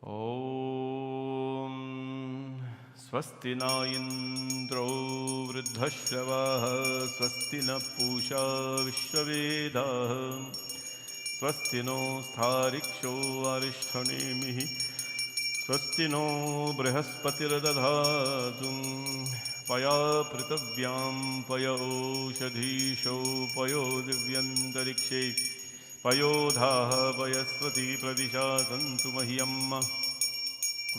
ॐ स्वस्ति न इन्द्रो वृद्धश्रवाः स्वस्ति न पूषा विश्ववेदाः स्वस्ति नो स्थारिक्षो अरिष्ठनेमिः स्वस्ति नो बृहस्पतिर्दधातु पया पृथिव्यां पयो ओषधीशो पयो दिव्यन्तरिक्षे पयोधाः पयस्वती प्रदिशा सन्तु मह्यम्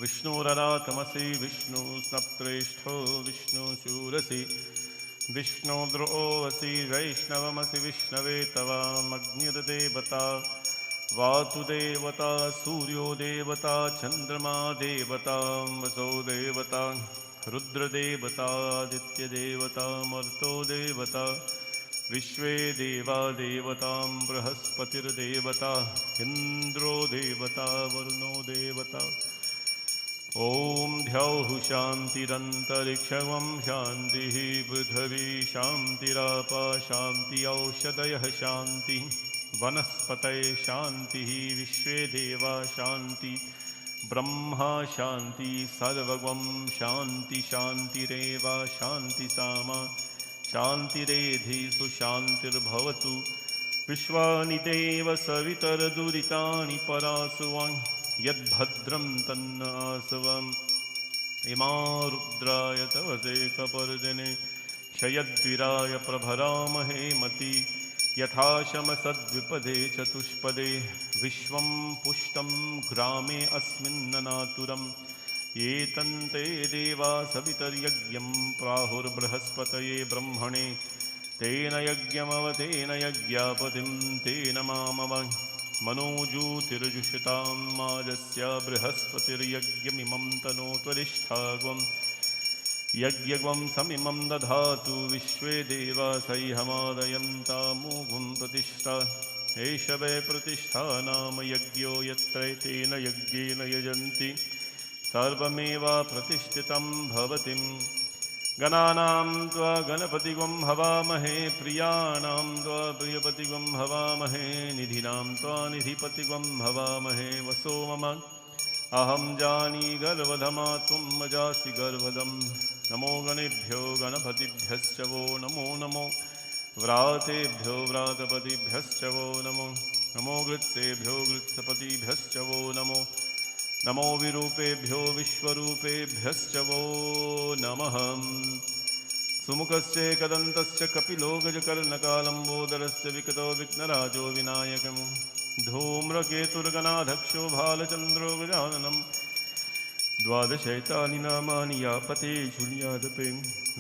विष्णुररातमसि विष्णुस्नप्त्रेष्ठो विष्णुशूरसि विष्णुद्रोऽसि वैष्णवमसि विष्णवे तवामग्निर्देवता वातुदेवता सूर्यो देवता चन्द्रमा देवता वसो देवता रुद्रदेवता आदित्यदेवता मर्तो देवता विश्वे देवा देवतां बृहस्पतिर्देवता इन्द्रो देवता वरुणो देवता ॐ द्यौः शान्तिरन्तरिक्षं शान्तिः पृथिवी शान्तिरापा शान्ति औषधयः शान्तिः वनस्पतये शान्तिः विश्वे देवा शान्ति ब्रह्मा शान्ति सर्वगं शान्ति शान्तिरेव शान्ति सामा शान्तिरेधि सुशान्तिर्भवतु विश्वानि देव सवितरदुरितानि परासुवान् यद्भद्रं तन्नासवम् इमा रुद्राय तवसे कपर्जने क्षयद्विराय प्रभरामहे मति यथा शमसद्विपदे चतुष्पदे विश्वं पुष्टं ग्रामे अस्मिन्ननातुरम् एतन्ते देवा सवितर्यज्ञं प्राहुर्बृहस्पतये ब्रह्मणे तेन यज्ञमवतेन यज्ञापतिं तेन मामव मनोजूतिर्जुषतां माजस्य बृहस्पतिर्यज्ञमिमं तनोत्वरिष्ठाग्वं यज्ञग्वं समिमं दधातु विश्वे देवा सैहमादयन्तामूगुं प्रतिष्ठा एष वै प्रतिष्ठा नाम यज्ञो यत्रैतेन यज्ञेन यजन्ति सर्वमेव प्रतिष्ठितं भवति गणानां त्वा गणपतिगं हवामहे प्रियाणां त्वा प्रियपतिगं हवामहे निधीनां त्वा निधिपतिगं हवामहे वसो मम अहं जानी गर्वधमा त्वं मजासि गर्वदं नमो गणेभ्यो गणपतिभ्यश्च वो नमो नमो व्रातेभ्यो व्रातपतिभ्यश्च वो नमो नमो गृत्सेभ्यो गृत्सपतिभ्यश्च वो नमो नमो विरूपेभ्यो विश्वरूपेभ्यश्च वो नमः सुमुखस्य कदन्तस्य कपिलो गजकर्णकालम्बोदरस्य विकटो विघ्नराजो विनायकं धूम्रकेतुर्गणाध्यक्षो भालचन्द्रो गजाननं द्वादशैतानि नामानि यापते शून्यादपे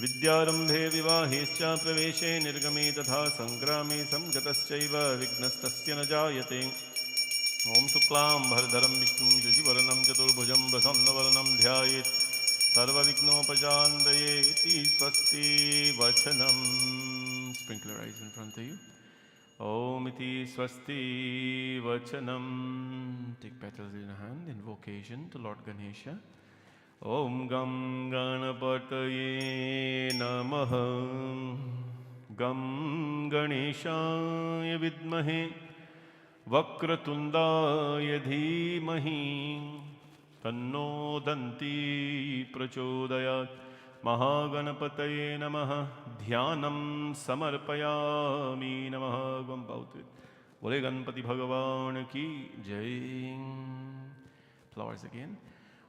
विद्यारम्भे विवाहेश्च प्रवेशे निर्गमे तथा सङ्ग्रामे संगतश्चैव विघ्नस्तस्य न जायते ॐ शुक्लाम्बरधरं विष्णुं शशिवर्णं चतुर्भुजं प्रसन्नवदनं ध्यायेत् सर्वविघ्नोपशान्तये इति स्वस्ति वचनं Sprinkler eyes in front of you. Om iti swasti vachanam. Take petals in a hand, invocation to Lord Ganesha. Om gam ganapataye namaha. Gam ganeshaya vidmahe वक्रतुंडाय धीमहि तन्नो दन्ती प्रचोदयात् महागणपतये नमः ध्यानं समर्पयामि नमः गम बाउत बोले गणपति भगवान की जय फ्लावर्स अगेन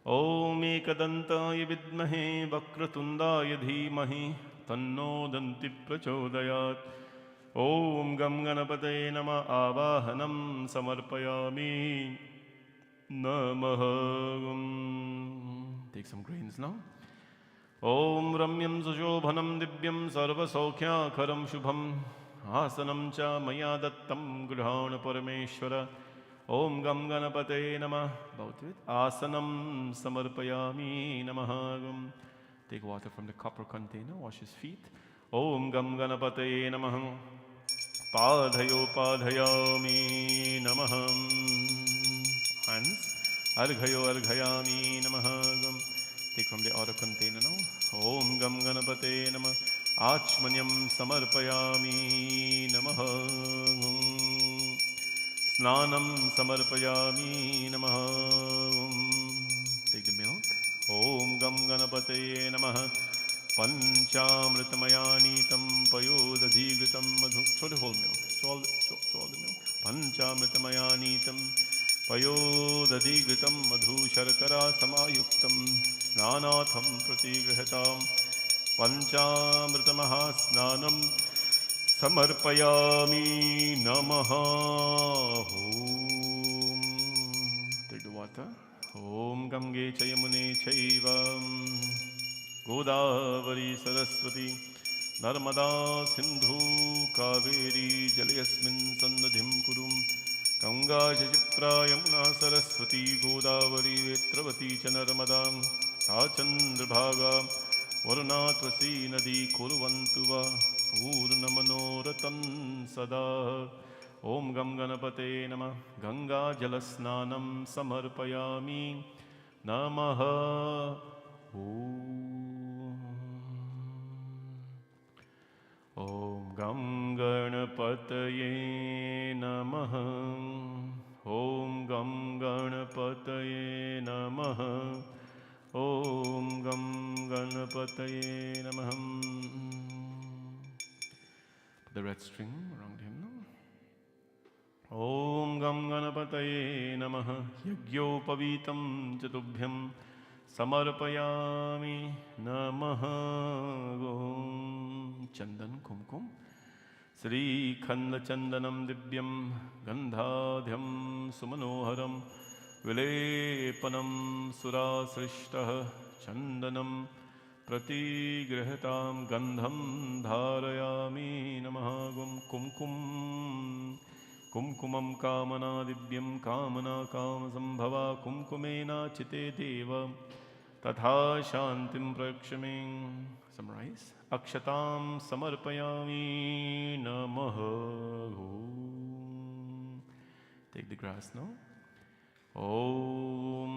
ओम एकदन्ताय विद्महे वक्रतुंडाय धीमहि तन्नो दन्ती प्रचोदयात् ओम गम गणपतये नमः आवाहनं समर्पयामि नमः Take some grains now. ओम रम्यं सुशोभनं दिव्यं सर्वसौख्याकरं शुभम् आसनं च मया दत्तं गृहाण परमेश्वर ओम गम गणपतये नमः आसनं समर्पयामि नमः Take water from the copper container, wash his feet. ओम गम गणपतये नमः पाधयोपाधयामि नमः hands अर्घयो अर्घयामि नमः Take from the outer container now. Om Gam Ganapate Namah Achmanyam Samarpayami Namaha Snanam Samarpayami Namaha गं गणपतये नमः पंचामृतमयानीतं पयोदधिघृतं मधु छोटे होल milk all the milk पंचामृतमयानीतं पयोदधिघृतं मधु शर्करा समायुक्तं स्नानार्थं प्रतिगृहतां पंचामृतमहास्नानं समर्पयामि नमः ॐ take the water ॐ गंगे च यमुने चैव गोदावरी सरस्वती नर्मदा सिंधु कावेरी जलेऽस्मिन् सन्निधिं कुरु गंगा च क्षिप्रा यमुना सरस्वती गोदावरी वेत्रवती च नर्मदा सा चन्द्रभागा वरुणा त्वसी नदी कुर्वन्तु वा पूर्णमनोरथं सदा ॐ गं गणपते नमः गंगाजलस्नानं समर्पयामि नमः ॐ गं गणपतये नमः ॐ गं गणपतये नमः ॐ गं गणपतये नमः The red string around him now. ॐ गं गणपतये नमः यज्ञोपवीतं च तुभ्यं समर्पयामि नमः ॐ चंदन कुमकुम श्रीखंडचंदनं दिव्यं गंधाढ्यं सुमनोहरं विलेपनं सुरासृष्टः चंदनं प्रतिगृहतां गंधं धारयामि नमः कुमकुमं कामना दिव्यं कामना कामसंभवा कुमकुमेनाचिते देव तथा शांतिं प्रयक्ष्मे Summarize. Akshatam samarpayami namaha. Take the grass now. Om.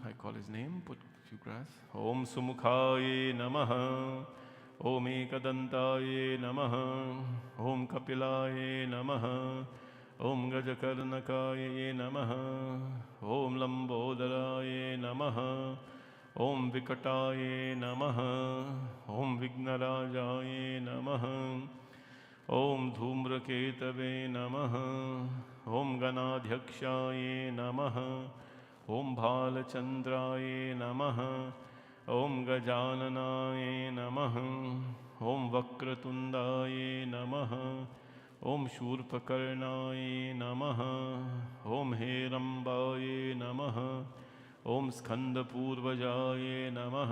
I call his name. Put a few grass. Om Sumukhaye namaha. Om Ekadantaye namaha. Om Kapilaye namaha. Om Gajakarnakaye namaha. Om Lambodaraye namaha. Om Vikataye नमः Om Vignarajaye नमः Om Dhumraketave नमः Om Ganadhyakshaye नमः Om Bhalachandraye नमः Om Gajananaye नमः Om Vakratundaye नमः Om Shurpakarnaye नमः Om Herambaye नमः ओम स्कंदपूर्वजाय नमः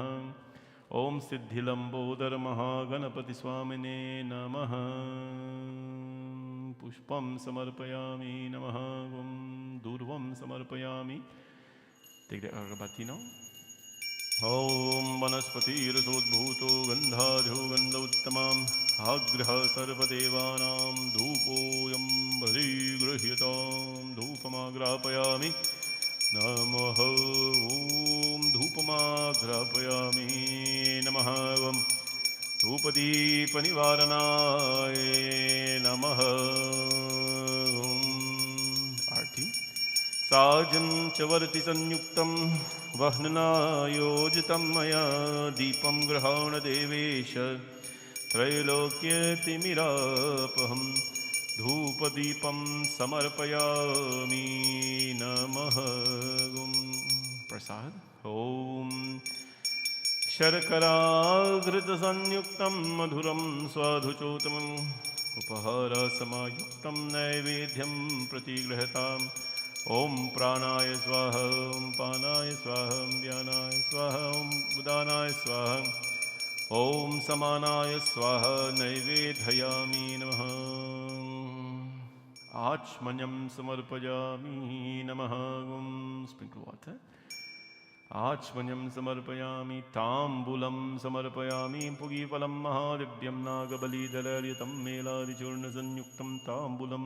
ओम सिद्धिलंबोदर महागणपति स्वामिने नमः पुष्पं समर्पयामि नमः ओम दूर्वं समर्पयामि Take the agabati now. ओम वनस्पतिरसोद्भूतो गंधाधो गंध उत्तमं आग्रह सर्वदेवानां धूपोऽयं बलिगृह्यतां धूपमाग्रापयामि नमः ॐ धूपमाग्रापयामि नमः ॐ धूपदीपनिवारणाय नमः ॐ आरती साजं च वर्ति संयुक्तं वह्ननायोजितं मया दीपं गृहाण देवेश त्रैलोक्यतिमिरापहम् धूपदीपं समर्पयामि नमः प्रसाद ॐ शर्कराघृतसंयुक्तं मधुरं स्वाधुचोतमम् उपहारसमायुक्तं नैवेद्यं प्रतिगृहताम् ॐ प्राणाय स्वाहा ॐ पानाय स्वाहा ॐ व्यानाय स्वाहा ॐ उदानाय स्वाहा ॐ समानाय स्वाहा नैवेद्ययामि नमः आचमन्यं समर्पयामि नमः ॐ sprinkle water आचमन्यं समर्पयामि ताम्बूलं समर्पयामि पुगीफलं महादिव्यं नागबलिदलरितं मेलादिचूर्णसंयुक्तं ताम्बूलं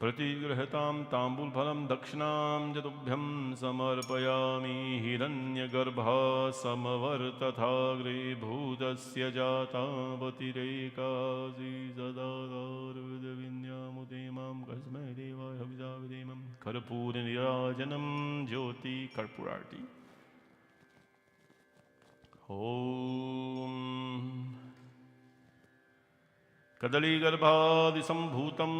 प्रतिगृहतां ताम्बूलफलं दक्षिणां जतुभ्यं समर्पयामि हिरण्यगर्भा समवर्तथाग्रे भूतस्य जातावतिरेकासि सदाविन्यामुते मां कस्मै देवाय हविषा विधेमं कर्पूरनीराजनं ज्योति कर्पूरार्ति ॐ कदलीगर्भादिसम्भूतं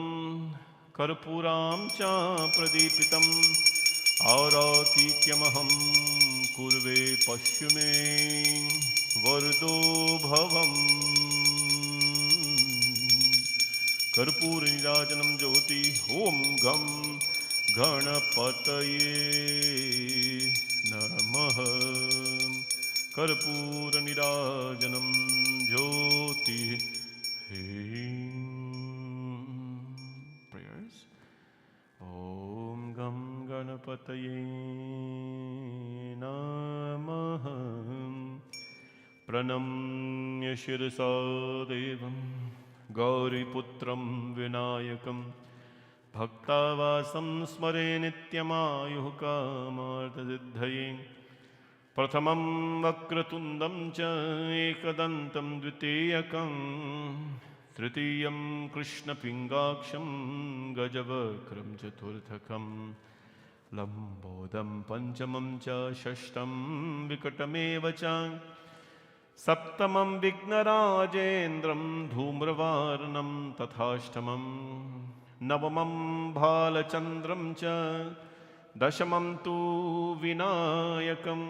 कर्पूरां च प्रदीपितम् आरातिक्यमहं कुर्वे पश्य मे वरदो भवम् कर्पूरनीराजनं ज्योति ॐ गं गणपतये नमः कर्पूरनीराजनं ज्योति prayers ॐ गं गणपतये नमः प्रणम्य शिरसा देवं गौरीपुत्रं विनायकं भक्तावासं स्मरे नित्यमायुः कामार्थसिद्धये प्रथमं वक्रतुण्डं च एकदन्तं द्वितीयकं तृतीयं कृष्णपिङ्गाक्षं गजवक्त्रं चतुर्थकं लम्बोदरं पञ्चमं च षष्ठं विकटमेव च सप्तमं विघ्नराजेन्द्रं धूम्रवर्णं तथाष्टमं नवमं भालचन्द्रं च दशमं तु विनायकम्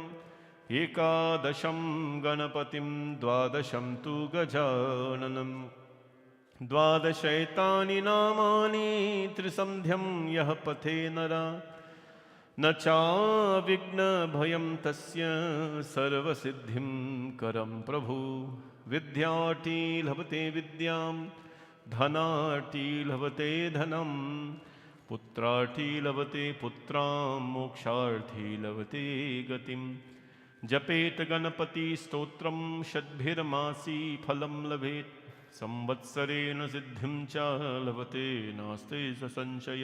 एकादशं गणपतिं द्वादशं तु गजाननं द्वादशैतानि नामानि त्रिसन्ध्यं यः पठे नरा न चाविघ्नभयं तस्य सर्वसिद्धिं करं प्रभु विद्यार्थी लभते विद्यां धनार्थी लभते धनं पुत्रार्थी लभते पुत्रां मोक्षार्थी लभते गतिं जपेत गणपति स्तोत्रं षड्भिर्मासी फलं लभेत् संवत्सरेण सिद्धिं च लभते नास्ति स संशय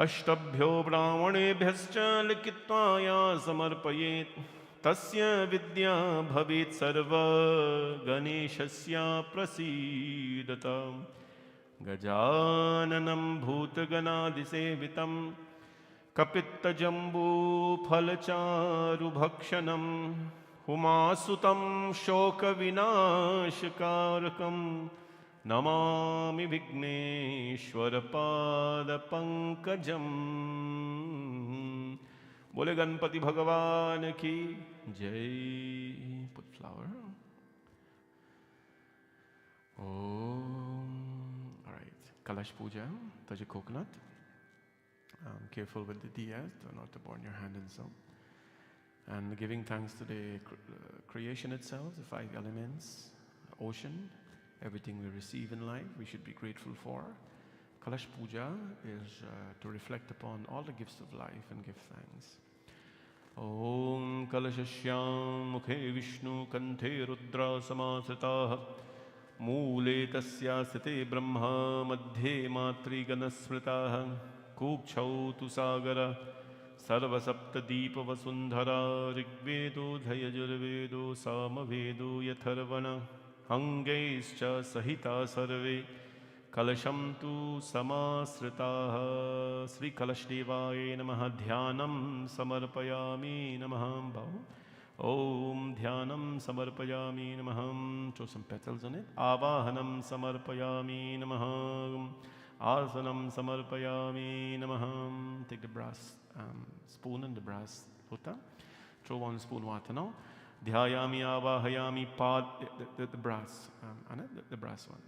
अष्टभ्यो ब्राह्मणेभ्यश्च लिखित्वा या समर्पयेत् तस्य विद्या भवेत् सर्वगणेशस्य प्रसीदता गजाननं भूतगणादिसेवितं कपित्तजम्बूफलचारुभक्षणं उमासुतं शोकविनाशकारकं नमामि विघ्नेश्वरपादपङ्कजम् बोले गणपति भगवान की जय put flower Kalash Puja, touch a coconut. Careful with the diyas, not to burn your hand and so. And giving thanks to the creation itself, the 5 elements, ocean, everything we receive in life, we should be grateful for. Kalash Puja is to reflect upon all the gifts of life and give thanks. Om Kalashashyam Mukhe Vishnu Kanthe Rudra Samasritaha मूले तस्यास्ते ब्रह्मा मध्ये मातृगणस्मृताः कूक्षौ तु सागर सर्वसप्तदीपवसुन्धरा ऋग्वेदोऽधयजुर्वेदो सामवेदो यथर्वण अङ्गैश्च सहिता सर्वे कलशं तु समाश्रिताः श्रीकलशदेवाय नमः ध्यानं समर्पयामि नमः Om Dhyanam Samarpayami Namaham. Throw some petals on it. Avahanam Samarpayami Namaham. Asanam Samarpayami Namaham. Take the brass spoon and the brass puta. Throw 1 spoon water now. Dhyayami Avahayami Pad. The brass. The brass one.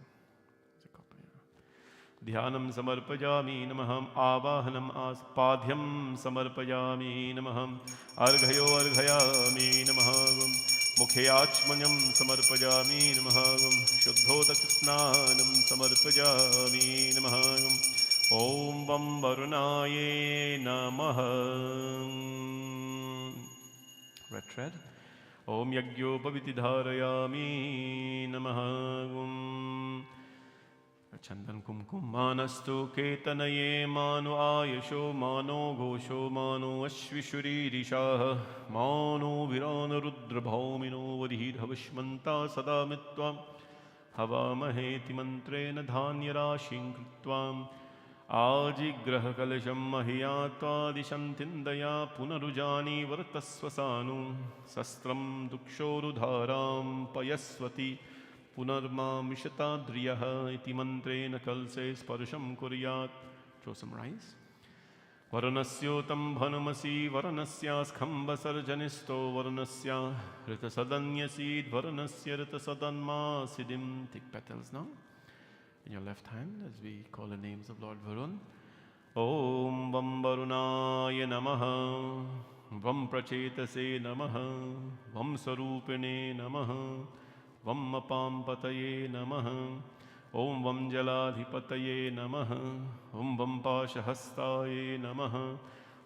Dhyanam samarpayami namaham avahanam padhyam samarpayami namaham arghayo arghayami namaham mukhayachmanyam samarpayami namaham shuddhodak snanam samarpayami namaham om vam varunaye namaham. Red thread. Om yagyo pavitidharayami namaham. Chandan kumkum manastu ketanaye manu ayasho mano gosho mano ashvishuririshah mano virana rudra bhaumino vadhidhavashmanta sadamitvam havamaheti mantrena dhanyarashim krutvam आजिग्रहकलशं मह्या त्वादिशन्तिन्दया पुनरुजानी वर्तस्वसानु शस्त्रं दुक्षोरुधारां पयस्वती पुनर्मामिषताद्रियः इति मन्त्रेण कलशे स्पर्शं कुर्यात्. Throw some rice. वरुणस्योतं भनुमसि वरुणस्यास्खम्बसर्जनिस्थो वरुणस्य ऋतसदन्यसीद् वरुणस्य ऋतसदन्मासिदिं. Take petals now in your left hand as we call the names of Lord Varun. Om Vam Varunaya Namaha, Vam Prachetase Namaha, Vam Sarupine Namaha, Vam Apampataye Namaha, Om Vam Jaladhipataye Namaha, Om Vam Pashahastaye Namaha,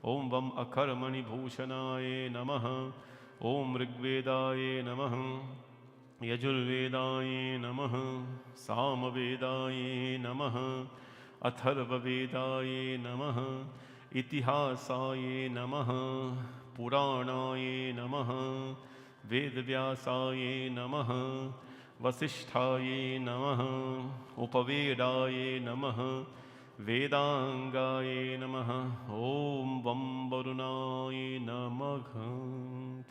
Om Vam Akarmani Bhushanaye Namaha, Om Rigvedaye Namaha, Yajurvedaye Namaha, Samvedaye Namaha, Atharvavedaye Namaha, Itihasaye Namaha, Puranaye Namaha, Vedvyasaye Namaha, Vasishthaye Namaha, Upavedaye Namaha, Vedangaye Namaha, Om Vam Varunaye Namaha.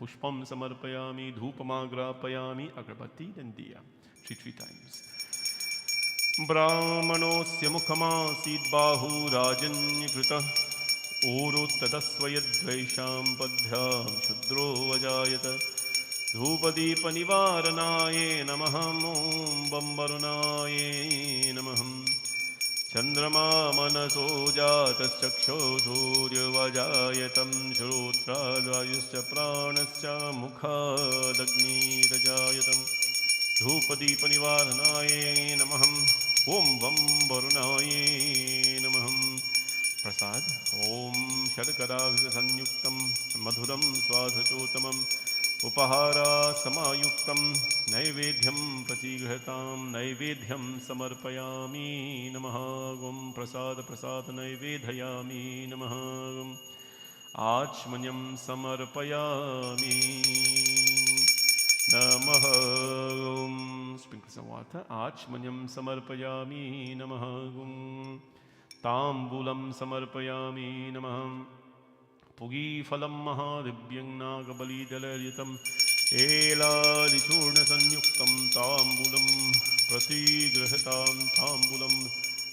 Pushpam Samarpayami, Dhupamagrapayami, Agrabati and Diya. Three times. Brahmanosya Mukhamasid Bahu Rajanyakrita Uruttadasvayadvaisham Padhyam Shudro Vajayata Dhupadipa-nivaranaye Namaham Om Bambarunaye Namaham Chandrama Manaso Jatas Chaksho Surya Vajayatam Shrotrajayuscha Pranascha Mukhadagni Rajayatam Dhupadipa-nivaranaye Namaham Om Bambarunaye Namaham. Prasad. Om Shadkaraghra Sanyuktam Madhuram Swadhachotamam Upahara Samayuktam Naivedhyam Prachighratam Naivedhyam Samarpayami Namaha. Om Prasad Prasad Naivedhyami Namaha. Achmanyam Samarpayami Namaha. Sprinkle some water. Achmanyam Samarpayami Namaha. Tambulam Samarpayami Namaha. Pugi Phalam Mahadivyang Nagabalidalayutam Eladichurna Sanyuktam Tambulam Pratigrahatam Tambulam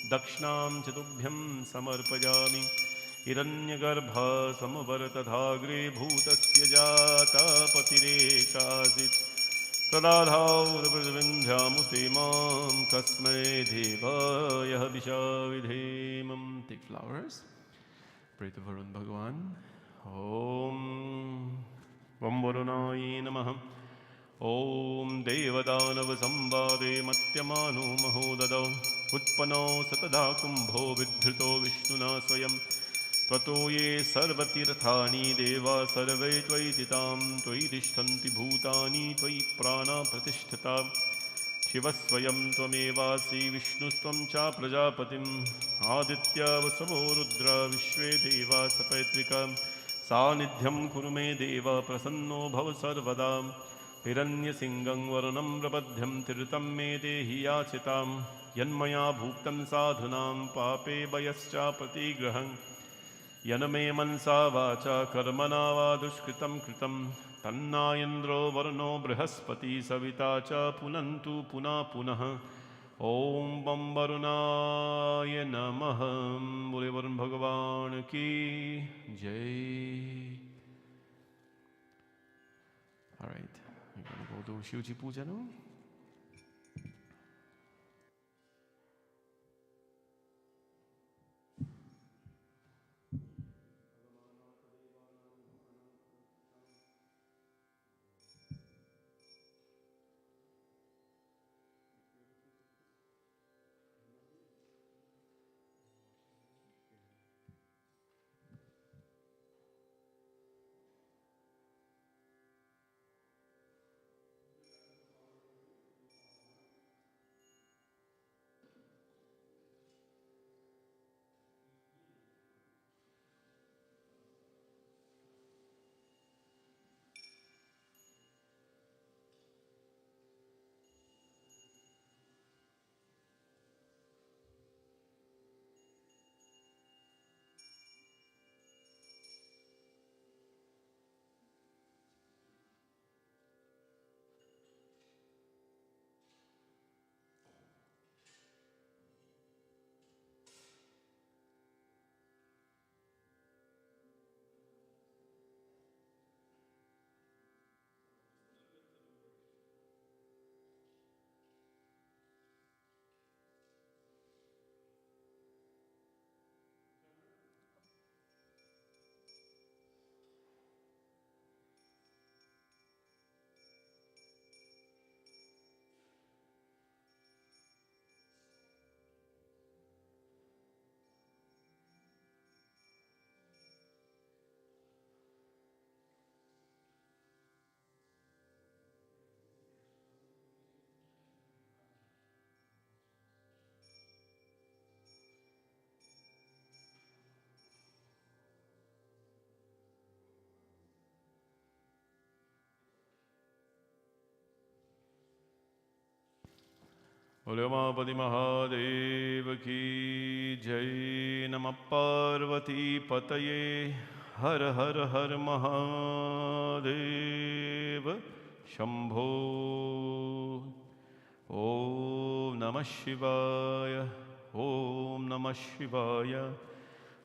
Dakshnam Chatubhyam Samarpayami. Hiranyagarbha Samavartadhagre Bhutasya Jata Patirekāsit Tadādhaurabhravindhyamute mam kasmai devaya vishavidhemam. Take flowers. Pray to Varun Bhagwan. Om Vam Varunaye Namaha. Om Devadanav Sambhave Matyamano Mahodadav Utpano Satada Kumbho Vidhrito Vishnuna Swayam Tvato ye sarvatirthani deva sarve tvaititam tvai tishtanti bhutani tvai prana pratishtata Shivasvayam tvamevasi vishnustvam cha prajapatim Aditya vasavo rudra vishve deva sapaitrika Sanidhyam kurume deva prasanno bhav sarvada Hiranya singang varunam prabadhyam tirtam me dehi yachitam Yanmaya bhuktam sadhunam pape bayascha pratigraham Yaname mansa vacha karmana va dushkritam kritam Tannayandro varno brihaspati savita cha punantu puna punaha. Om Vam Varunaya Namaha. Bole Varun Bhagavan ki Jai. Alright, we're going to go do Shivji Puja now. बोले उमापति महादेव की जय। नमः पार्वती पतये हर हर हर महादेव शंभो। ओम नमः शिवाय, ओम नमः शिवाय,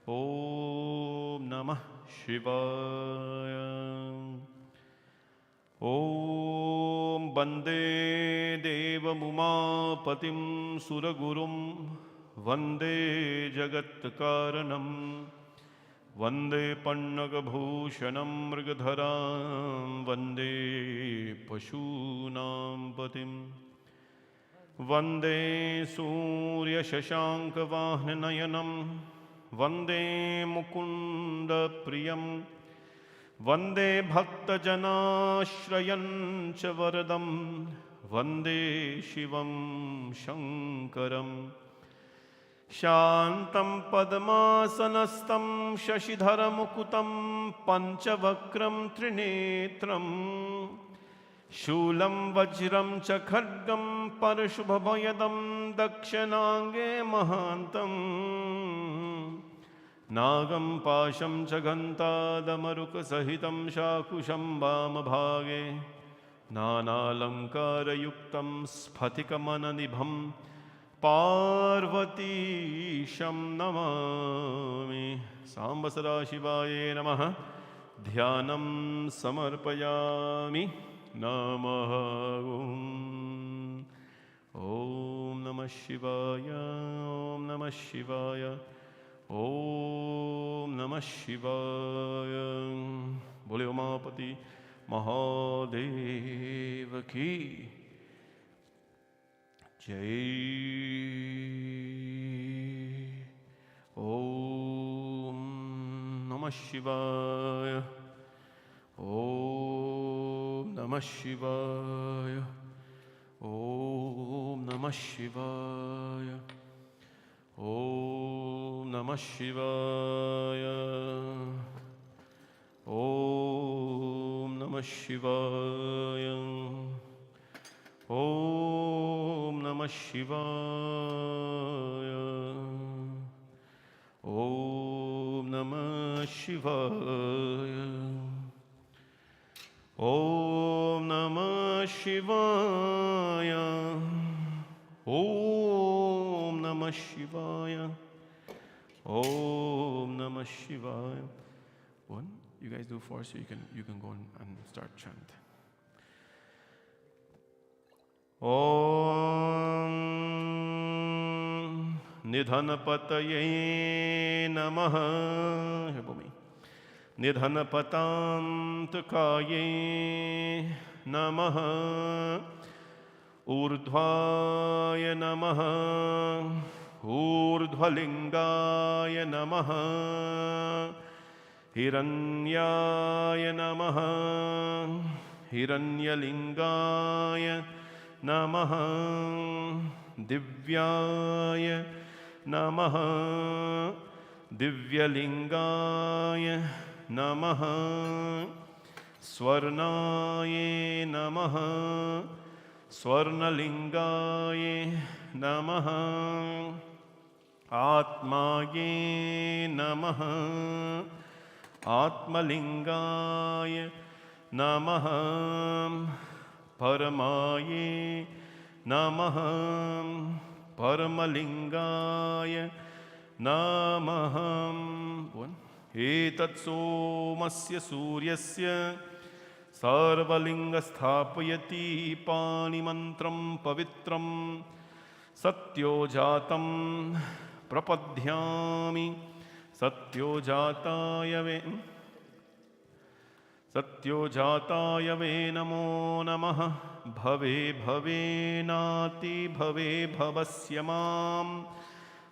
ओम नमः शिवाय। ओम वंदे देवमुमापतिं सुरगुरुं वंदे जगत्कारणं वंदे पन्नगभूषणं मृगधरां वंदे पशूनां पतिं वंदे सूर्यशशाङ्कवाहननयनं वंदे मुकुन्दप्रियं वंदे भक्तजनाश्रयं च वरदं वंदे शिवं शंकरं। शान्तं पद्मासनस्थं शशिधरमुकुटं पञ्चवक्त्रं त्रिनेत्रं शूलं वज्रं च खड्गं परशुभभयदं दक्षिणाङ्गे महान्तम् नागं पाशं च घण्टादमरुकसहितं शाकुशं वामभागे नानालङ्कारयुक्तं स्फटिकमननिभं पार्वतीशं नमामि। साम्ब सदाशिवाय नमः। ध्यानं समर्पयामि। नमः ॐ नमः शिवाय, ॐ नमः शिवाय, ओम नमः शिवाय। बोले उमापति महादेव की जय। ओम नमः शिवाय, ओम नमः शिवाय, ओम नमः शिवाय, ओम नमः शिवाय, ओम नमः शिवाय, ओम नमः शिवाय, ओम नमः शिवाय, ओम नमः शिवाय, ओम नमः शिवाय, ओम नमः शिवाय। One, you guys do four, so you can go and start chant. Om Nidhanapataye Namaha. Here, Bhumi. Nidhanapatantakaye Namaha. Urdhvaya Namaha. Urdhvalingaya Namaha. Hiranyaya Namaha. Hiranyalingaya Namaha. Divyaya Namaha. Divyalingaya Namaha. Swarnaye Namaha. Swarnalingaye Namaha. Atmaye Namaha. Atmalingaya Namaha. Paramaye Namaha. Paramalingaya Namaha. Etat somasya suryasya sarvalinga sthapayati panimantram pavitram satyojatam prapadhyami satyojataya ve namo namaha bhave bhave nati bhave bhavasya mam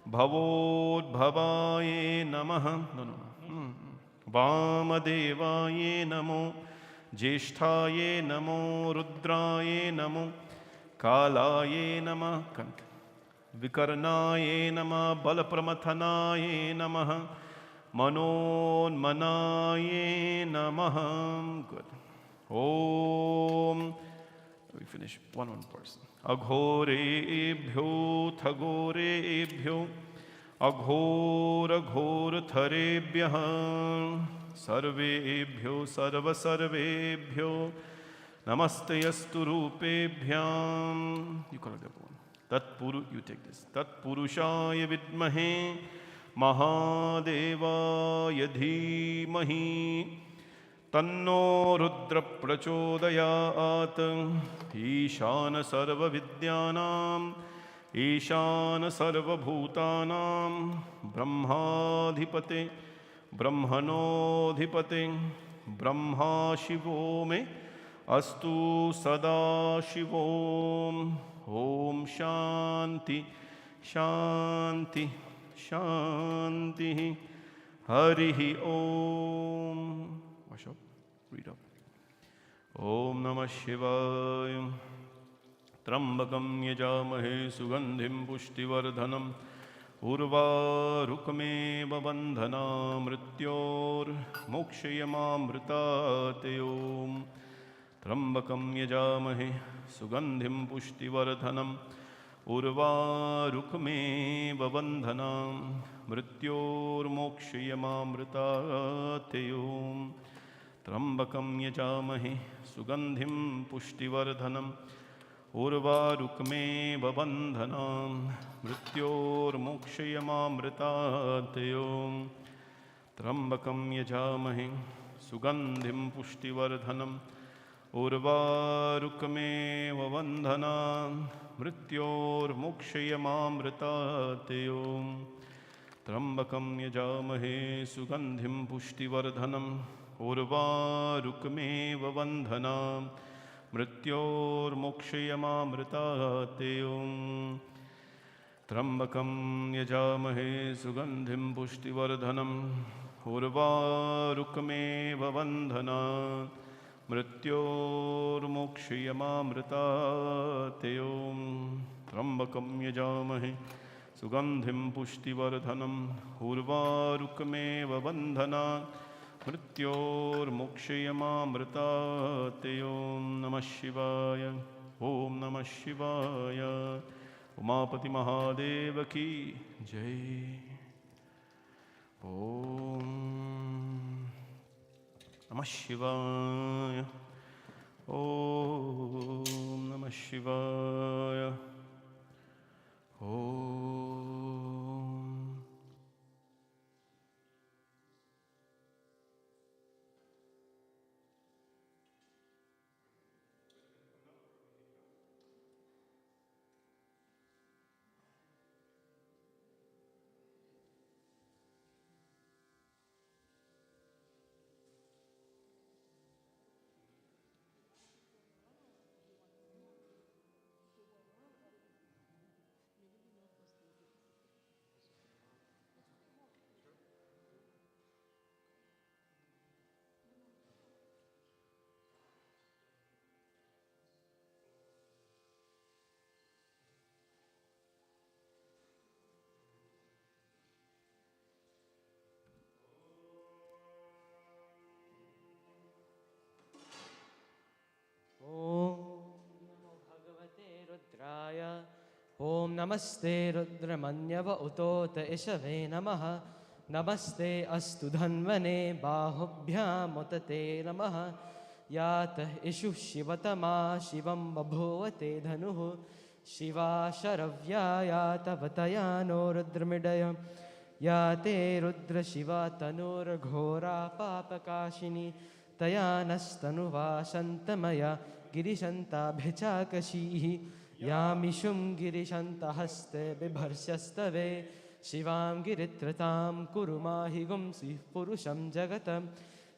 bhavodbhavaye namaha Vamadevaye namo Jeshtaye namo Rudraye namo Kalaye namah Vikarnaye namah Balapramathanaye namah Manonmanaye namah. Good. Om. We finish one person. Aghorebhyo thagorebhyo aghoraghoratharebhyah sarvebhyo sarvasarvebhyo namasteyastu rupebhyam. You correct that one. You take this. Tat purushaya vidmahe mahadevaya dhimahi तन्नो रुद्र प्रचोदयात्. ईशान सर्वविद्यानां ईशान सर्वभूतानां ब्रह्माधिपते ब्रह्मणोऽधिपते ब्रह्मा शिवो मे अस्तु सदा शिवो. ओम शांति शांति शांति. हरि ओम. Read up. Om Namah Shivaya. Trambakam yajamahe sugandhim pushtivardhanam urvarukmeva bandhanam mrityor mokshayamamritatayom. Trambakam yajamahe sugandhim pushtivardhanam urvarukmeva bandhanam mrityor mokshayamamritatayom. Trambakam yajamahe sugandhim pushtivardhanam urvarukmeva bandhanam mrityor mokshayamamritatayom. Trambakam yajamahe sugandhim pushtivardhanam urvarukmeva bandhanam mrityor mokshayamamritatayom. Trambakam yajamahe sugandhim pushtivardhanam urvarukmeva bandhanam mrityor mokshayamamritatayom. Trambakam yajamahe sugandhim pushtivardhanam urvarukmeva bandhanam mrityor mokshayamamritatayom. Trambakam yajamahe sugandhim pushtivardhanam urvarukmeva bandhanam mrityor mokshayamamritatayom. Namah Shivaya. Om Namah Shivaya. Umapati Mahadeva ki jai. Om Namah Shivaya. Om Namah Shivaya. Om. Om Namaste Rudramanyava Utot Ishave Namaha. Namaste Astu Dhanvane Bahubhyam Utate Namaha. Yatah Ishu Shivatama Shivam Babhuvate Dhanuhu. Shiva Sharavya Yatavatayano Rudramidaya. Yate Rudra Shiva Tanur Ghora Papakashini. Tayanasthanuva Shantamaya Girishanta Bhechakashihi. Yamishum girishanta haste bibharsyastave. Shivam giritratam kurumahigum sih purusham jagatam.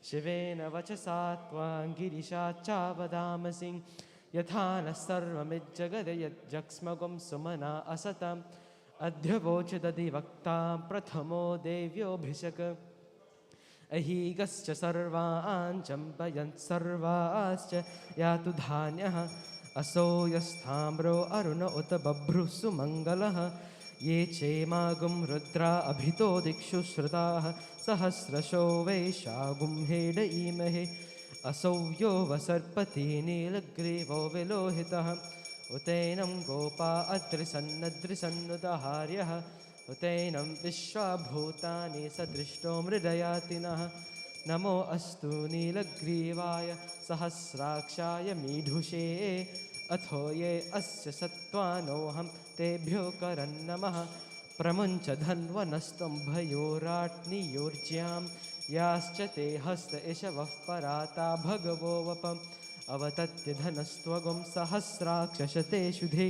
Shivena vachasatvam girishachavadamasim. Yathana sarvamijjagadayat jaksmagum sumana asatam. Adhyavochadadi vaktam prathamo devyo bhishaka. Ahigascha sarvaan champayant sarvascha yatu dhanyaha. Aso yasthamro aruna uta babhru sumangalaha. Ye chemagum rudra abhito dikshu shrutaha. Sahasrasho vaishagum heda imahe. असौ यो वसर्पति नीलग्रीवो विलोहितः उतैनं गोपा अदृशन्नदृशन्नुदहार्यः उतैनं विश्वाभूतानि सदृष्टो मृडयातिनः नमो अस्तु नीलग्रीवाय सहस्राक्षाय मीढुषे अथो ये अस्य सत्त्वानोऽहं तेभ्यो करन्नमः प्रमुञ्च धन्वनस्त्वं भयोराट्नियोर्ज्यां याश्च ते हस्त इषवः पराता भगवो वपम् अवतत्य धनस्त्वगुं सहस्राक्षशते शुधे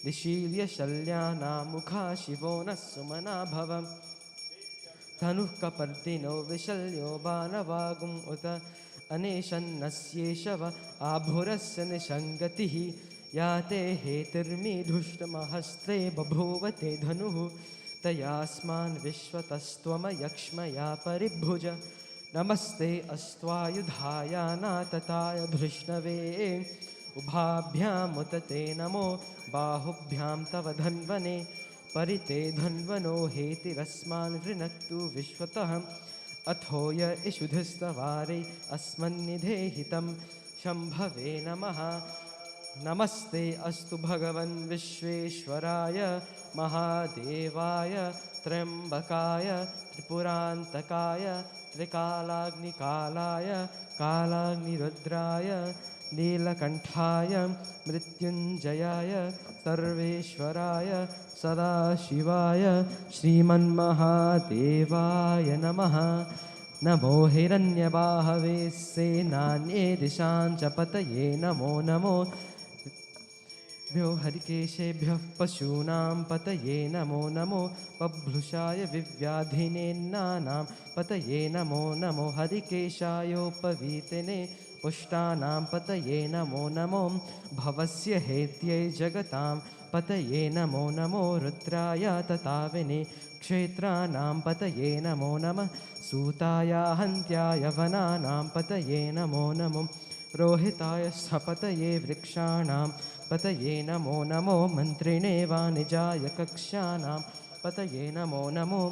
निशील्य शल्यानां मुखा शिवो नः सुमना भवम् धनुः कपर्दिनो विशल्यो बाणवागुम् उत अनेशन्नस्येषव आभुरस्य निषङ्गतिः या ते हेतिर्मीढुष्टमहस्ते बभूव ते धनुः तयास्मान् विश्वतस्त्वमयक्ष्मया परिभुज नमस्ते अस्त्वायुधाय नातताय धृष्णवे उभाभ्यामुत ते नमो बाहुभ्यां तव धन्वने परिते धन्वनो हेतिरस्मान् वृणक्तु विश्वतः अथो य इषुधिस्तवारे अस्मन्निधेहितं शम्भवे नमः नमस्ते अस्तु भगवन् विश्वेश्वराय महादेवाय त्र्यम्बकाय त्रिपुरान्तकाय त्रिकालाग्निकालाय कालाग्निरुद्राय नीलकण्ठाय मृत्युञ्जयाय सर्वेश्वराय सदाशिवाय श्रीमन्महादेवाय नमः नमो हिरण्यबाहवे सेनान्ये दिशां च पतये नमो नमो भ्यो हरिकेशेभ्यः पशूनां पतये नमो नमो बभ्लुषाय विव्याधिनेन्नानां पतये नमो नमो हरिकेशायोपवीतिने पुष्टानां पतये नमो नमो भवस्य हेत्यै जगतां पतये नमो नमो रुद्राय तताविने क्षेत्राणां पतये नमो नमः सूताय हन्त्याय वनानां पतये नमो नमो रोहिताय सपतये वृक्षाणां पतये नमो नमो मन्त्रिणे वाणिजाय कक्ष्याणां पतये नमो नमो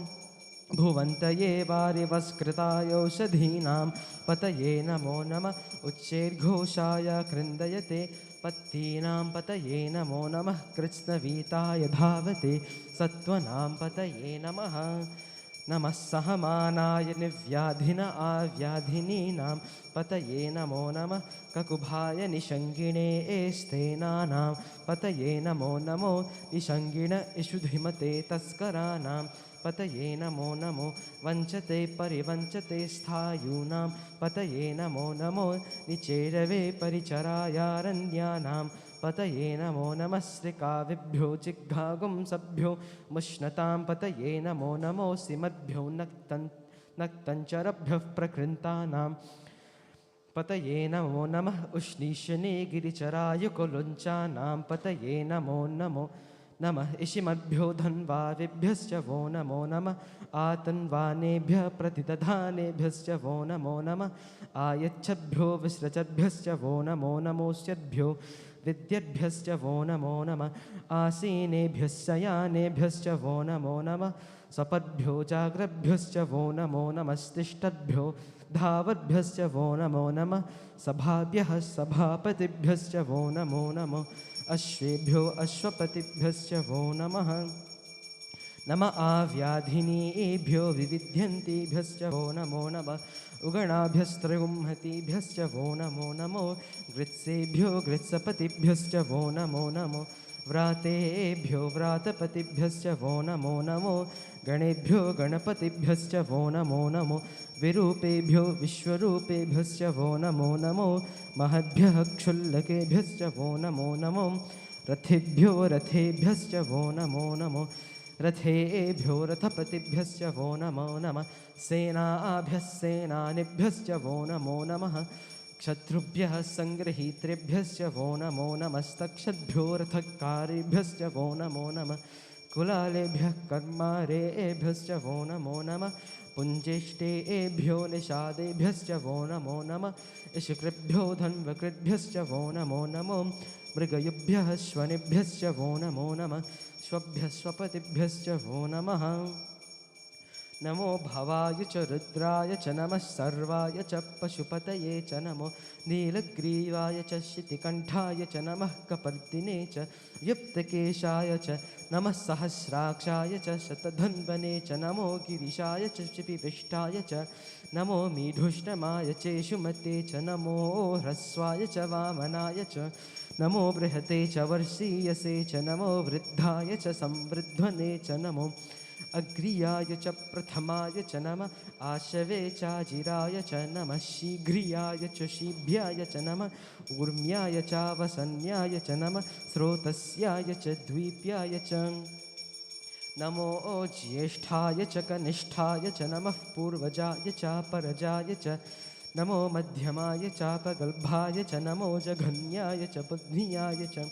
भुवन्तये वारिवस्कृतायौषधीनां पतये नमो नमः उच्चैर्घोषाय कृन्दयते पत्तीनां पतये नमो नमः कृत्स्नवीताय धावते सत्त्वनां पतये नमः नमः सहमानाय निव्याधिन आव्याधिनीनां पतये नमो नमः ककुभाय निषङ्गिणे एस्थेनानां पतये नमो नमो निषङ्गिण इषुधिमते तस्कराणां पतये नमो नमो वञ्चते परिवञ्चते स्थायूनां पतये नमो नमो निचेरवे परिचरायारण्यानां पतये नमो नमः श्रिकाविभ्यो जिघ्घागुंसभ्यो मुष्णतां पतये नमो नमो सिमद्भ्यो नक्तञ्चरभ्यः प्रकृन्तानां पतये नमो नमः उष्णीषणे गिरिचरायुकुलुञ्चानां पतये नमो नमो नमः इषिमद्भ्यो धन्वाविभ्यश्च वो नमो नमः आतन्वानेभ्यः प्रतिदधानेभ्यश्च वो नमो नमः आयच्छद्भ्यो विसृजद्भ्यश्च वो नमो नमोऽस्यद्भ्यो विद्येभ्यश्च वो नमो नमः आसीनेभ्यः शयानेभ्यश्च वो नमो नमः सपद्भ्यो जाग्रद्भ्यश्च वो नमो नमस्तिष्ठद्भ्यो धावद्भ्यश्च वो नमो नमः सभाभ्यः सभापतिभ्यश्च वो नमो नमः अश्वेभ्यो अश्वपतिभ्यश्च वो नमः नम आव्याधिनीभ्यो विविध्यन्तीभ्यश्च वो नमो नमः उगणाभ्यस्त्रगुंहतीभ्यश्च वो नमो नमो गृत्सेभ्यो गृत्सपतिभ्यश्च वो नमो नमो व्रातेभ्यो व्रातपतिभ्यश्च वो नमो नमो गणेभ्यो गणपतिभ्यश्च वो नमो नमो विरूपेभ्यो विश्वरूपेभ्यश्च वो नमो नमो महद्भ्यः क्षुल्लकेभ्यश्च वो नमो नमो रथेभ्यो रथेभ्यश्च वो नमो नमो रथेभ्यो रथपतिभ्यश्च वो नमो नमः सेनाभ्यः सेनानिभ्यश्च वो नमो नमः क्षत्रुभ्यः सङ्गृहीतृभ्यश्च वो नमो नमस्तक्षद्भ्यो रथकारिभ्यश्च वो नमो नमः कुलालेभ्यः कर्मारेभ्यश्च वो नमो नमः पुञ्जेष्टेभ्यो निषादेभ्यश्च वो नमो नमः इषुकृभ्यो धन्वकृद्भ्यश्च वो नमो नमो मृगयुभ्यः श्वनिभ्यश्च वो नमो नमः श्वभ्यः स्वपतिभ्यश्च वो नमः नमो भवाय च रुद्राय च नमः सर्वाय च पशुपतये च नमो नीलग्रीवाय च शितिकण्ठाय च नमः कपर्दिने च युक्तकेशाय च नमः सहस्राक्षाय च शतधन्वने च नमो गिरिशाय च शिपिविष्टाय च नमो मीढुष्टमाय चेषुमते च नमो ह्रस्वाय च वामनाय च नमो बृहते च वर्षीयसे च नमो वृद्धाय च संवृध्वने च नमो अग्रियाय च प्रथमाय च नमः आशवे चाजिराय च नमः शीघ्रियाय च शीभ्याय च नमः ऊर्म्याय च वसन्याय च नमः स्रोतस्याय च द्वीप्याय च नमो ज्येष्ठाय च कनिष्ठाय च नमः पूर्वजाय च परजाय च नमो मध्यमाय चापगल्भाय च नमो जघन्याय च बुद्धियाय च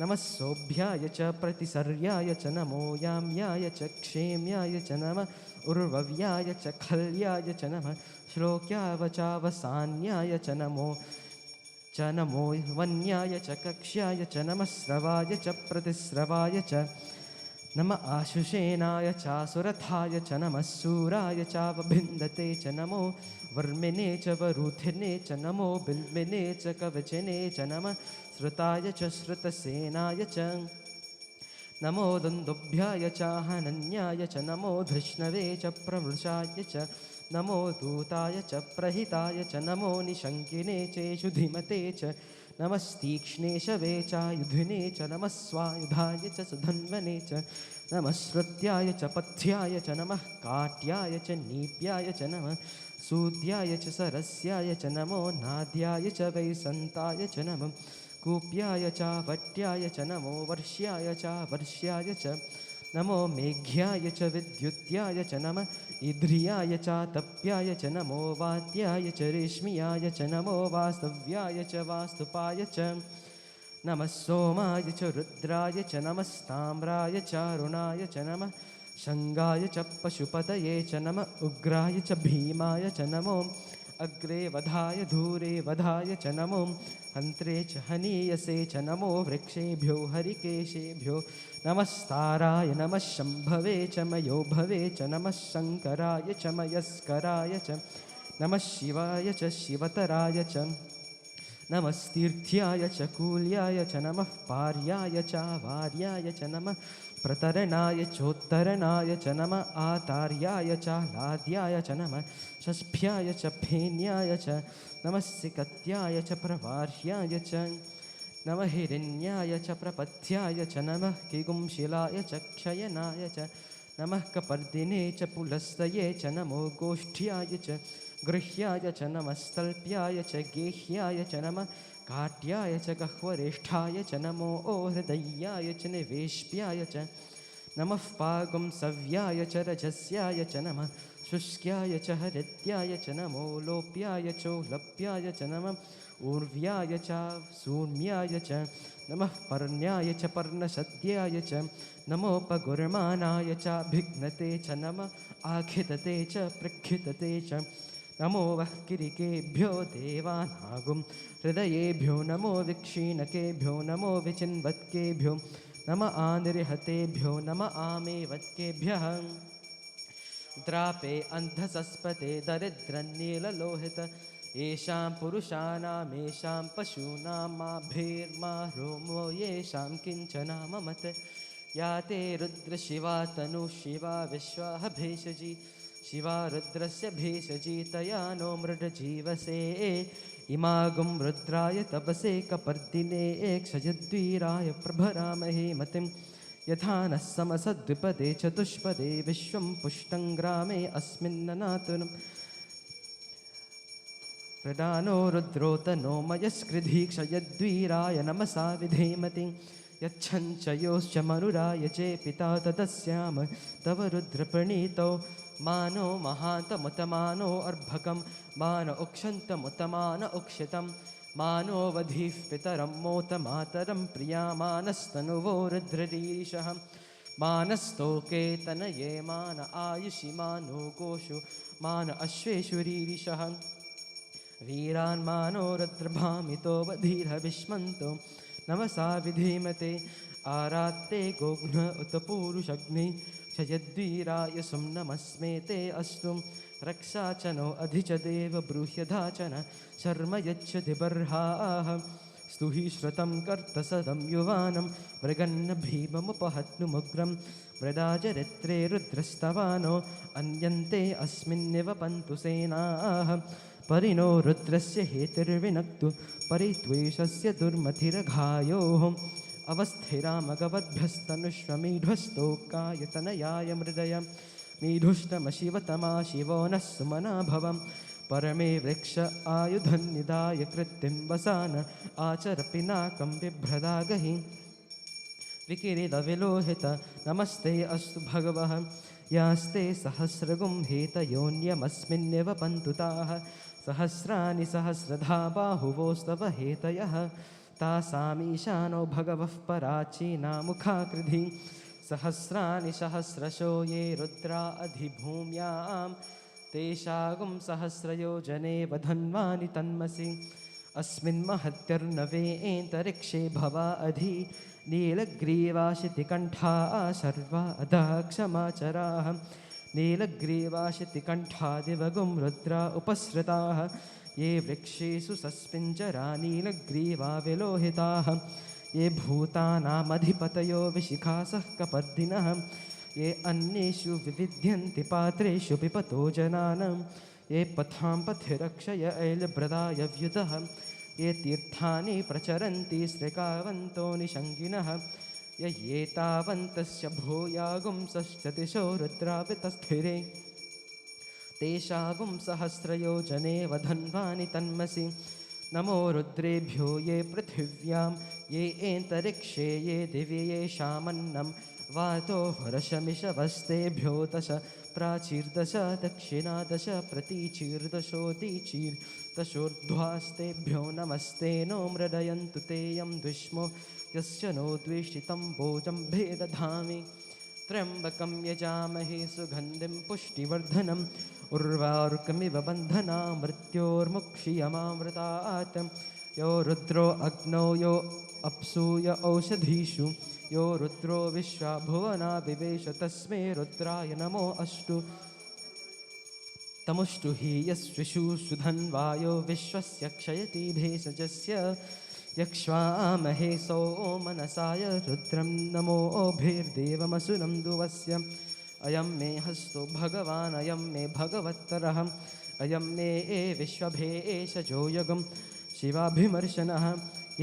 नमः सौभ्याय च प्रतिसर्याय च नमो याम्याय च क्षेम्याय च नमः उर्वव्याय च खल्याय च नमः श्लोक्यावचावसान्याय च नमो वन्याय च कक्ष्याय च नमः स्रवाय च प्रतिस्रवाय च नमः आशुषेनाय चासुरथाय च नमः सूराय चावभिन्दते च नमो वर्मिने च वरूथिने च नमो बिल्मिने च कवचने च नमः श्रुताय च श्रुतसेनाय च नमो दुन्दुभ्याय च हनन्याय च नमो धृष्णवे च प्रवृषाय च नमो दूताय च प्रहिताय च नमो निशङ्किने चेषुधिमते च नमस्तीक्ष्णेशवे चायुधिने च नमः स्वायुधाय च सुधन्वने च नमः श्रुत्याय च पथ्याय च नमः काट्याय च नीप्याय च नमः सूद्याय च सरस्याय च नमो नाद्याय च वैसन्ताय च नमः कूप्याय च वट्याय च नमो वर्ष्याय च वर्ष्याय च नमो मेघ्याय च विद्युत्याय च नमः इध्रियाय च तप्याय च नमो वात्याय च रेश्मियाय च नमो वास्तव्याय च वास्तुपाय च नमः सोमाय च रुद्राय च नमस्ताम्राय च अरुणाय च नमः शङ्गाय च पशुपतये च नमः उग्राय च भीमाय च नमो अग्रे वधाय धूरे वधाय च नमो हन्त्रे च हनीयसे च नमो वृक्षेभ्यो हरिकेशेभ्यो नमस्ताराय नमः शम्भवे च मयोभवे च नमः शङ्कराय च मयस्कराय च नमः शिवाय च शिवतराय च नमस्तीर्थ्याय च कूल्याय च नमः पार्याय च वार्याय च नमः प्रतरणाय चोत्तरणाय च नमः आतार्याय च लाद्याय च नमः षष्भ्याय च फेन्याय च नमः सिकत्याय च प्रवार्याय च नमः हिरण्याय च प्रपथ्याय च नमः किगुंशिलाय च क्षयनाय च नमः कपर्दिने च पुलस्तये च नमो गोष्ठ्याय च गृह्याय च नमस्तल्प्याय च गेह्याय च नमः काट्याय च गह्वरेष्ठाय च नमो हृदयाय च निवेश्याय च नमः पागुंसव्याय च रजस्याय च नमः शुष्क्याय च हरित्याय च नमो लोप्याय चोलप्याय च नमः ऊर्व्याय च सूर्म्याय च नमः पर्ण्याय च पर्णशद्याय च नमोपगुर्मानाय च भिघ्नते च नमः आखितते च प्रक्षितते च नमो वः किरिकेभ्यो देवानागुं हृदयेभ्यो नमो विक्षीणकेभ्यो नमो विचिन्वत्केभ्यो नम आनिर्हतेभ्यो नम आमेवत्केभ्यः द्रापे अन्धसस्पते दरिद्रन्नीललोहित येषां पुरुषाणामेषां पशूनां माभेर्मा रोमो येषां किञ्चनाममत या ते रुद्रशिवा तनुः शिवा विश्वाः भेषजी शिवा रुद्रस्य भेषजी तया नो मृडजीवसे इमागुं रुद्राय तपसे कपर्दिने क्षयद्वीराय प्रभरामहे मतिं यथा नः समसद्विपदे चतुष्पदे विश्वं पुष्टं ग्रामे अस्मिन्ननातुनं प्रदानो रुद्रोतनो मयस्कृधीक्षयद्वीराय नमसा विधेमति यच्छञ्चयोश्च मनुराय चेपिता ततस्याम तव रुद्रप्रणीतौ मानो महान्तमुतमानो अर्भकं मान उक्षन्तमुतमान उक्षितं मानो वधीः पितरं मोत मातरं प्रियामानस्तनुवो रुद्ररीरिषः मानस्तोके तनये मान आयुषि मानो गोषु मान अश्वेषु रीरिषः वीरान् मानो रुद्रभामितो वधीर्हविष्मन्तो नमसा विधीमते आरात्ते गोघ्न उत पूरुषग्नि क्षयद्वीराय सुम्नमस्मे ते अस्तु रक्षा च नो अधि च देव ब्रूह्यधा च न शर्म यच्छति बर्हाः स्तुहि श्रुतं कर्तसदं युवानं मृगन्न भीममुपहत्नुमुग्रं मृदाजरित्रे रुद्रस्तवानो अन्यन्ते अस्मिन्निव पन्तु सेनाः परिणो रुद्रस्य हेतिर्विनक्तु परित्वेषस्य दुर्मतिरघायोः अवस्थिरामगवद्भ्यस्तनुष्वमीढ्वस्तोकायतनयाय मृदय मीढुष्टमशिवतमा शिवो नः सुमना भवं परमे वृक्ष आयुधन्निदाय कृत्तिं वसान आचर पिनाकं बिभ्रदागहि विकिरीदविलोहित नमस्ते अस्तु भगवः यास्ते सहस्रगुं हेतयोन्यमस्मिन्नेव पन्तुताः सहस्राणि सहस्रधा बाहुवोस्तव हेतयः तासामीशानो भगवः पराचीनामुखाकृधि सहस्राणि सहस्रशो ये रुद्रा अधिभूम्यां तेषागुं सहस्रयोजने वधन्वानि तन्मसि अस्मिन्महत्यर्नवेऽन्तरिक्षे भवा अधि नीलग्रीवाशितिकण्ठा सर्वा अदाक्षमाचराः नीलग्रीवाशितिकण्ठादिवगुं रुद्रा उपसृताः ये वृक्षेषु सस्पिञ्जरा नीलग्रीवा विलोहिताः ये भूतानामधिपतयो विशिखासः कपर्दिनः ये अन्येषु विविध्यन्ति पात्रेषु पिपतो जनानां ये पथां पथिरक्षय ऐलभ्रदाय व्युतः ये तीर्थानि प्रचरन्ति श्रिकावन्तो निषङ्गिनः ये तावन्तस्य भूयागुंसश्च दिशो रुद्रावितस्थिरे तेषागुं सहस्रयोजने वधन्वानि तन्मसि नमो रुद्रेभ्यो ये पृथिव्यां ये एन्तरिक्षे ये दिवि येषामन्नं वातो वर्षमिषवस्तेभ्यो दश प्राचीर्दश दक्षिणादश प्रतीचीर्दशोदीचीर्दशोर्ध्वास्तेभ्यो नमस्ते नो मृदयन्तु तेयं द्विष्मो यस्य नो द्वेष्टितं भोजं भेदधामि त्र्यम्बकं यजामहे सुगन्धिं पुष्टिवर्धनम् उर्वारुकमिव बन्धना मृत्योर्मुक्षीयमामृतात् यो रुद्रो अग्नौ यो अप्सूय औषधीषु यो रुद्रो विश्वा भुवना विवेश तस्मै रुद्राय नमो अस्तु तमुष्टु हि यस्विषु सुधन्वायो विश्वस्य क्षयति भेषजस्य यक्ष्वामहे सोमनसाय रुद्रं नमोभिर्देवमसुरं दुवस्य अयं मे हस्तो भगवान् अयं मे भगवत्तरः अयं मे विश्वभेषजो यगं शिवाभिमर्शनः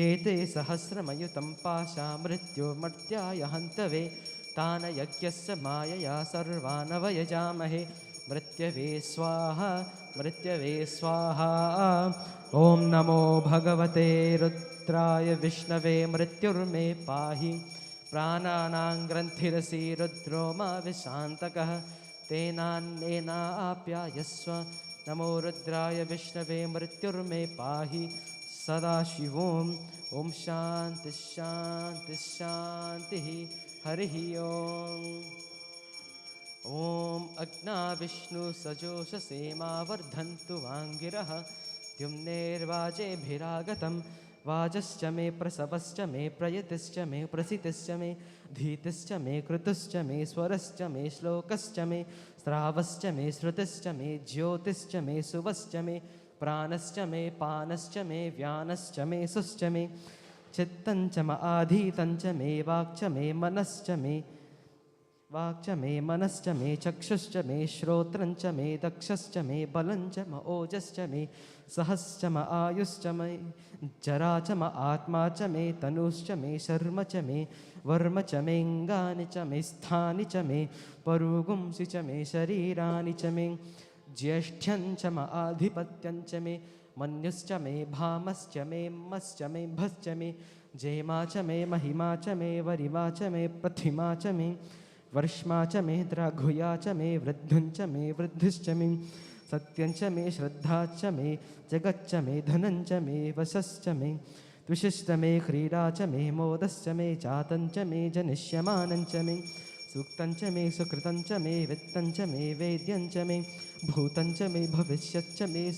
एते सहस्रमयुतं पाशा मृत्युर्मर्त्याय हन्तवे तान यज्ञस्य मायया सर्वानवयजामहे मृत्यवे स्वाहा मृत्यवे स्वाहा ॐ नमो भगवते रुद्राय विष्णवे मृत्युर्मे पाहि प्राणानां ग्रन्थिरसि रुद्रो मा विशान्तकः तेनान्नेनाप्यायस्व नमो रुद्राय विष्णवे मृत्युर्मे पाहि सदाशिवोम् ॐ शान्ति शान्ति शान्तिः हरिः ॐ अग्नाविष्णु सजोषसेमा वर्धन्तु वाङ्गिरः द्युम्नेर्वाजेभिरागतं वाजश्च मे प्रसवश्च मे प्रयतिश्च मे प्रसितिश्च मे धीतिश्च मे कृतुश्च मे स्वरश्च मे श्लोकश्च मे श्रावश्च मे श्रुतिश्च मे ज्योतिश्च मे सुवश्च मे प्राणश्च मे पानश्च मे व्यानश्च मे सुश्च मे चित्तञ्च म आधीतञ्च मे वाक्च मे मनश्च मे चक्षुश्च मे श्रोत्रञ्च मे दक्षश्च मे बलञ्च म ओजश्च मे सहश्च म आयुश्च मे जरा च म आत्मा च मे तनुश्च मे शर्म च मे वर्म च मेऽङ्गानि च मे स्थानि च मे परुगुंसि च मे शरीराणि च मे ज्येष्ठ्यञ्च म आधिपत्यञ्च मे मन्युश्च मे भामश्च मे मश्च मे भश्च मे जेमा च मे महिमा च मे वरिमा च मे प्रतिमा च मे वर्ष्मा च मे द्राघुया च मे वृद्धुञ्च मे वृद्धिश्च मे सत्यञ्च मे श्रद्धा च मे जगच्च मे धनञ्च मे वशश्च मे त्विशिष्ट मे क्रीडा च मे मोदश्च मे जातञ्च मे जनिष्यमानञ्च मे सूक्तञ्च मे सुकृतञ्च मे वित्तञ्च मे वेद्यञ्च मे भूतञ्च मे भविष्यच्च मे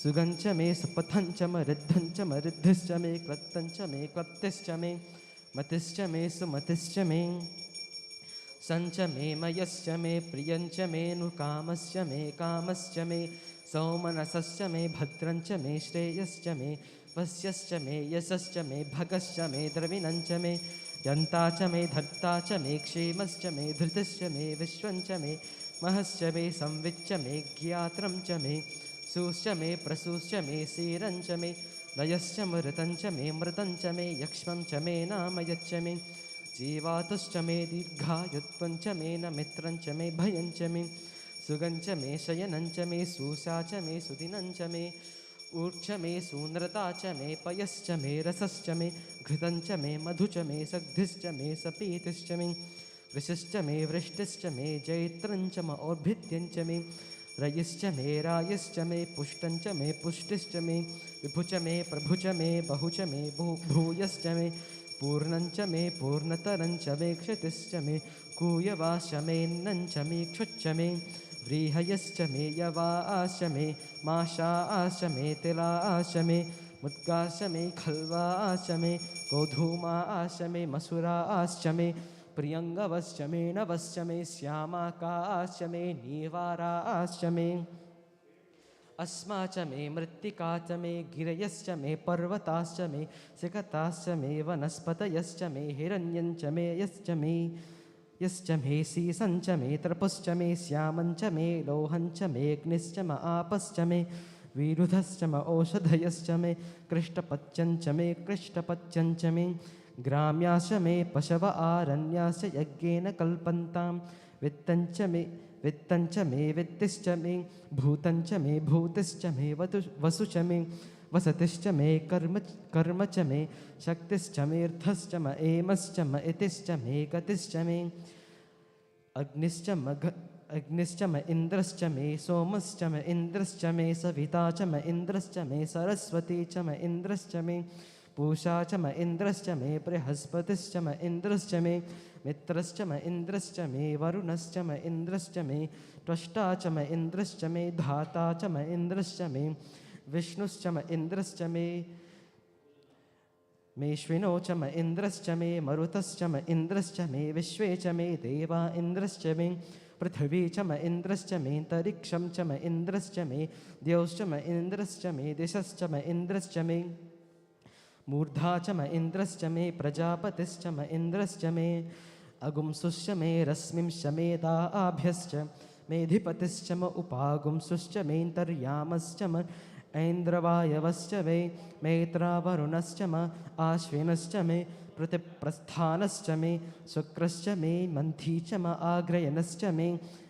सुगञ्च मे सुपथञ्च मरुद्धञ्च मरुद्धिश्च मे क्लत्तञ्च मे क्लप्तिश्च मे मतिश्च मे सुमतिश्च मे संच मे मयश्च मे प्रियंच मे नुकामश्च मे कामश्च मे सौमनसश्च मे भद्रंच मे श्रेयश्च मे वस्यश्च मे यशश्च मे भगश्च मे द्रविणञ्च मे यन्ता च मे धर्ता च मे क्षेमश्च मे धृतिश्च मे विश्वञ्च मे महश्च मे संविच्च मे ज्ञात्रं च मे सूश्च मे प्रसूश्च मे सीरञ्च मे लयश्च मृतञ्च मे मृतञ्च मे यक्ष्मं च मे नाम यच्च मे जीवातुश्च मे दीर्घायुत्वञ्च मे न मित्रञ्च मे भयञ्च मे सुगञ्च मे शयनञ्च मे सूषा च मे सुदिनञ्च मे ऊर्च मे सूनृता च मे पयश्च मे रसश्च मे घृतञ्च मे मधु च मे सग्धिश्च मे सपीतिश्च मे वृषश्च मे वृष्टिश्च मे जैत्रञ्च म और्भिद्यञ्च मे रयिश्च मे रायश्च मे पुष्टञ्च मे पुष्टिश्च मे विभुच मे प्रभुच मे बहुच मे भूयश्च मे पूर्णञ्च मे पूर्णतरञ्च मे क्षतिश्च मे कूयवाश्च मेऽन्नञ्च मे क्षुच्च मे व्रीहयश्च मे यवाश्च मे माशाश्च मे तिलाश्च मे मुद्गाश्च मे खल्वाश्च मे गोधूमाश्च मे मसुराश्च मे प्रियङ्गवश्च मे नवश्च मे श्यामाकाश्च मे नीवाराश्च मे अस्मा च मे मृत्तिका च मे गिरयश्च मे पर्वताश्च मे सिकताश्च मे वनस्पतयश्च मे हिरण्यञ्च मे यश्च मे सीसञ्च मे तर्पुश्च मे श्यामञ्च मे लोहञ्च मे अग्निश्च म आपश्च मे विरुधश्च म औषधयश्च मे कृष्टपच्यञ्च मे कृष्टपच्यञ्च मे ग्राम्याश्च मे पशव आरण्याश्च यज्ञेन कल्पन्तां वित्तञ्च मे वित्तिश्च मे भूतञ्च मे भूतिश्च मे वसुच मे वसतिश्च मे कर्म च मे शक्तिश्च मेऽर्थश्च म एमश्च म इतिश्च मे गतिश्च मे अग्निश्च म इन्द्रश्च मे सोमश्च म इन्द्रश्च मे सविता च म इन्द्रश्च मे सरस्वती च म इन्द्रश्च मे पूषा च म इन्द्रश्च मे बृहस्पतिश्च म इन्द्रश्च मे मित्रश्च म इन्द्रश्च मे वरुणश्च म इन्द्रश्च मे त्वष्टा च म इन्द्रश्च मे धाता च म इन्द्रश्च मे विष्णुश्च म इन्द्रश्च मे मेष्विनो च म इन्द्रश्च मे मरुतश्च म इन्द्रश्च मे विश्वे च मे देवा इन्द्रश्च मे पृथिवी च म इन्द्रश्च मे तरिक्षं च म इन्द्रश्च मे द्यौश्च म इन्द्रश्च मे दिशश्च म इन्द्रश्च मे मूर्धा च म इन्द्रश्च मे प्रजापतिश्च म इन्द्रश्च मे अगुंसुश्च मे रश्मिंश्च मे दाभ्यश्च मेधिपतिश्च म उपागुंसुश्च मेऽन्तर्यामश्च म ऐन्द्रवायवश्च मे मैत्रावरुणश्च म आश्विनश्च मे प्रतिप्रस्थानश्च मे शुक्रश्च मे मन्थी च म आग्रयणश्च मे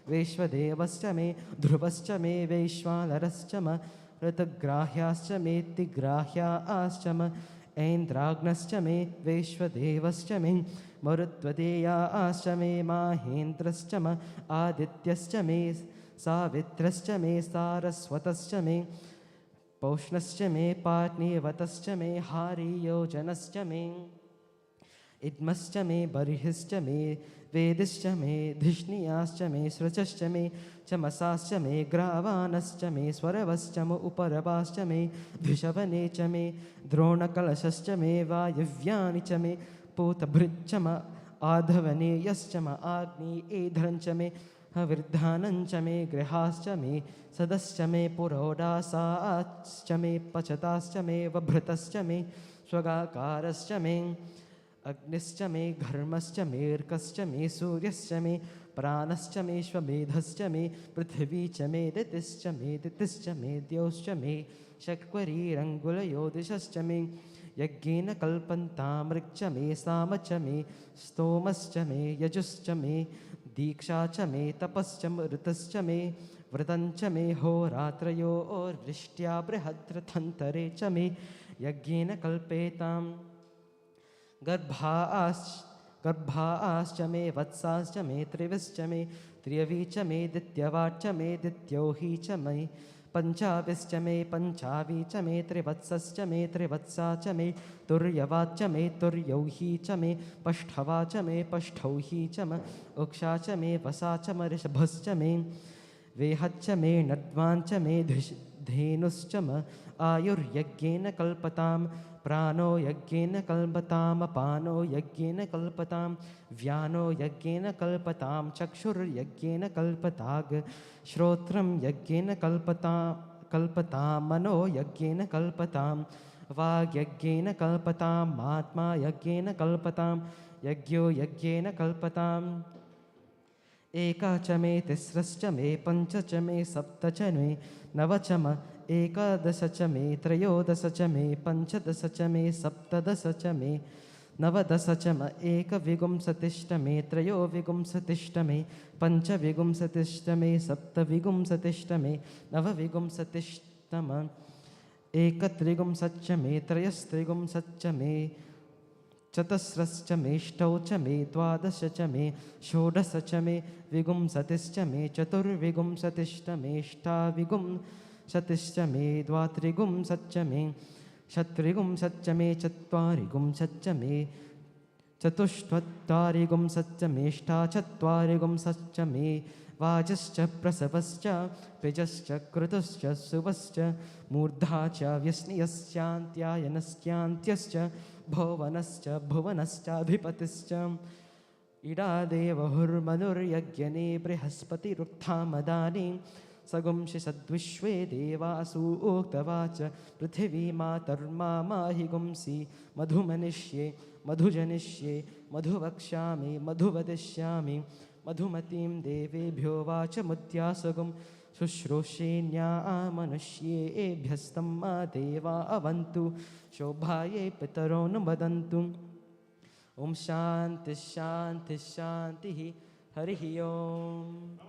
वैश्वदेवश्च मे ध्रुवश्च मे वैश्वानरश्च म ऋतग्राह्याश्च मेऽतिग्राह्याश्च म ऐन्द्राग्नश्च मे वैश्वदेवश्च मे मरुत्वदेयाश्च मे माहेन्द्रश्च म आदित्यश्च मे सावित्रश्च मे सारस्वतश्च मे पौष्णश्च मे पाट्नीवतश्च मे हारियोजनश्च मे इद्मश्च मे बर्हिश्च मे वेदिश्च मे धिष्णियाश्च मे सृचश्च मे चमसाश्च मे ग्रावानश्च मे स्वरवश्च म उपरवाश्च मे धिषवने च मे द्रोणकलशश्च मे वायव्यानि च मे पूतभृच्च म आधवनेयश्च म आग्नेयेधरञ्च मे हविर्धानञ्च मे गृहाश्च मे सदश्च मे पुरोडासाश्च मे पचताश्च मे वभृतश्च मे स्वगाकारश्च मे अग्निश्च मे घर्मश्च मेऽर्कश्च मे सूर्यश्च मे प्राणश्च मे श्वमेधश्च मे पृथिवी च मे दितिश्च मे द्यौश्च मे शक्वरीरङ्गुलयो दिशश्च मे यज्ञेन कल्पन्तामृक्च मे साम च मे स्तोमश्च मे यजुश्च मे दीक्षा च मे तपश्च ऋतश्च मे व्रतञ्च मे होरात्रयोर्वृष्ट्या बृहद्रथन्तरे च मे यज्ञेन कल्पेताम् गर्भाश्च मे वत्साश्च मे त्रिविश्च मे त्र्यवी च मे दित्यवाच्च मे दित्योही च मे पञ्चाविश्च मे पञ्चावी च मे त्रिवत्सश्च मे त्रिवत्सा च मे तुर्यवाच्च मे तुर्यौही च मे पष्ठवा च मे पष्ठौही च म उक्षा च मे वसा च म ऋषभश्च मे वेहच्च मे नड्वाञ्च मे धेनुश्चम आयुर्यज्ञेन कल्पतां प्राणो यज्ञेन कल्पताम् अपानो यज्ञेन कल्पतां व्यानो यज्ञेन कल्पतां चक्षुर्यज्ञेन कल्पताग् श्रोत्रं यज्ञेन कल्पतां मनो यज्ञेन कल्पतां वाग्यज्ञेन कल्पताम् आत्मा यज्ञेन कल्पतां यज्ञो यज्ञेन कल्पताम् एका च मे तिस्रश्च मे पञ्च च मे सप्त च मे नव च म एकादश च मे त्रयोदश च मे पञ्चदश च मे सप्तदश च मे नवदश च म एकविंशतिश्च मे त्रयोविंशतिश्च मे पञ्चविंशतिश्च मे सप्तविंशतिश्च मे नवविंशतिश्च म एकत्रिंशच्च मे त्रयस्त्रिंशच्च मे चतस्रश्च मेष्टौ च मे द्वादश च मे षोडश च मे विंशतिश्च मे चतुर्विंशतिश्च मेष्टाविंशतिश्च मे द्वात्रिंशच्च मे षट्त्रिंशच्च मे चत्वारिंशच्च मे चतुष्चत्वारिंशच्च मेष्टाचत्वारिंशच्च मे वाजश्च प्रसवश्च पिजश्च कृतश्च सुवश्च मूर्धा च व्यस्नियश्चान्त्यायनश्चान्त्यश्च भुवनश्च भुवनश्चाधिपतिश्च इडादेवहुर्मनुर्यज्ञने बृहस्पतिरुत्थामदानि सगुंसि सद्विश्वे देवासु उक्तवाच पृथिवी मातर्मा माहि गुंसि मधुमनिष्ये मधुजनिष्ये मधुवक्ष्यामि मधुवदिष्यामि मधुमतीं देवेभ्यो वाचमुद्यासगुं शुश्रूषेण्या मनुष्येभ्यस्तं मा देवा अवन्तु शोभायै पितरो नु वदन्तु ॐ शान्ति शान्ति शान्तिः हरिः ओम्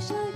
Jai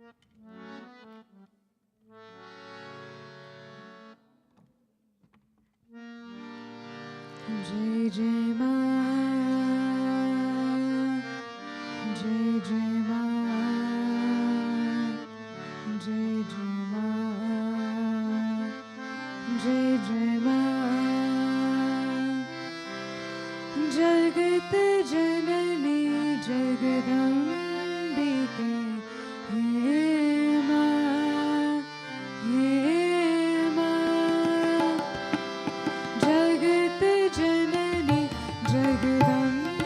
जय जय माँ, जय जय माँ, जय जय माँ, जय जय माँ। जगत जननी जगदम्बिके हे माँ, हे माँ। जगत जननी जगदम्बिके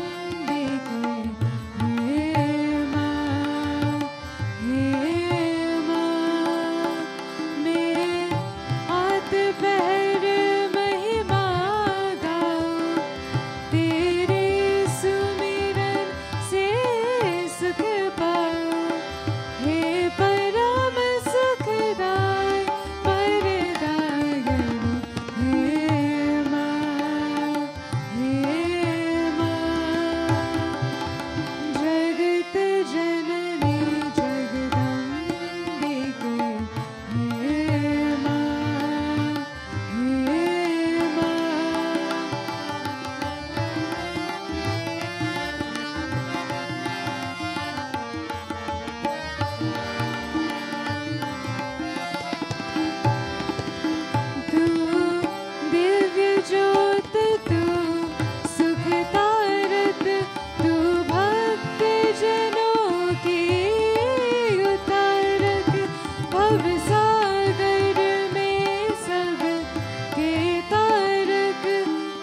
हे माँ, हे माँ। मेरे हाथ पैर महिमा गाऊं, तेरे सुमिरन से सुख पाऊं। हे परम सुखदाय वरदायिनी हे माँ, हे माँ। जगत जननी जगदम्बिके हे माँ, हे माँ। तू दिव्य ज्योत, तू सुखदारत, तू भक्त जनों की उतारक। भव सागर में सब के तारक,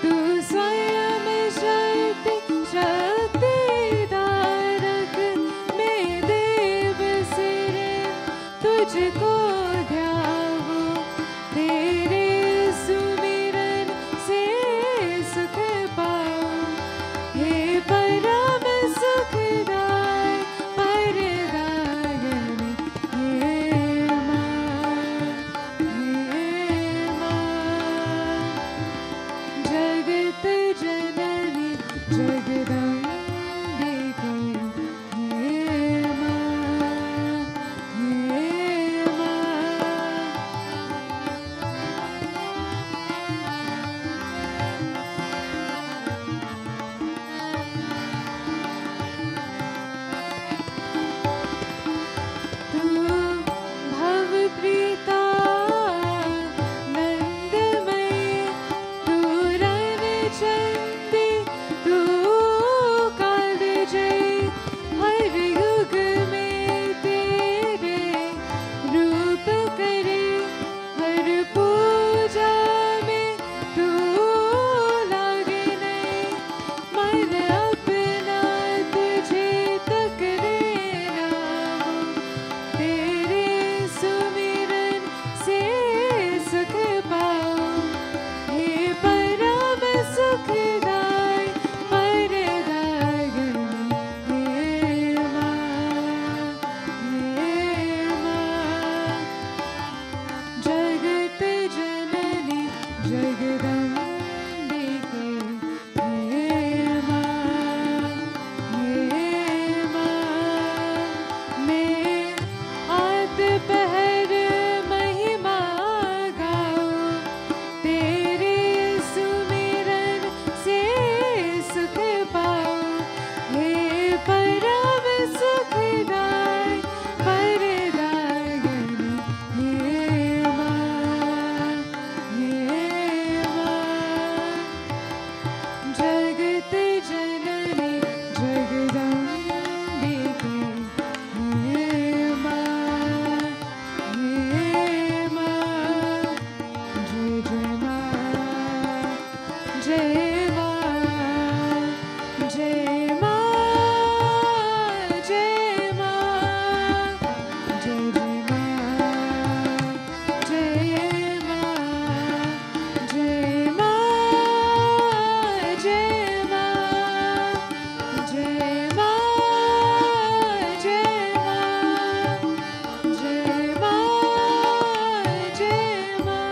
तू स्वयं शक्ति धारक। मैं देव सिर तुझको ध्याऊं, तेरे सुमिरन से सुख पाऊं। हे परम सुखदाय वरदायिनी हे माँ, हे माँ। जगत जननी जगदम्बिके हे माँ, हे माँ। तू भवप्रीता नंदमयी, तू रणचंडी, तू कालजयी। हर युग में तेरे रूप करे, हर पूजा में तू लागे नहीं। मन अपना तुझे तक देना हो, तेरे सुमिरन से सुख पाऊं। हे परम सुखदाय वरदायिनी हे माँ, हे माँ। जगत जननी जगदम्बिके हे माँ, हे माँ। मैं हाथ पैर महिमा गाऊं, तेरे सुमिरन से सुख पाऊं। हे परम सुखदाय वरदायिनी हे माँ, हे माँ। जगत जननी जगदम्बिके हे माँ, हे माँ। जय जय माँ, जय माँ, जय माँ, जय माँ। जय जय माँ, जय माँ, जय माँ, जय माँ। जय माँ, जय माँ, जय माँ, जय माँ।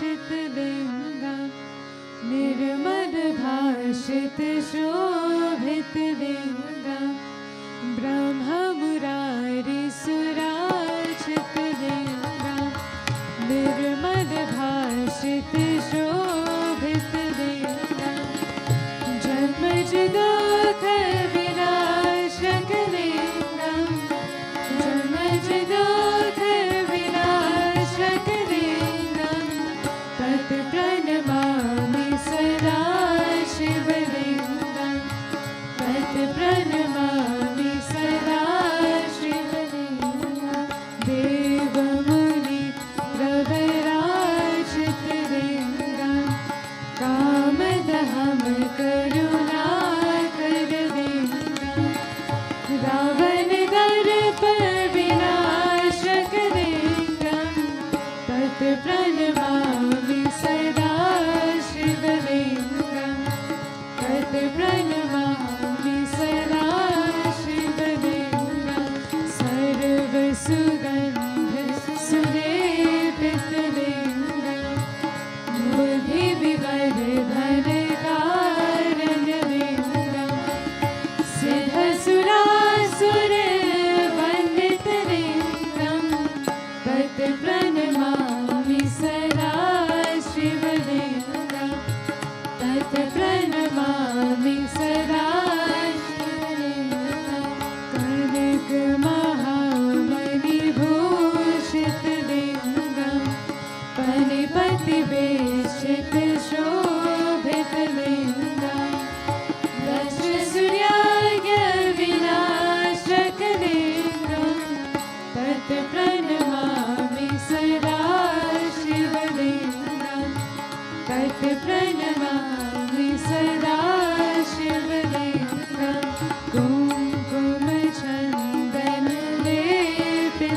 ब्रह्ममुरारिसुरार्चितलिङ्गं निर्मलभाषितशोभितलिङ्गं ब्रह्ममुरारिसुरार्चितलिङ्गं निर्मलभाषितशोभितलिङ्गं जन्मजदुःखविनाशकलिङ्गं जन्मजदुःखविनाशकलिङ्गं तत्प्रणमामि सदा शिवलिङ्गं तत्प्रणमामि सदा शिवलिङ्गं देवमुनि प्रवराजितलिङ्गं कामदहं करुणाकरलिङ्गं रावणदर्पविनाशकलिङ्गं तत्प्रणमामि सदा शिवलिङ्गं तत्प्रणमामि सदा शिवलिङ्गं सर्वसुगन्धसुलेपितलिङ्गं बुद्धिविवर्धनकारणलिङ्गं सिद्धसुरासुरवन्दितलिङ्गं तत्प्रणमामि सदा शिवलिङ्गं तत्प्रणमामि सदा शिवलिङ्गं कनकमहामणिभूषितलिङ्गं फणिपतिवेशितशोभितलिङ्गं दक्षसूर्याग्रविनाशकलिङ्गं तत्प्रणमामि सदा शिवलिङ्गं तत्प्रणमामि सदा शिवलिङ्गं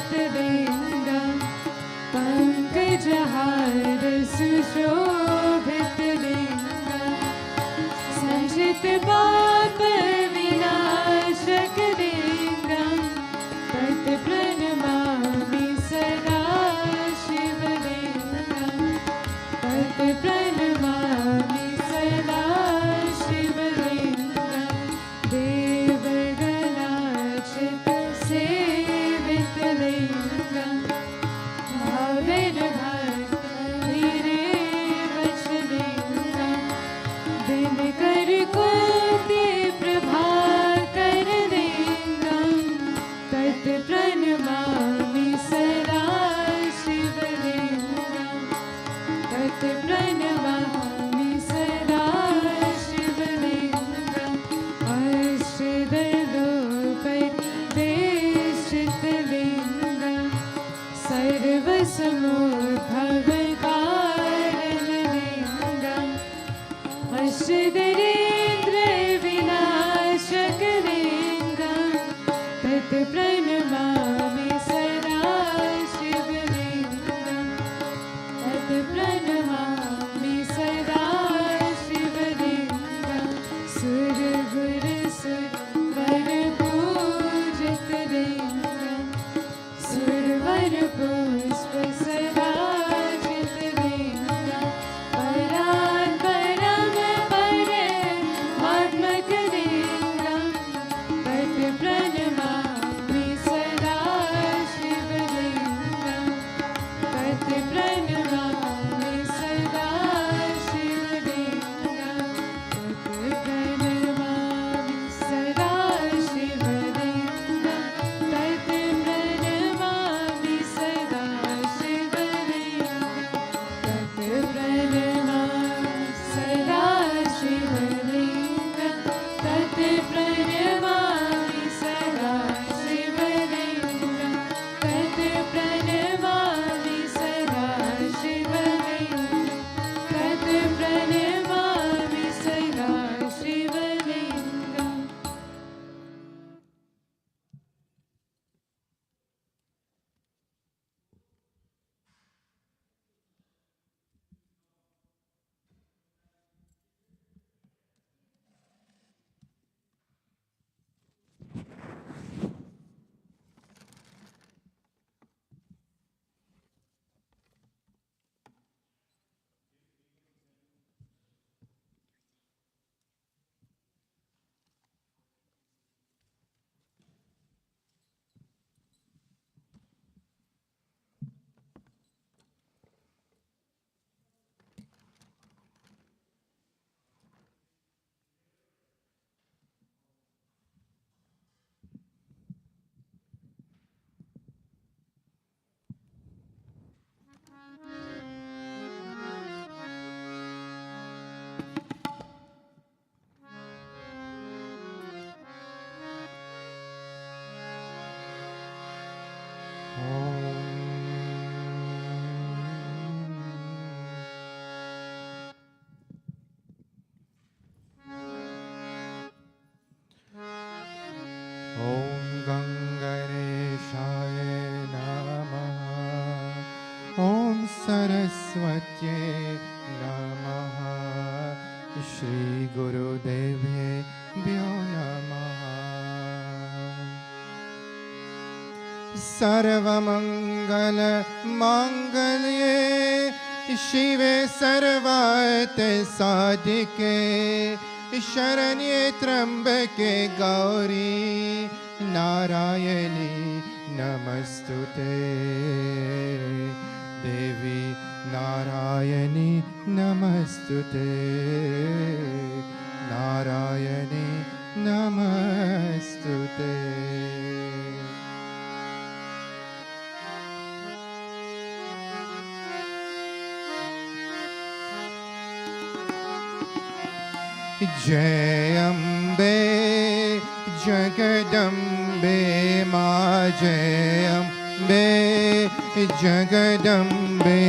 कुङ्कुमचन्दनलेपितलिङ्गं पङ्कजहार सुशोभितलिङ्गं संश्रितपापविनाशकलिङ्गं तत्प्रणमामि सदा शिवलिङ्गं तत्प्रणमामि सदा शिवलिङ्गं देवगणार्चितसेवितलिङ्गं भावेन भक्तभिरेवचलिङ्गं दिनकरकोटि प्रभाकरलिङ्गं तत्प्रणमामि सदा शिवलिङ्गं तत्प्रणमामि सदा शिवलिङ्गं अष्टदलोपदेशितलिङ्गं सर्वसमुद्भवकारणलिङ्गं अष्टदरेन्द्रविनाशकलिङ्गं तत्प्रणमामि सदा शिवलिङ्गं तत्प्रणमामि सदा शिवलिङ्गं सुरगुरुसुरवरपूजितलिङ्गं सुरवरपुष्पसराजितलिङ्गं परात्परं ॐ गङ्गणेशाय नमः। ॐ सरस्वत्यै नमः। श्रीगुरुदेवेभ्यो नमः। सर्वमङ्गलमाङ्गल्ये शिवे सर्वार्थसाधिके शरण्ये त्र्यम्बके गौरी नारायणी नमस्तुते। देवी नारायणी नमस्तुते। नारायणी नमस्तुते। जय अम्बे जगदम्बे माँ जय अम्बे जगदम्बे।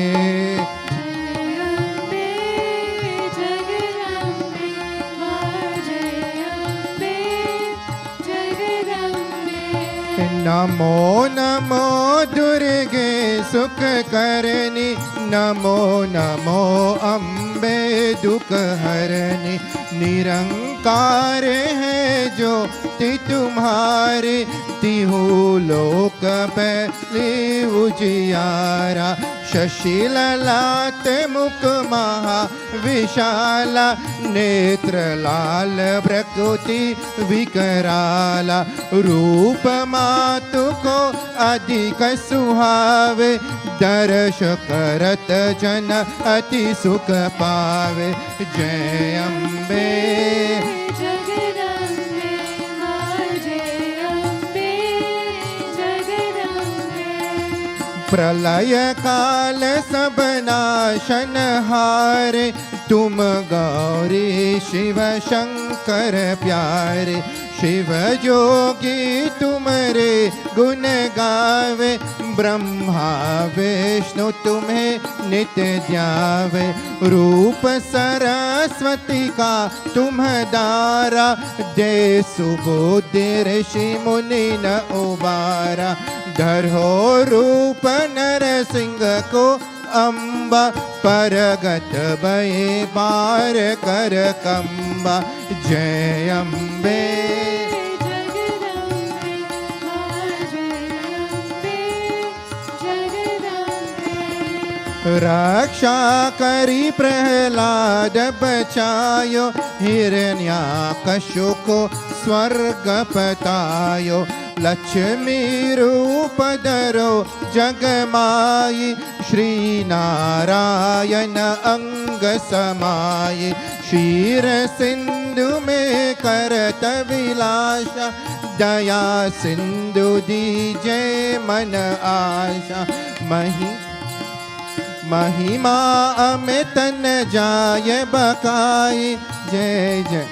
नमो नमो दुर्गे सुख करनी। नमो नमो अम्बे दुख हरनी। निरंकार है जो ति तुम्हारे तिहु लोक पहले उजियारा। शशिललाट मुख महा विशाला। नेत्र लाल प्रकृति विकराला। रूप मातु को अधिक सुहावे। दर्श करत जन अति सुख पावे। जय अम्बे जगदम्बे माँ जय अम्बे जगदम्बे। प्रलय काल सब नाशन हारे। तुम गौरी शिव शंकर प्यारे। शिव जोगी तुमरे गुण गावे। ब्रह्मा विष्णु तुम्हें नित्य ध्यावे। रूप सरस्वती का तुम दारा। दे सुबुद्धि ऋषि मुनि न उबारा। धरो रूप नरसिंह को अम्बा। परगत भये पार कर कंबा। जय अम्बे जगदम्बे माँ जय अम्बे जगदम्बे। रक्षा करी प्रहलाद बचायो। हिरण्याकशु को स्वर्ग पतायो। लक्ष्मी रूप धरो जगमाई। श्री नारायण अंग समाये। क्षीर सिंधु में करत विलासा। दया सिंधु दीजे मन आशा। महिमा अमित न जाय बकाई। जय जय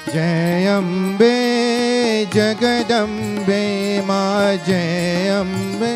जय अम्बे जगदम्बे माँ जय अम्बे।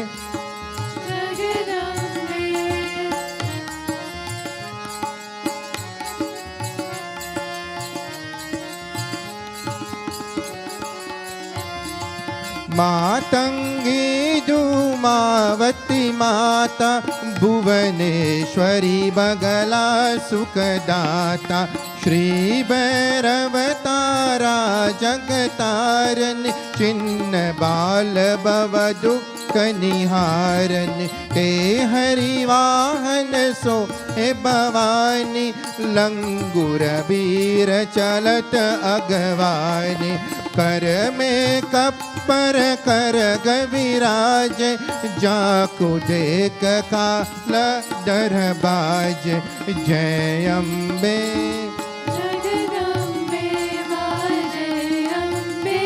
मातंगी धूमावती माता। भुवनेश्वरी बगला सुखदाता। श्री भैरव तारा जगतारन। चिन्ह बाल भव दुख निहारन। के हरि वाहन सो हे भवानी। लंगुर वीर चलत अगवानी। कर में कप्पर कर गविराज। जाको देख काल दर बाज। जय अम्बे जगदम्बे माँ जय अम्बे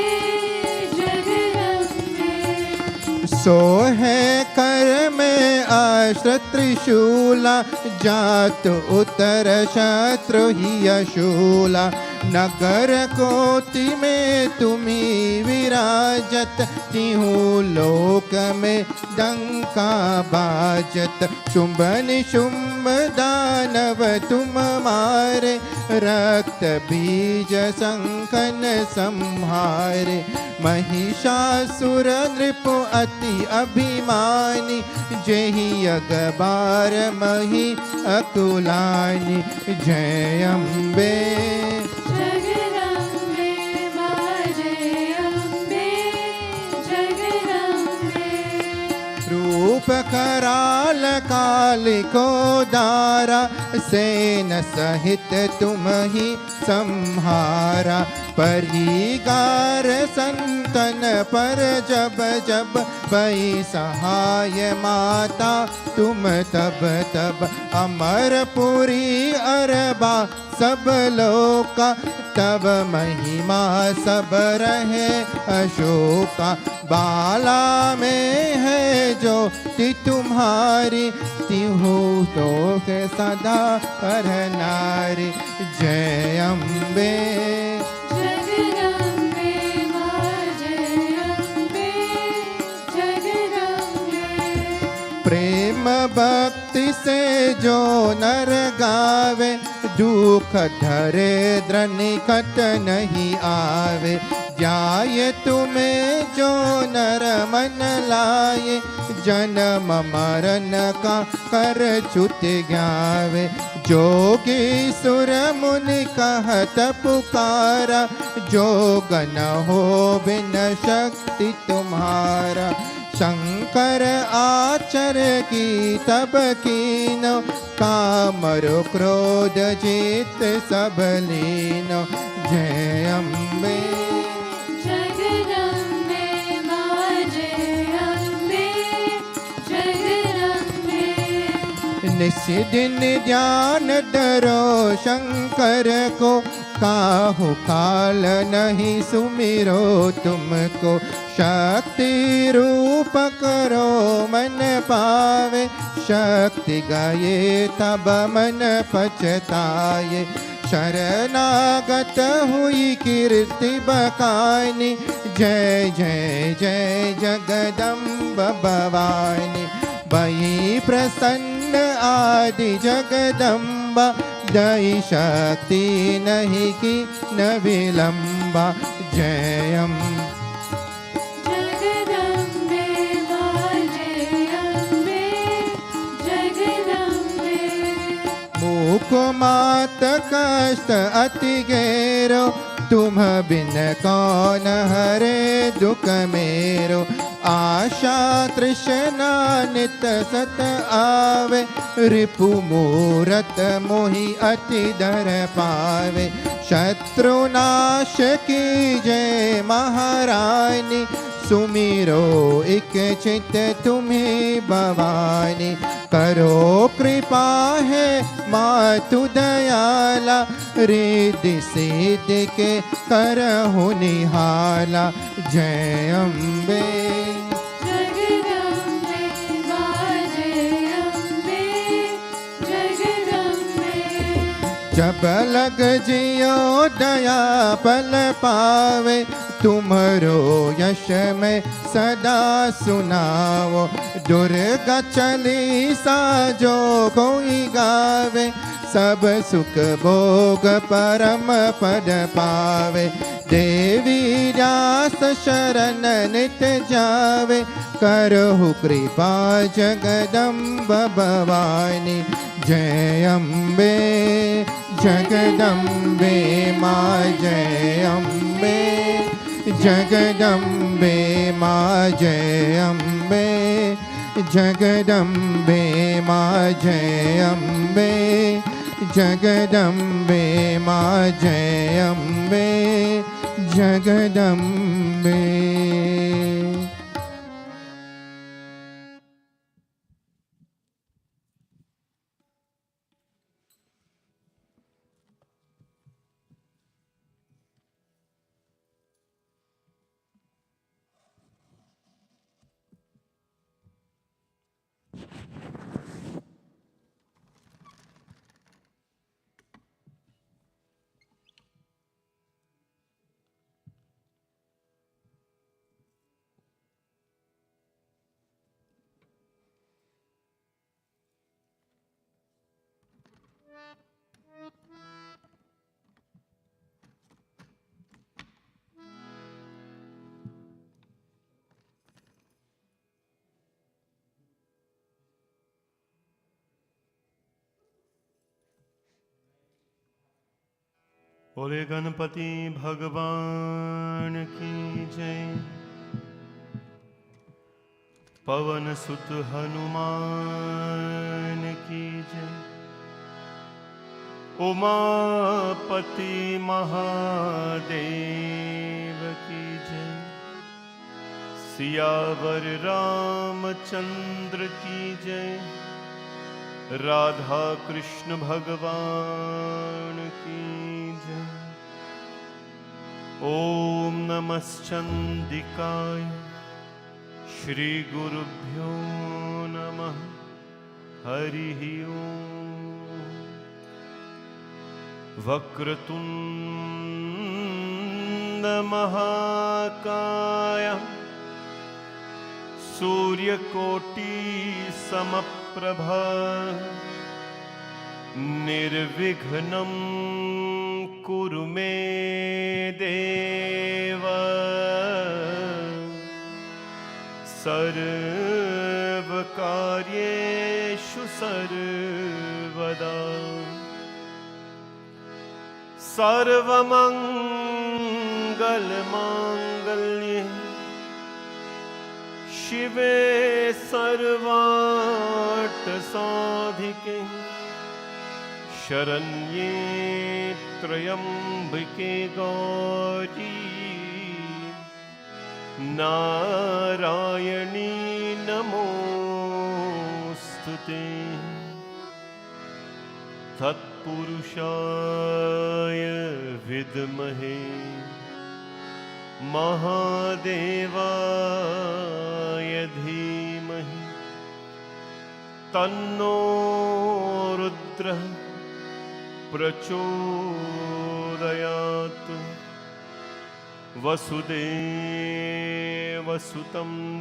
जगदम्बे। सो है कर में आश्र त्रिशूला। जात उतर शत्रु ही अशूला। नगर कोटि में तुम्ही विराजत, तिहु लोक में डंका बाजत। शुंभ निशुंभ दानव तुम मारे, रक्त बीज संकन संहारे। महिषासुर नृपु अति अभिमानी, जेहि अगबार मही अकुलानी। जय अम्बे जगदम्बे मां जय अम्बे, जगदम्बे। रूप कराल कालिको दारा, सेन सहित तुम ही संहारा। परिगार संतन पर जब जब, भई सहाय माता तुम तब तब। अमरपुरी अरबा सब लोका, तब महिमा सब रहे अशोका। बाला में है जो ति तुम्हारी, तिहु लोक सदा पर नारी। जय अम्बे जगदम्बे मां जय अम्बे, जगदम्बे। प्रेम भक्ति से जो नर गावे, दुख धरे द्रनिकट नहीं आवे। जाए तुम्हें जो नर मन लाए, जन्म मरण का कर चुत ग्यावे। जोगी सुर मुनि कहत पुकारा, जोगन हो बिन शक्ति तुम्हारा। शंकर आचर की तब कीनो, कामरु क्रोध जीत सब लीनो। जय अम्बे जगदम्बे मां जय अम्बे, जगदम्बे। निस दिन ध्यान धरो शंकर को, काहू काल नहीं सुमिरो तुमको। शक्ति रूप करो मन पावे, शक्ति गए तब मन पछताए। शरणागत हुई कीर्ति बखानी, जय जय जय जगदम्ब भवानी। भई प्रसन्न आदि जगदम्बा, दई शक्ति नहीं की न विलंबा। जय अम्बे जगदम्बे मां जय अम्बे, जगदम्बे। मूक मात कष्ट अति गहरो, तुम बिन कौन हरे दुख मेरो। आशा तृष्णा नित सत आवे, रिपु मूरत मोहि अति डर पावे। शत्रुनाश की जय महारानी, सुमिरो एक चित तुम्हें भवानी। करो कृपा है मातु दयाला, रिद्धि सिद्धि के करहु निहाला। जय अम्बे जगदम्बे मां जय अम्बे, जगदम्बे। जब लग जियो दया पल पावे, तुम्हारो यश में सदा सुनाओ। दुर्गा चालीसा जो कोई गावे, सब सुख भोग परम पद पावे। देवी दास शरण नित जावे, करहु कृपा जगदम्ब भवानी। जय अम्बे जगदम्बे मां जय अम्बे, जगदम्बे मां जय अम्बे, जगदम्बे मां जय अम्बे, जगदम्बे मां जय अम्बे, जगदम्बे। बोले गणपति भगवान की जय। पवन सुत हनुमान की जय। उमापति महादेव की जय। सियावर रामचंद्र की जय। राधा कृष्ण भगवान की जय। ओम नमश्चंदिकाय श्री गुरुभ्यो नमः। हरि ओम। वक्रतुंड महाकाय सूर्यकोटि समप्रभा निर्विघ्नं कुरु मे देव। सर्वकार्येषु सर्वदा। सर्वमंगलमांगल्ये शिवे सर्वार्थसाधिके। शरण्ये त्र्यंबके गौरी। नारायणी नमोस्तुते। तत्पुरुषाय विद्महे महादेवाय धीमहि। तन्नो रुद्रः प्रचोदयात्। वसुदेवसुतं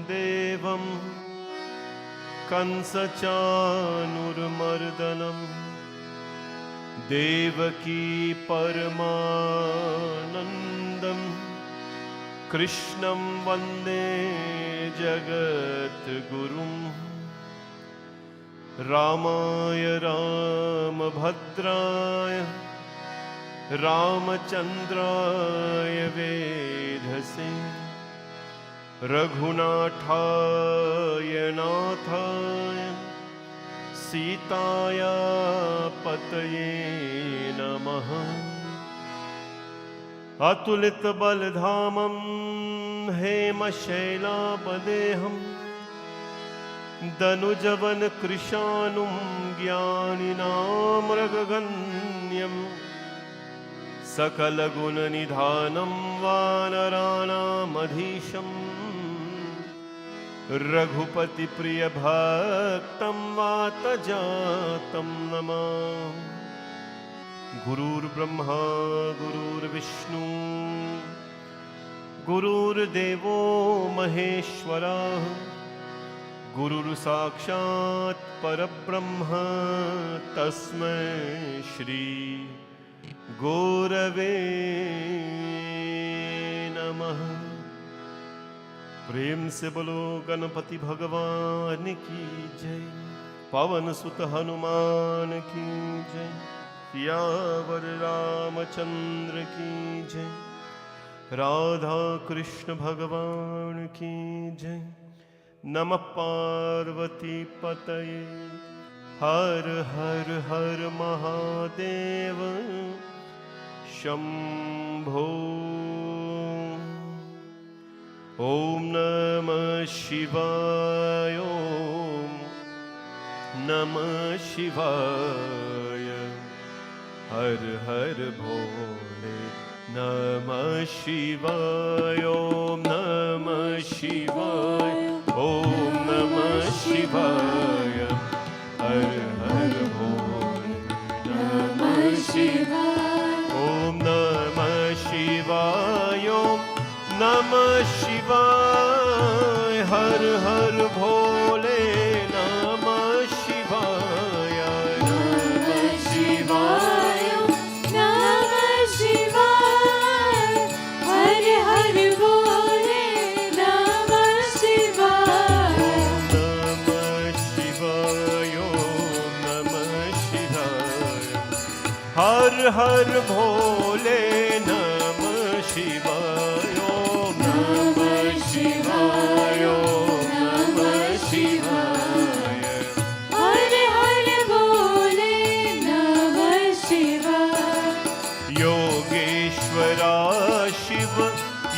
देवं कंसचाणूरमर्दनं। देवकी परमानन्दं कृष्णं वन्दे जगद्गुरुम्। रामाय रामभद्राय रामचन्द्राय वेधसे। रघुनाथाय नाथाय सीताया पतये नमः। अतुलित बलधामं हेमशैलापदेहं। दनुजवन कृशानुं ज्ञानिनामृगगण्यं। सकलगुणनिधानं वानराणामधीशं। रघुपतिप्रियभक्तं वातजातं नमामि। गुरुर्ब्रह्मा गुरुर्विष्णु गुरुर्देवो महेश्वरः। गुरुर्साक्षात् परब्रह्म तस्मै श्री गुरवे नमः। प्रेम से बोलो गणपति भगवान की जय। पवन सुत हनुमान की जय। सियावर रामचंद्र की जय। राधा कृष्ण भगवान की जय। नमः पार्वती पतये। हर हर हर महादेव शंभो। ओम नमः शिवाय। ओम नमः शिवाय। हर हर भोले नमः शिवाय। ओम नमः शिवाय। ओम नमः शिवाय। हर हर भोले नमः शिवाय। ओम नमः शिवाय। ओम नमः शिवाय। हर हर भोले नमः शिवाय। नमः शिवाय। नमः शिवाय। हर हर भोले नमः शिवाय। नमः शिवाय। नमः शिवाय। हर हर हर भोले नमः शिवाय ओम नमः शिवाय ओम नमः शिवाय हर हर भोले नमः शिवाय योगेश्वरा शिव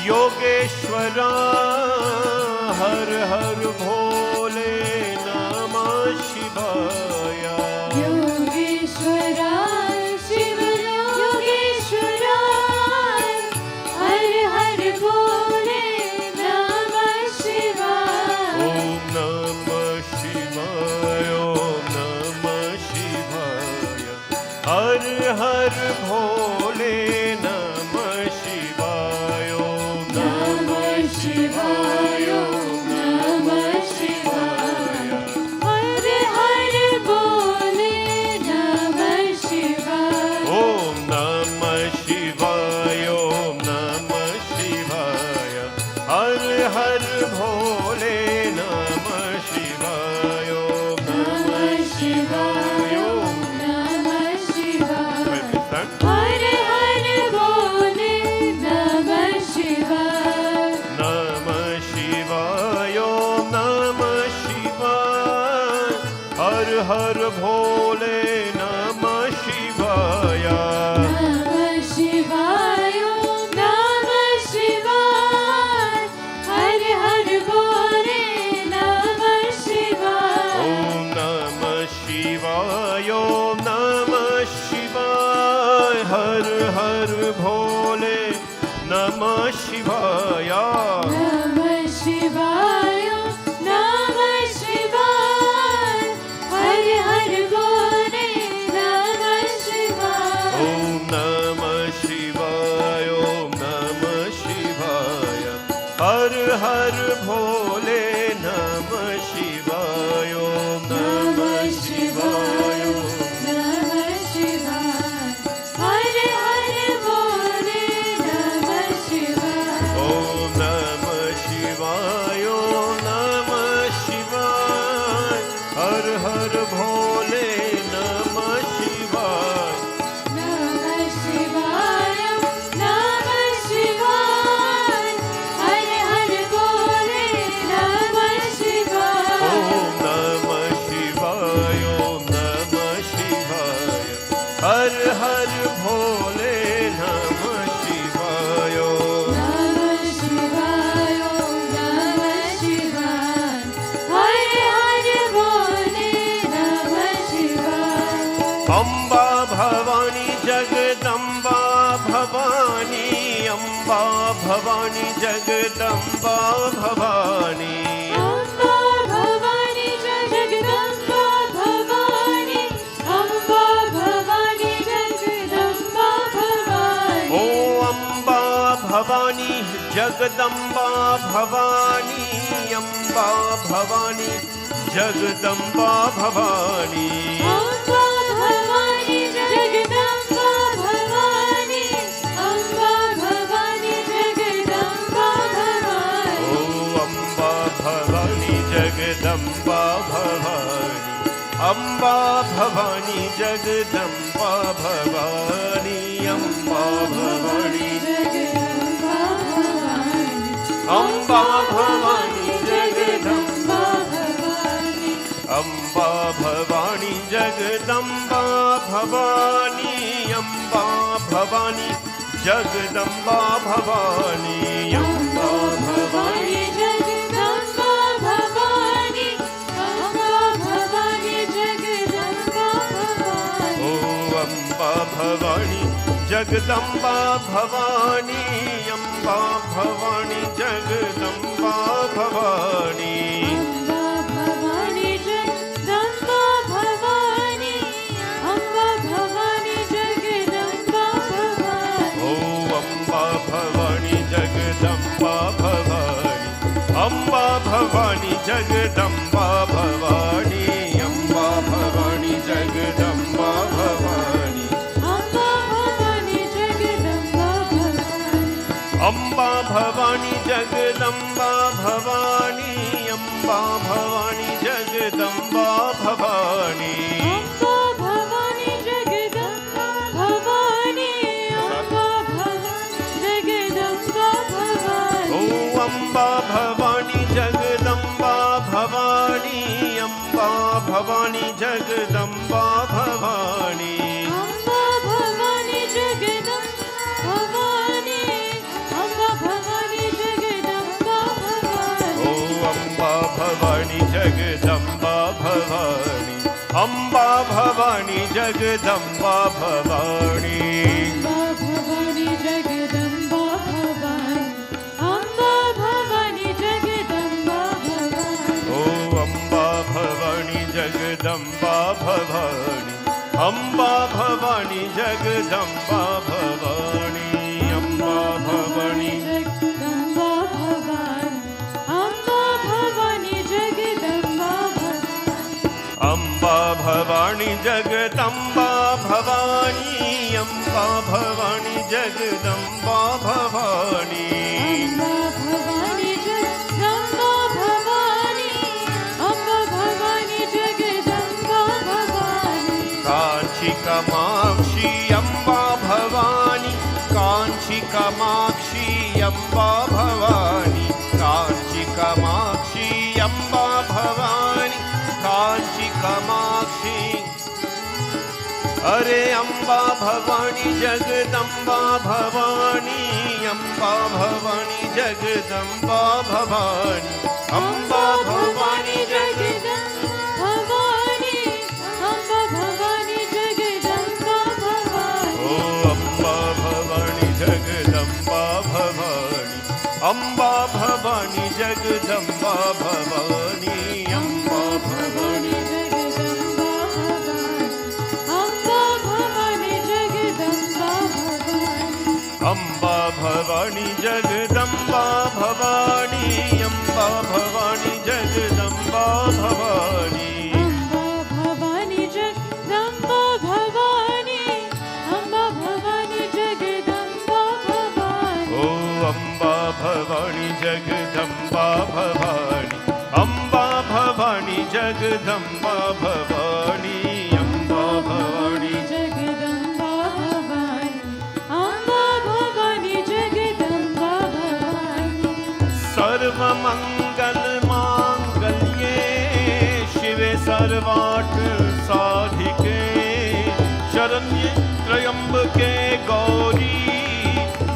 योगेश्वरा हर हर भोले नमः शिवाय योगेश्वरा शिव योगेश्वरा हर हर भोले नमः शिवाय ओम नमः शिवाय ओम नमः शिवाय हर हर भोले नमः शिवाय ओम नमः शिवाय ओम नमः शिवाय हर हर भोले नमः शिवाय ओम नमः शिवाय ओम नमः शिवाय हर हर भोले नमः शिवाय ओम नमः शिवाय ओम नमः शिवाय Pakistan. हर हर भोले नमः शिवाय नमः शिवाय ओम नमः शिवाय हर हर भोले नमः शिवाय नमः शिवाय नमः शिवाय हर हर भोले नमः शिवाय ओम नमः शिवाय ओम नमः शिवाय हर हर भोले नमः शिवाय नमः शिवाय नमः शिवाय हर हर भोले नमः शिवाय ओम नमः शिवाय ओम नमः शिवाय हर हर भोले नमः शिवाय ओम नमः शिवाय नमः शिवाय हर हर भोले नमः शिवाय ओम नमः शिवाय ओम नमः शिवाय हर हर भोले नमः शिवाय नमः शिवाय नमः शिवाय हर हर भोले नमः शिवाय ओम नमः शिवाय ओम नमः शिवाय हर हर भोले नमः शिवाय नमः शिवाय नमः शिवाय हर हर भोले नमः शिवाय अम्बा भवानी जगदम्बा भवानी अम्बा भवानी जगदम्बा भवानी अम्बा भवानी जगदम्बा भवानी अम्बा भवानी जगदम्बा भवानी ओ अम्बा भवानी जगदम्बा भवानी अम्बा भवानी जगदम्बा भवानी अम्बा भवानी जगदम्बा भवानी अम्बा भवानी जगदम्बा भवानी ओ अम्बा भवानी जगदम्बा भवानी अम्बा भवानी जगदम्बा भवानी अम्बा भवानी जगदम्बा भवानी अम्बा भवानी जगदम्बा भवानी अम्बा भवानी जगदम्बा भवानी अम्बा भवानी जगदम्बा भवानी अम्बा भवानी जगदम्बा भवानी अम्बा भवानी जगदम्बा भवानी ओ अम्बा भवानी जगदम्बा भवानी अम्बा भवानी जगदम्बा भवानी अम्बा भवानी जगदम्बा भवानी अम्बा भवानी जगदम्बा भवानी ओ अम्बा भवानी जगदम्बा भवानी अम्बा भवानी जगदम्बा भवानी अम्बा भवानी जगदम्बा भवानी अम्बा भवानी जगदम्बा भवानी अम्बा भवानी जगदम्बा भवानी अम्बा भवानी जगदम्बा भवानी अम्बा भवानी जगदम्बा भवानी भवानी अम्बा भवानी जगदम्बा भवानी अम्बा भवानी जगदम्बा भवानी अम्बा भवानी जगदम्बा भवानी ओ अम्बा भवानी जगदम्बा भवानी अम्बा भवानी जगदम्बा भवानी अम्बा भवानी जगदम्बा भवानी अम्बा भवानी जगदम्बा भवानी ओ अम्बा भवानी जगदम्बा भवानी अम्बा भवानी जगदम्बा भवानी अम्बा भवानी जगदम्बा भवानी अम्बा भवानी जगदम्बा भवानी अम्बा भवानी जगदम्बा भवानी अम्बा भवानी जगदम्बा भवानी अम्बा भवानी जगदम्बा भवानी अम्बा भवानी जगदम्बा भवानी कांची कामाक्षी अम्बा भवानी कांची कामाक्षी अम्बा भवानी कांची कामाक्षी अम्बा भवानी कांची कामाक्षी अरे अम्बा भवानी जगदम्बा भवानी अम्बा भवानी जगदम्बा भवानी अम्बा भवानी जगदम्बा भवानी अम्बा भवानी जगदम्बा भवानी ओ अम्बा भवानी जगदम्बा भवानी अम्बा भवानी जगदम्बा भवानी अम्बा भवानी जगदम्बा भवानी अम्बा भवानी जगदम्बा भवानी अम्बा भवानी जगदम्बा भवानी अम्बा भवानी जगदम्बा भवानी अम्बा भवानी जगदम्बा भवानी अम्बा भवानी जगदम्बा भवानी ओ अम्बा भवानी जगदम्बा भवानी अम्बा भवानी जगदम्बा भवानी अम्बा भवानी जगदम्बा भवानी अम्बा भवानी जगदम्बा भवानी सर्वमंगल मांगल्ये शिवे सर्वार्थ साधिके शरण्ये त्र्यंबके गौरी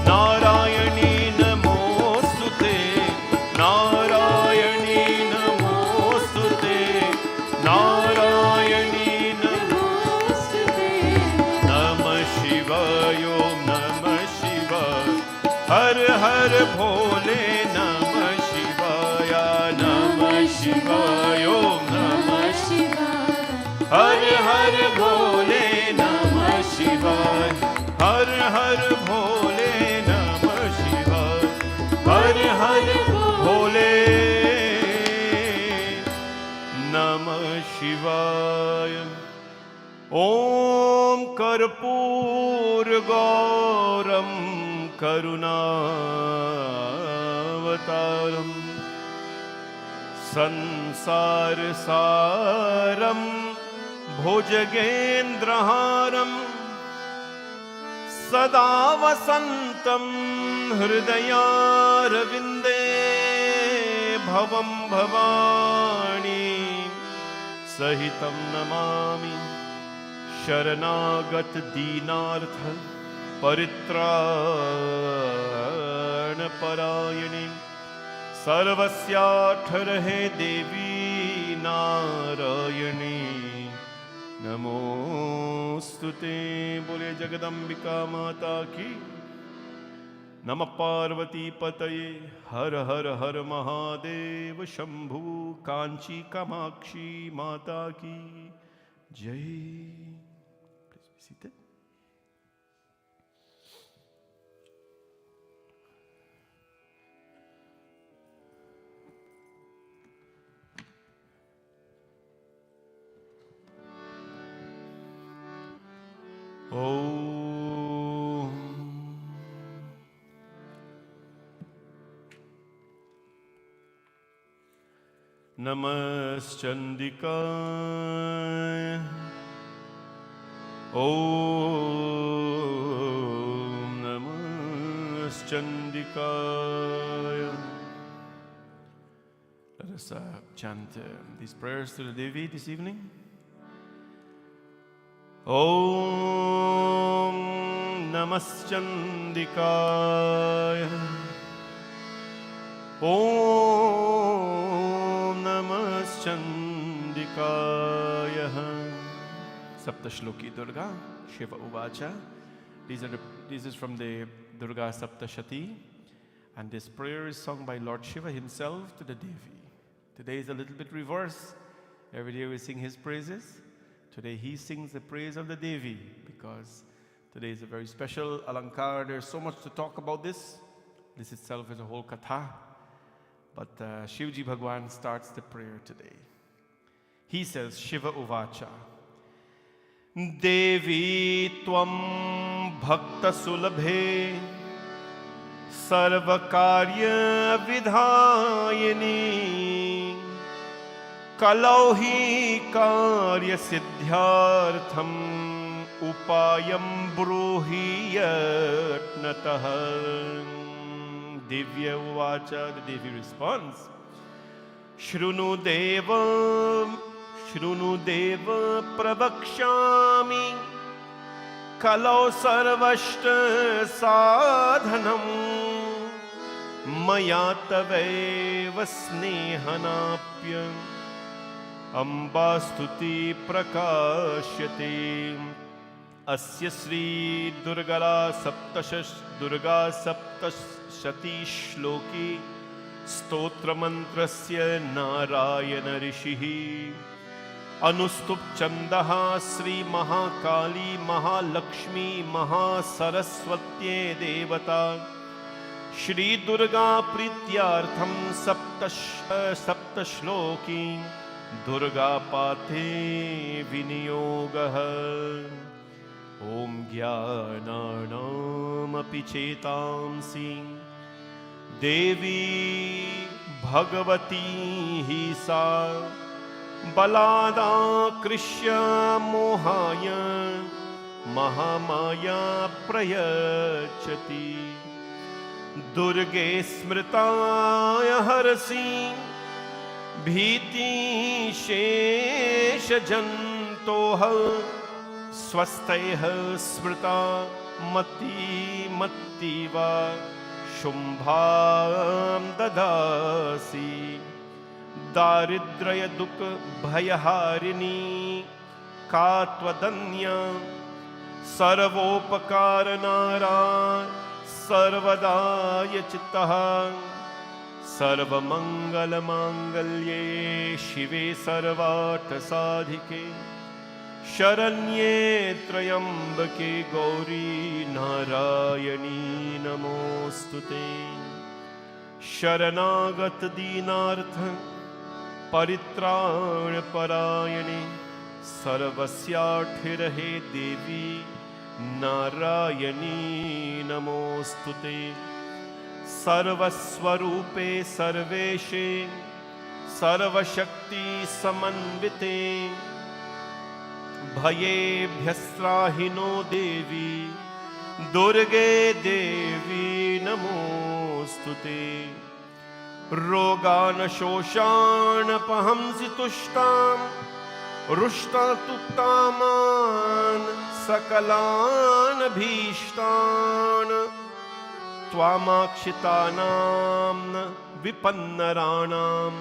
नारायणी नमोस्तुते नारायणी नमोस्तुते नारायणी नमोस्तुते नमः शिवाय ओम नमः शिवाय हर हर भोले नमः शिवाय नमः शिवाय ओम नमः शिवाय हर हर भोले नमः शिवाय हर हर भोले नमः शिवाय हर हर भोले नमः शिवाय ॐ कर्पूरगौरं करुणावतारम् संसारसारं भुजगेन्द्रहारं सदा वसन्तं हृदयारविन्दे भवं भवानी सहितं नमामि शरणागत दीनार्थ परित्राणपरायणे सर्वस्याठरहे देवी नारायणी नमोस्तुते। बोले जगदम्बिका माता की। नमः पार्वती पतये। हर हर हर महादेव शंभु। कांची कामाक्षी माता की जय। Please be seated. Om Namaschandikaya. Om Namaschandikaya. Let us chant these prayers to the Devi this evening. Om Namaschandikaya. Om Namaschandikaya. Saptashloki Durga, Shiva Uvacha. This is from the Durga Saptashati. And this prayer is sung by Lord Shiva himself to the Devi. Today is a little bit reverse. Every day we sing his praises. Today he sings the praise of the Devi because today is a very special alankar. There's so much to talk about this. This itself is a whole katha. But Shivji Bhagwan starts the prayer today. He says, Shiva Uvacha. Devi Tvam Bhakta Sulabhe Sarvakarya Vidhayini Kalauhi Karya Siddhyartham Upayam Bruhi Yatnataha. Divya Uvacha, the Devi responds, Shrunu Deva Pravakshami Kalau Sarvashta Sadhanam Maya Taveva Snehanapya Ambastuti Prakashyate Asya Sri Durga Saptashati Shloki Stotra Mantrasya Narayana Rishihi Anustup Chandaha Sri Mahakali Mahalakshmi Mahasaraswatye Devata Shri Durga Prityartham Saptashloki Durga Pate Vinyogaha Om Jnananam Api Chetamsi Devi Bhagavati Hi Sa Balada Krishya Mohaya Mahamaya Prayachati Durge Smritaya Harasi Bhiti Shesha Jantoha Swastaiha Smrita Mati Mattiva Shumbham Dadasi Daridraya Dukha Bhayaharini Katvadanya Sarvopakarnara Sarvadaya Chittaha Sarvamangala Mangalye Shive Sarvata Sadhike Sharanye Trayambake Gauri Narayani Namostute Sharanagat Dinartha Paritran Parayane Sarvasyarthirahe Devi Narayani Namostute Sarvaswarupe Sarveshe Sarvashakti Samanvite Bhaye Bhyastrahino Devi Durge Devi Namostute Rogana Shoshana Pahamsi Tushtam Rushta Tuktaman Sakalan Bhishtan Twamakshitanam Vipannaranam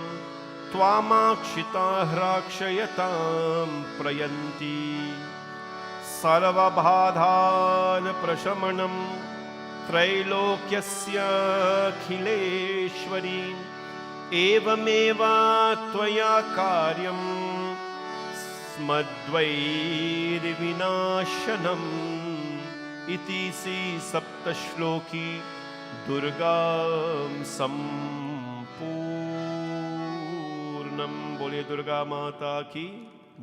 Twamakshita Hrakshayatam Prayanti Sarvabhadhan Prashamanam Trailokyasya Khileshwari Evameva Tvaya Karyam Smadvair Vinashanam Iti si Saptashloki Durgam Sampurnam. Bole Durga Mata ki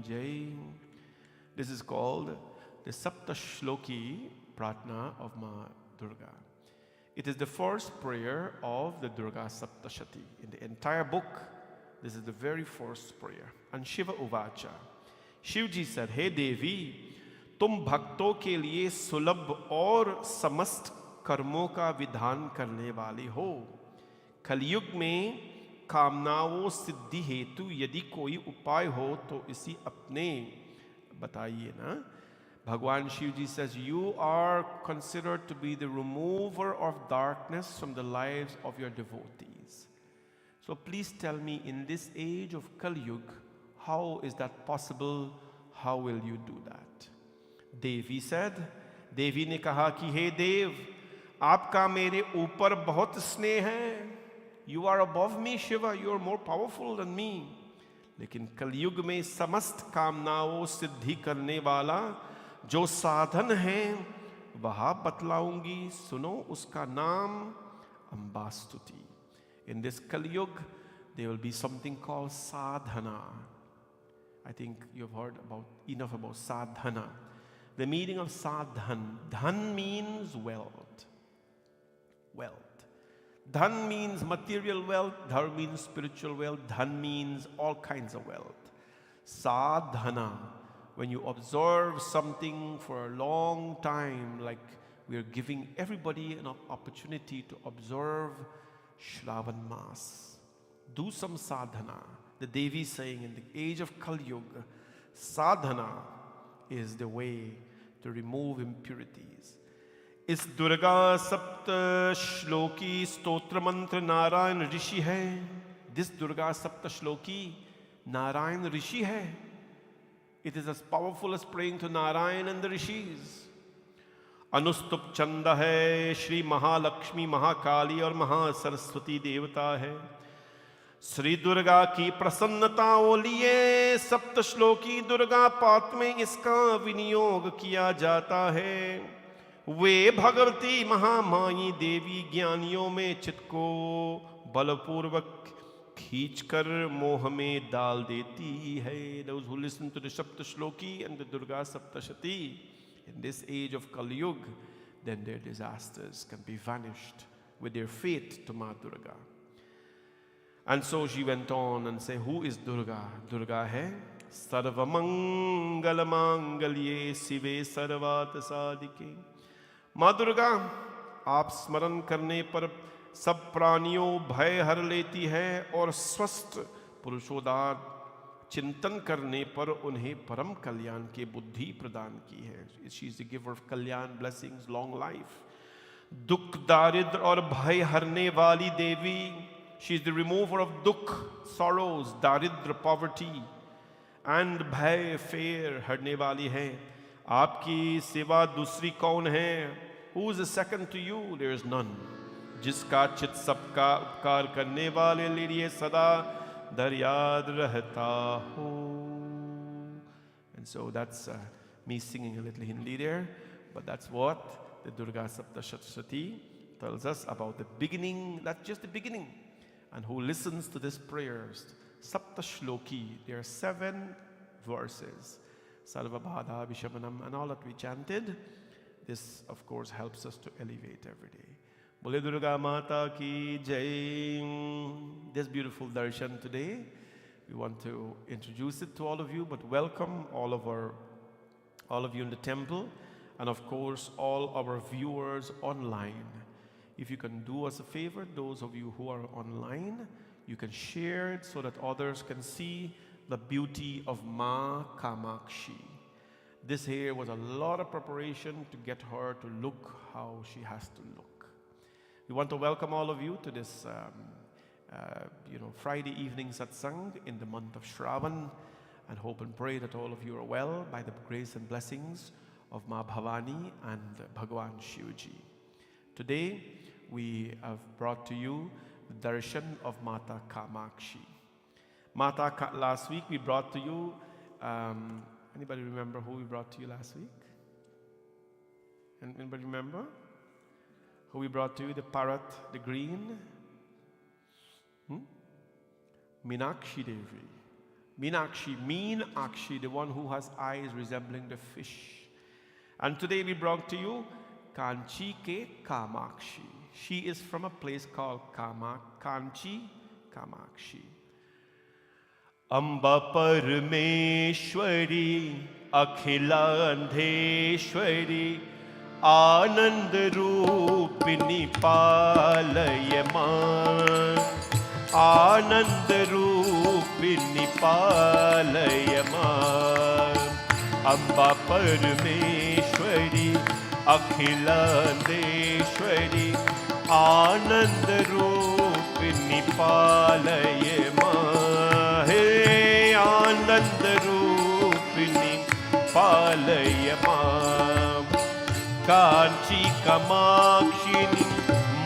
Jai. This is called the Saptashloki Pratna of Ma Durga. It is the first prayer of the Durga Saptashati. In the entire book, this is the very first prayer. And Shiva Uvacha. Shivji said, Hey Devi, तुम भक्तों के लिए सुलभ और समस्त कर्मों का विधान करने वाली हो। कलयुग में कामनाओं सिद्धि हेतु यदि कोई उपाय हो तो इसी अपने बताइए ना. Bhagwan Shivji says, you are considered to be the remover of darkness from the lives of your devotees. So please tell me, in this age of Kali Yuga, how is that possible? How will you do that? Devi said, Devi ने कहा कि हे देव, आपका मेरे ऊपर बहुत स्नेह है. You are above me, Shiva. You are more powerful than me. लेकिन कलयुग में समस्त कामनाओं सिद्धि करने वाला जो साधन है वह बतलाऊंगी. सुनो उसका नाम अम्बास्तुति. In this Kali there will be something called sadhana. I think you've heard enough about sadhana. The meaning of sadhan. Dhan means wealth. Wealth. Dhan means material wealth. Dhan means spiritual wealth. Dhan means all kinds of wealth. Sadhana. When you observe something for a long time, like we are giving everybody an opportunity to observe Shravan Mass. Do some sadhana. The Devi is saying, in the age of Kali Yuga, sadhana is the way to remove impurities. इस दुर्गा सप्त श्लोकी स्तोत्र मंत्र नारायण ऋषि है. This Durga सप्त श्लोकी नारायण ऋषि है. It is as powerful as praying to Narayan and the rishis. अनुस्तुप चंद है. श्री महालक्ष्मी, महाकाली और महासरस्वती देवता है. श्री दुर्गा की प्रसन्नता ओ लिए सप्त श्लोकी दुर्गा पाठ में इसका विनियोग किया जाता है. वे भगवती महामाई देवी ज्ञानियों में चित्त को बलपूर्वक खींचकर मोह में डाल देती है. Those who listen to the Saptashloki and the Durga Saptashati in this age of Kali Yuga, then their disasters can be vanished with their faith to Ma Durga. And so she went on and said, who is Durga? Durga hai Sarva Mangala Mangalye Sive Sarvat Sadike. Ma Durga, आप स्मरण करने पर सब प्राणियों भय हर लेती है और स्वस्थ पुरुषोदार चिंतन करने पर उन्हें परम कल्याण के बुद्धि प्रदान की है. She is the giver of Kalyan, blessings, long life. दुख दारिद्र और भय हरने वाली देवी. She is the remover of dukh, sorrows, daridra, poverty, and bhay, fear, हरने वाली है. आपकी सिवा दूसरी कौन है? Who is the second to you? There is none. जिसका चित सबका उपकार करने वाले लिए सदा दर याद रहता हो. And so that's me singing a little Hindi there, but that's what the Durga Saptashati tells us about the beginning. That's just the beginning. And who listens to this prayers, Saptashloki, there are 7 verses, Sarva Bhada Vishamanam, and all that we chanted. This, of course, helps us to elevate every day. Bole Durga Mata ki Jai. This beautiful darshan today, we want to introduce it to all of you, but welcome all of you in the temple, and of course all our viewers online. If you can do us a favor, those of you who are online, you can share it so that others can see the beauty of Ma Kamakshi. This here was a lot of preparation to get her to look how she has to look. We want to welcome all of you to this Friday evening satsang in the month of Shravan, and hope and pray that all of you are well by the grace and blessings of Ma Bhavani and Bhagwan Shivji. Today we have brought to you the darshan of Mata Kamakshi. Last week we brought to you, anybody remember who we brought to you last week? Anybody remember? Who we brought to you, the parrot, the green? Meenakshi Devi. Meenakshi, the one who has eyes resembling the fish. And today we brought to you Kanchi ke Kamakshi. She is from a place called Kanchi, Kamakshi. Amba Parameshwari, Akhila Andheshwari, Anand Rupini Palayaman, आनन्दरूपिणि पालय माम् अम्बा परमेश्वरी अखिलाण्डेश्वरी आनन्दरूपिणि पालय माम् हे आनन्दरूपिणि पालय माम् काञ्ची कामाक्षिणी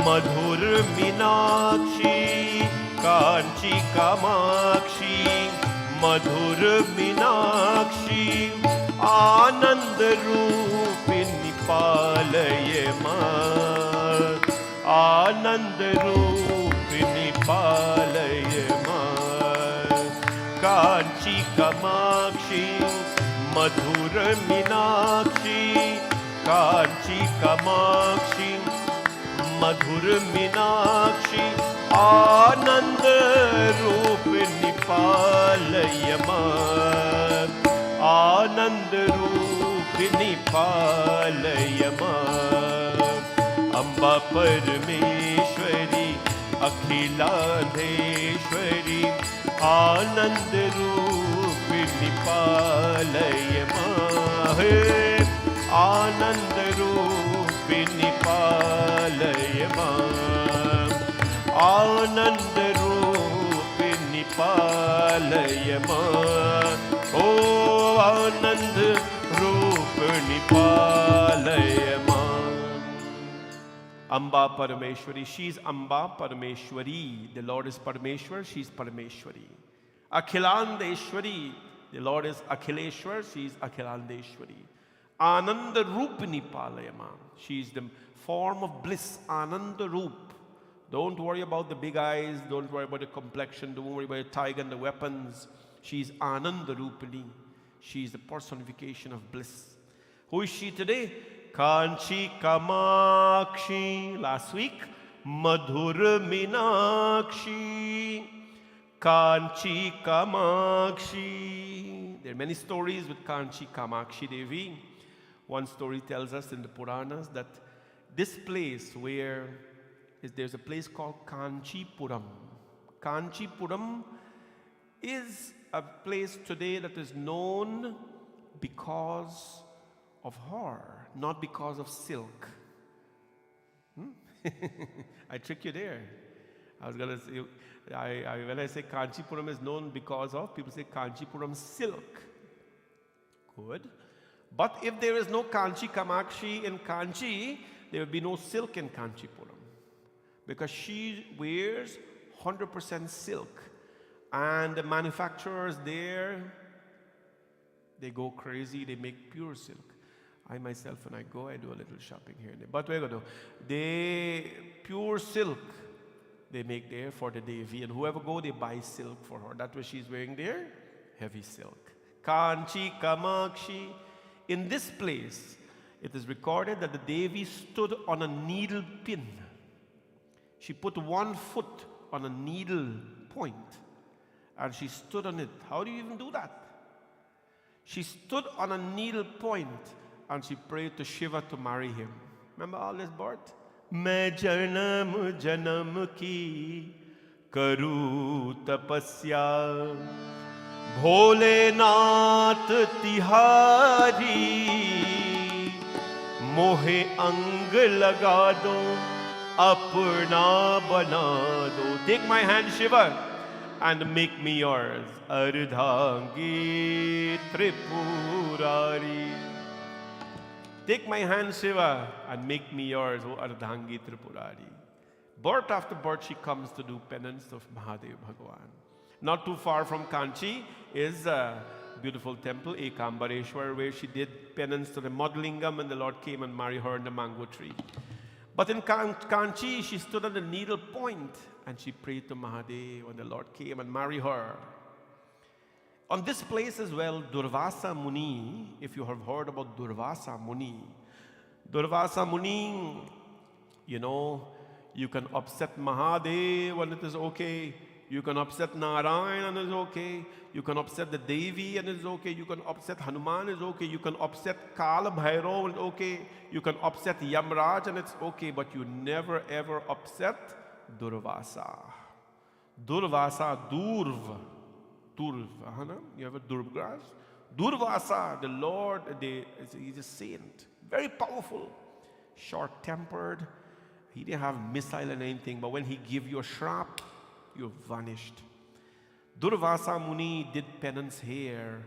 मधुर मीनाक्षी काञ्ची कामाक्षी मधुर मीनाक्षी आनंद रूपिणी पालय मां आनंद रूपिणी पालय मां कांची कामाक्षी मधुर मीनाक्षी कांची कामाक्षी मधुर मीनाक्षी आनंद रूपिणी पालय मां आनंद रूपिणी पालय मां अम्बा परमेश्वरी अखिलाधेश्वरी आनंद रूपिणी पालय मां हे आनंद रूपिणी पालय मां आनंद रूपिणी पालय मां ओ आनंद रूपिणी पालय मां Amba Parameshwari, she's Amba Parameshwari. The Lord is Parameshwar, she's Parameshwari. Akhilandeshwari, the Lord is Akhileshwar, she's Akhilandeshwari. Ananda Rupini Palayama, she's the form of bliss, Ananda Roop. Don't worry about the big eyes, don't worry about the complexion, don't worry about the tiger and the weapons. She's Ananda Rupini, she's the personification of bliss. Who is she today? Kanchi Kamakshi, last week, Madhur Meenakshi, Kanchi Kamakshi. There are many stories with Kanchi Kamakshi Devi. One story tells us in the Puranas that this place there's a place called Kanchipuram. Kanchipuram is a place today that is known because of her, not because of silk. I trick you there. I was going to say, when I say Kanchipuram is known because of, people say Kanchipuram silk. Good. But if there is no Kanchi Kamakshi in Kanchi, there will be no silk in Kanchipuram. Because she wears 100% silk. And the manufacturers there, they go crazy, they make pure silk. I myself, when I go, I do a little shopping here and there. But we're going to do. Pure silk, they make there for the Devi. And whoever go, they buy silk for her. That's what she's wearing there, heavy silk. Kanchi Kamakshi. In this place, it is recorded that the Devi stood on a needle pin. She put one foot on a needle point. And she stood on it. How do you even do that? She stood on a needle point. And she prayed to Shiva to marry him. Remember all this birth? Main janam janam ki karu tapasya Bholenath tihari Mohe ang laga do apna bana do. Take my hand, Shiva, and make me yours. Ardhangi Tripurari. Take my hand, Shiva, and make me yours, O Ardhangi Tripurari. Birth after birth, she comes to do penance of Mahadev Bhagavan. Not too far from Kanchi is a beautiful temple, Ekambareshwar, where she did penance to the Madlingam, and the Lord came and married her in the mango tree. But in Kanchi, she stood at the needle point, and she prayed to Mahadev, and the Lord came and married her. On this place as well, Durvasa Muni, if you have heard about Durvasa Muni, you can upset Mahadev and it is okay. You can upset Narayan and it's okay. You can upset the Devi and it's okay. You can upset Hanuman, it's okay. You can upset Kala Bhairav and it's okay. You can upset Yamraj and it's okay. But you never ever upset Durvasa. Durvasa, Durva, you have a Durga? Durvasa, the Lord, he's a saint, very powerful, short-tempered. He didn't have missile and anything, but when he gave you a shrap, you vanished. Durvasa Muni did penance here,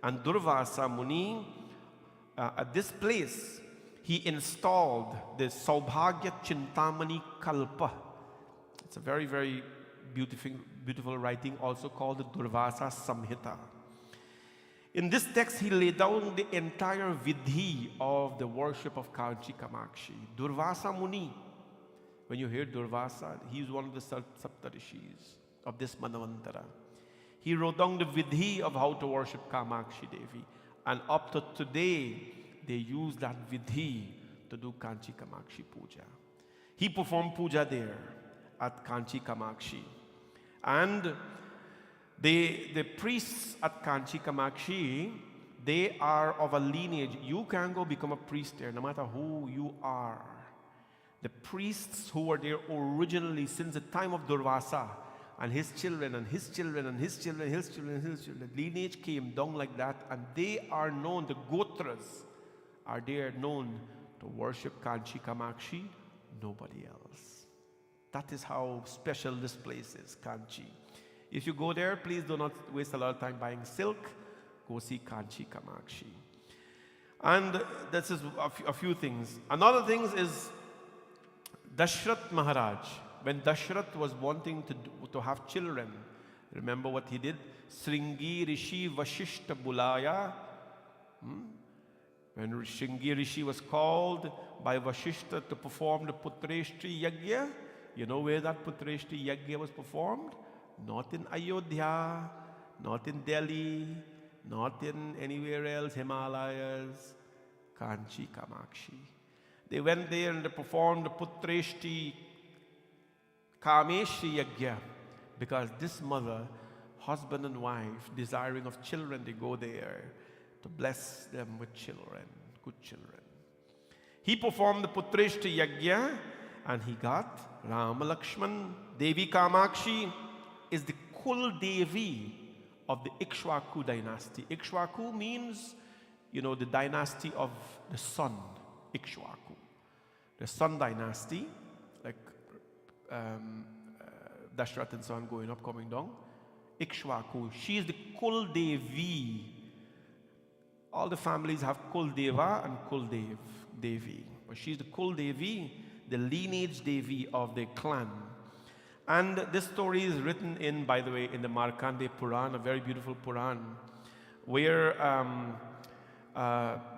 and Durvasa Muni, at this place, he installed the Saubhagya Chintamani Kalpa. It's a very, very beautiful writing, also called the Durvasa Samhita. In this text, he laid down the entire vidhi of the worship of Kanchi Kamakshi. Durvasa Muni, when you hear Durvasa, he is one of the Saptarishis of this Manavantara. He wrote down the vidhi of how to worship Kamakshi Devi. And up to today, they use that vidhi to do Kanchi Kamakshi Puja. He performed puja there at Kanchi Kamakshi. And the priests at Kanchi Kamakshi, they are of a lineage. You can go become a priest there, no matter who you are. The priests who were there originally since the time of Durvasa, and his children, and his children, and his children, his children, his children. The lineage came down like that, and they are known, the Gotras are there known to worship Kanchi Kamakshi, nobody else. That is how special this place is, Kanchi. If you go there, please do not waste a lot of time buying silk. Go see Kanchi Kamakshi. And this is a few things. Another thing is Dashrath Maharaj. When Dashrath was wanting to have children, remember what he did? Sringi Rishi Vashishta Bulaya. When Sringi Rishi was called by Vashishta to perform the Putreshti Yagya, you know where that Putreshti Yagya was performed? Not in Ayodhya, not in Delhi, not in anywhere else, Himalayas, Kanchi Kamakshi. They went there and they performed the Putreshti Kameshi Yagya, because this mother, husband and wife, desiring of children, they go there to bless them with children, good children. He performed the Putreshti Yagya and he got Rama Lakshman. Devi Kamakshi is the Kul Devi of the Ikshwaku dynasty. Ikshwaku means, the dynasty of the sun, Ikshwaku. The sun dynasty, like Dashrath and so on, going up, coming down. Ikshwaku, she is the Kul Devi. All the families have Kul Deva and Kul Devi. But she is the Kul Devi, the lineage Devi of the clan. And this story is written in, by the way, in the Markandeya Puran, a very beautiful Puran, where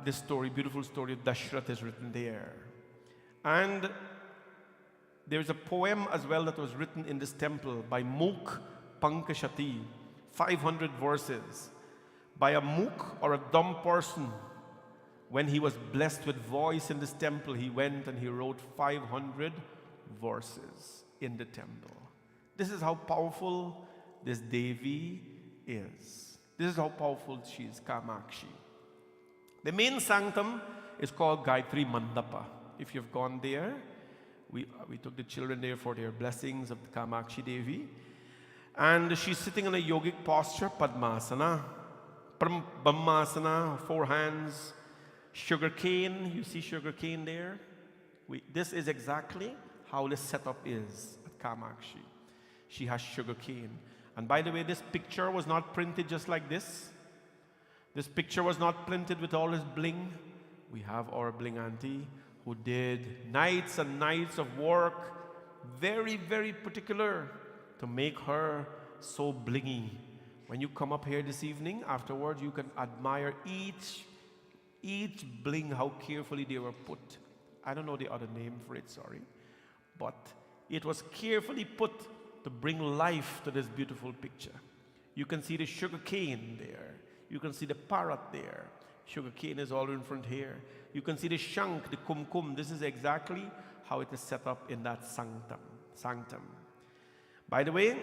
this story, beautiful story of Dashrath is written there. And there's a poem as well that was written in this temple by Mook Pankashati, 500 verses, by a mook or a dumb person. When he was blessed with voice in this temple, he went and he wrote 500 verses in the temple. This is how powerful this Devi is. This is how powerful she is, Kamakshi. The main sanctum is called Gayatri Mandapa. If you've gone there, we took the children there for their blessings of the Kamakshi Devi. And she's sitting in a yogic posture, Padmasana, Brahmasana, 4 hands, sugar cane. You see sugar cane there? This is exactly how the setup is at Kamakshi. She has sugar cane. And by the way, this picture was not printed just like this. This picture was not printed with all this bling. We have our bling auntie who did nights and nights of work, very, very particular, to make her so blingy. When you come up here this evening, afterwards, you can admire each bling, how carefully they were put. I don't know the other name for it, sorry. But it was carefully put to bring life to this beautiful picture. You can see the sugar cane there. You can see the parrot there. Sugar cane is all in front here. You can see the shank, the kumkum. This is exactly how it is set up in that sanctum. By the way,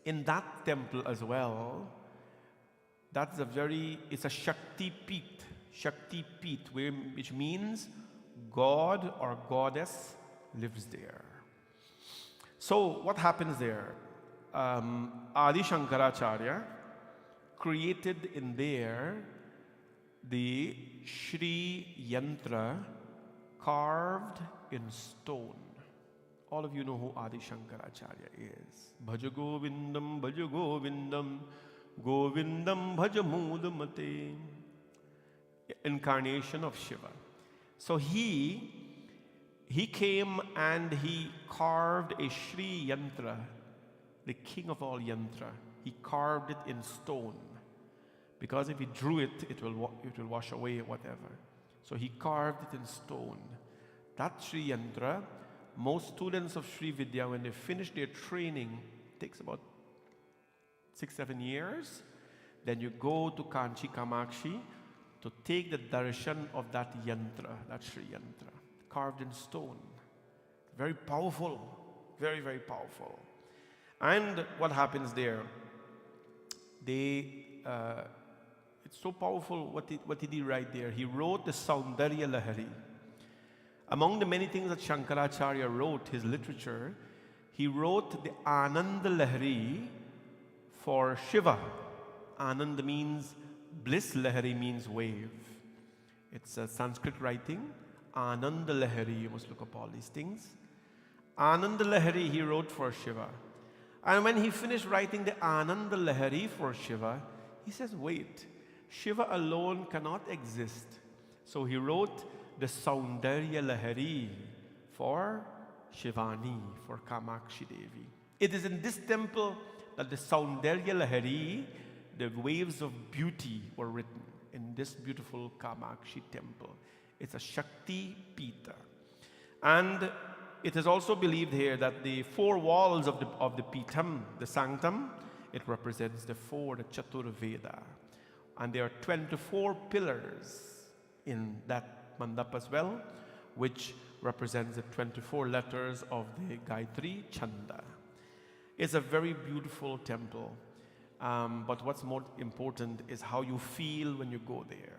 in that temple as well, it's a Shakti Peeth, which means God or goddess lives there. So what happens there? Adi Shankaracharya created in there the Shri Yantra carved in stone. All of you know who Adi Shankaracharya is. Bhaja Govindam, Bhaja Govindam, Govindam Bhaja Mudamate. Incarnation of Shiva. So he came and he carved a Shri Yantra, the king of all Yantra. He carved it in stone. Because if he drew it, it will wash away whatever. So he carved it in stone. That Shri Yantra, most students of Sri Vidya, when they finish their training, takes about 6-7 years. Then you go to Kanchi, Kamakshi to take the darshan of that yantra, that Shri Yantra, carved in stone. Very powerful, very, very powerful. And what happens there? It's so powerful. What did he write there? He wrote the Saundarya Lahari. Among the many things that Shankaracharya wrote, his literature, he wrote the Ananda Lahari for Shiva. Ananda means bliss, Lahari means wave. It's a Sanskrit writing. Ananda Lahari, you must look up all these things. Ananda Lahari he wrote for Shiva. And when he finished writing the Ananda Lahari for Shiva, he says, wait, Shiva alone cannot exist. So he wrote the Saundarya Lahari for Shivani, for Kamakshi Devi. It is in this temple that the Saundarya Lahari, the waves of beauty, were written in this beautiful Kamakshi temple. It's a Shakti Pita. And it is also believed here that the four walls of the Pitham, the sanctum, it represents the Chatur Veda. And there are 24 pillars in that mandap as well, which represents the 24 letters of the Gayatri Chanda. It's a very beautiful temple. But what's more important is how you feel when you go there.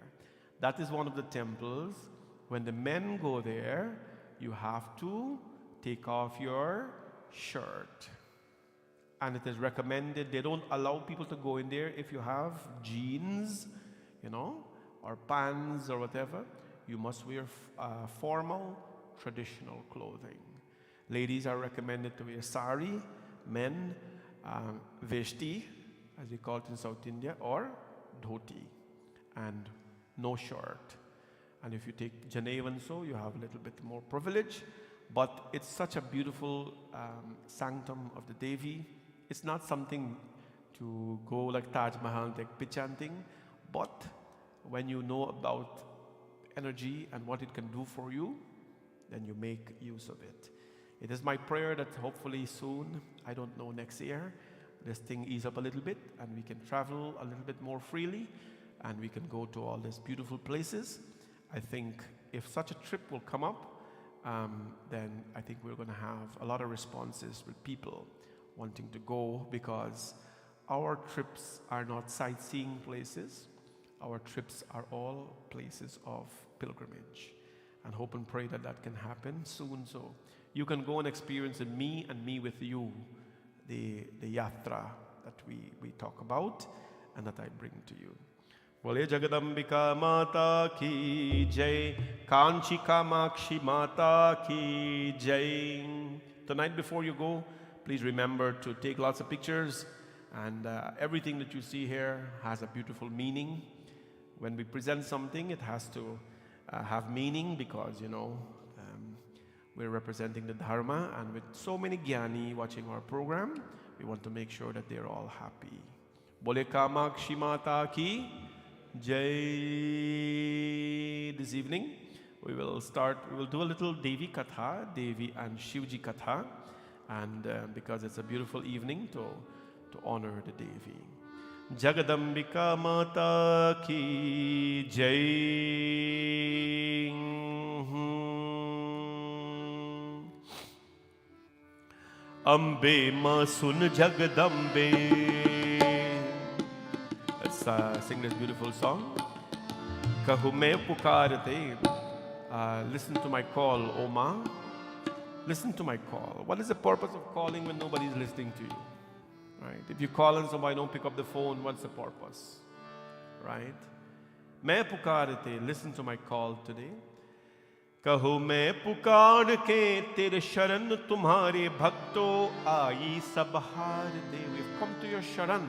That is one of the temples. When the men go there, you have to take off your shirt. And it is recommended, they don't allow people to go in there if you have jeans, or pants or whatever. You must wear formal, traditional clothing. Ladies are recommended to wear sari, men, veshti, as we call it in South India, or dhoti, and no shirt. And if you take Janevan, so you have a little bit more privilege, but it's such a beautiful sanctum of the Devi. It's not something to go like Taj Mahal and take pichanting, but when you know about energy and what it can do for you, then you make use of it. It is my prayer that hopefully soon, I don't know, next year, this thing ease up a little bit and we can travel a little bit more freely and we can go to all these beautiful places. I think if such a trip will come up, then I think we're going to have a lot of responses with people wanting to go, because our trips are not sightseeing places. Our trips are all places of pilgrimage, and hope and pray that that can happen soon. So you can go and experience in me and me with you the yatra that we talk about and that I bring to you. Bole Jagadambika Mata Ki Jai, Kanchi Kamakshi Mata Ki Jai. Tonight before you go, please remember to take lots of pictures, and everything that you see here has a beautiful meaning. When we present something, it has to have meaning, because we're representing the Dharma, and with so many Gyani watching our program, we want to make sure that they're all happy. Bole Kamakshi Mata Ki Jai. This evening we will do a little Devi Katha, Devi and Shivji Katha, and because it's a beautiful evening to honor the Devi. Jagadambika Mata Ki Jai. Ambe Ma Sun Jagadambe. Let's sing this beautiful song. Kahu me pukarate. Listen to my call, O Ma. listen to my call. What is the purpose of calling when nobody is listening to you? Right? If you call and somebody don't pick up the phone, what's the purpose? Right? मैं पुकारते, listen to my call today. कहो मैं पुकार के तेरे शरण तुम्हारे भक्तों आई सब हार दे. We've come to your sharan.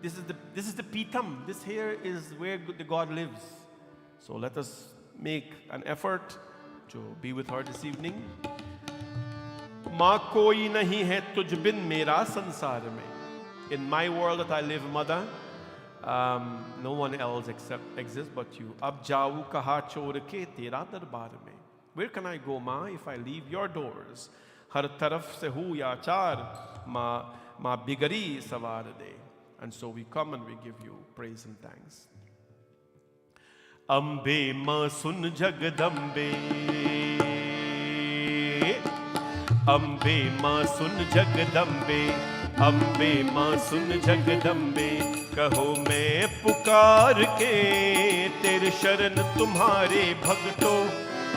This is the Pitam. This here is where the God lives. So let us make an effort to be with her this evening. माँ कोई नहीं है तुझ बिन मेरा संसार में. In my world that I live, mother, no one else exists but you. अब जाऊँ कहाँ छोड़ के तेरा दरबार में. Where can I go, माँ, if I leave your doors? हर तरफ से हूँ याचार, माँ बिगड़ी सवार दे. And so we come and we give you praise and thanks. Ambe माँ सुन जगदम्बे, अम्बे माँ सुन जगदम्बे, अम्बे माँ सुन जगदम्बे. कहो मैं पुकार के तेरे शरण तुम्हारे भक्तों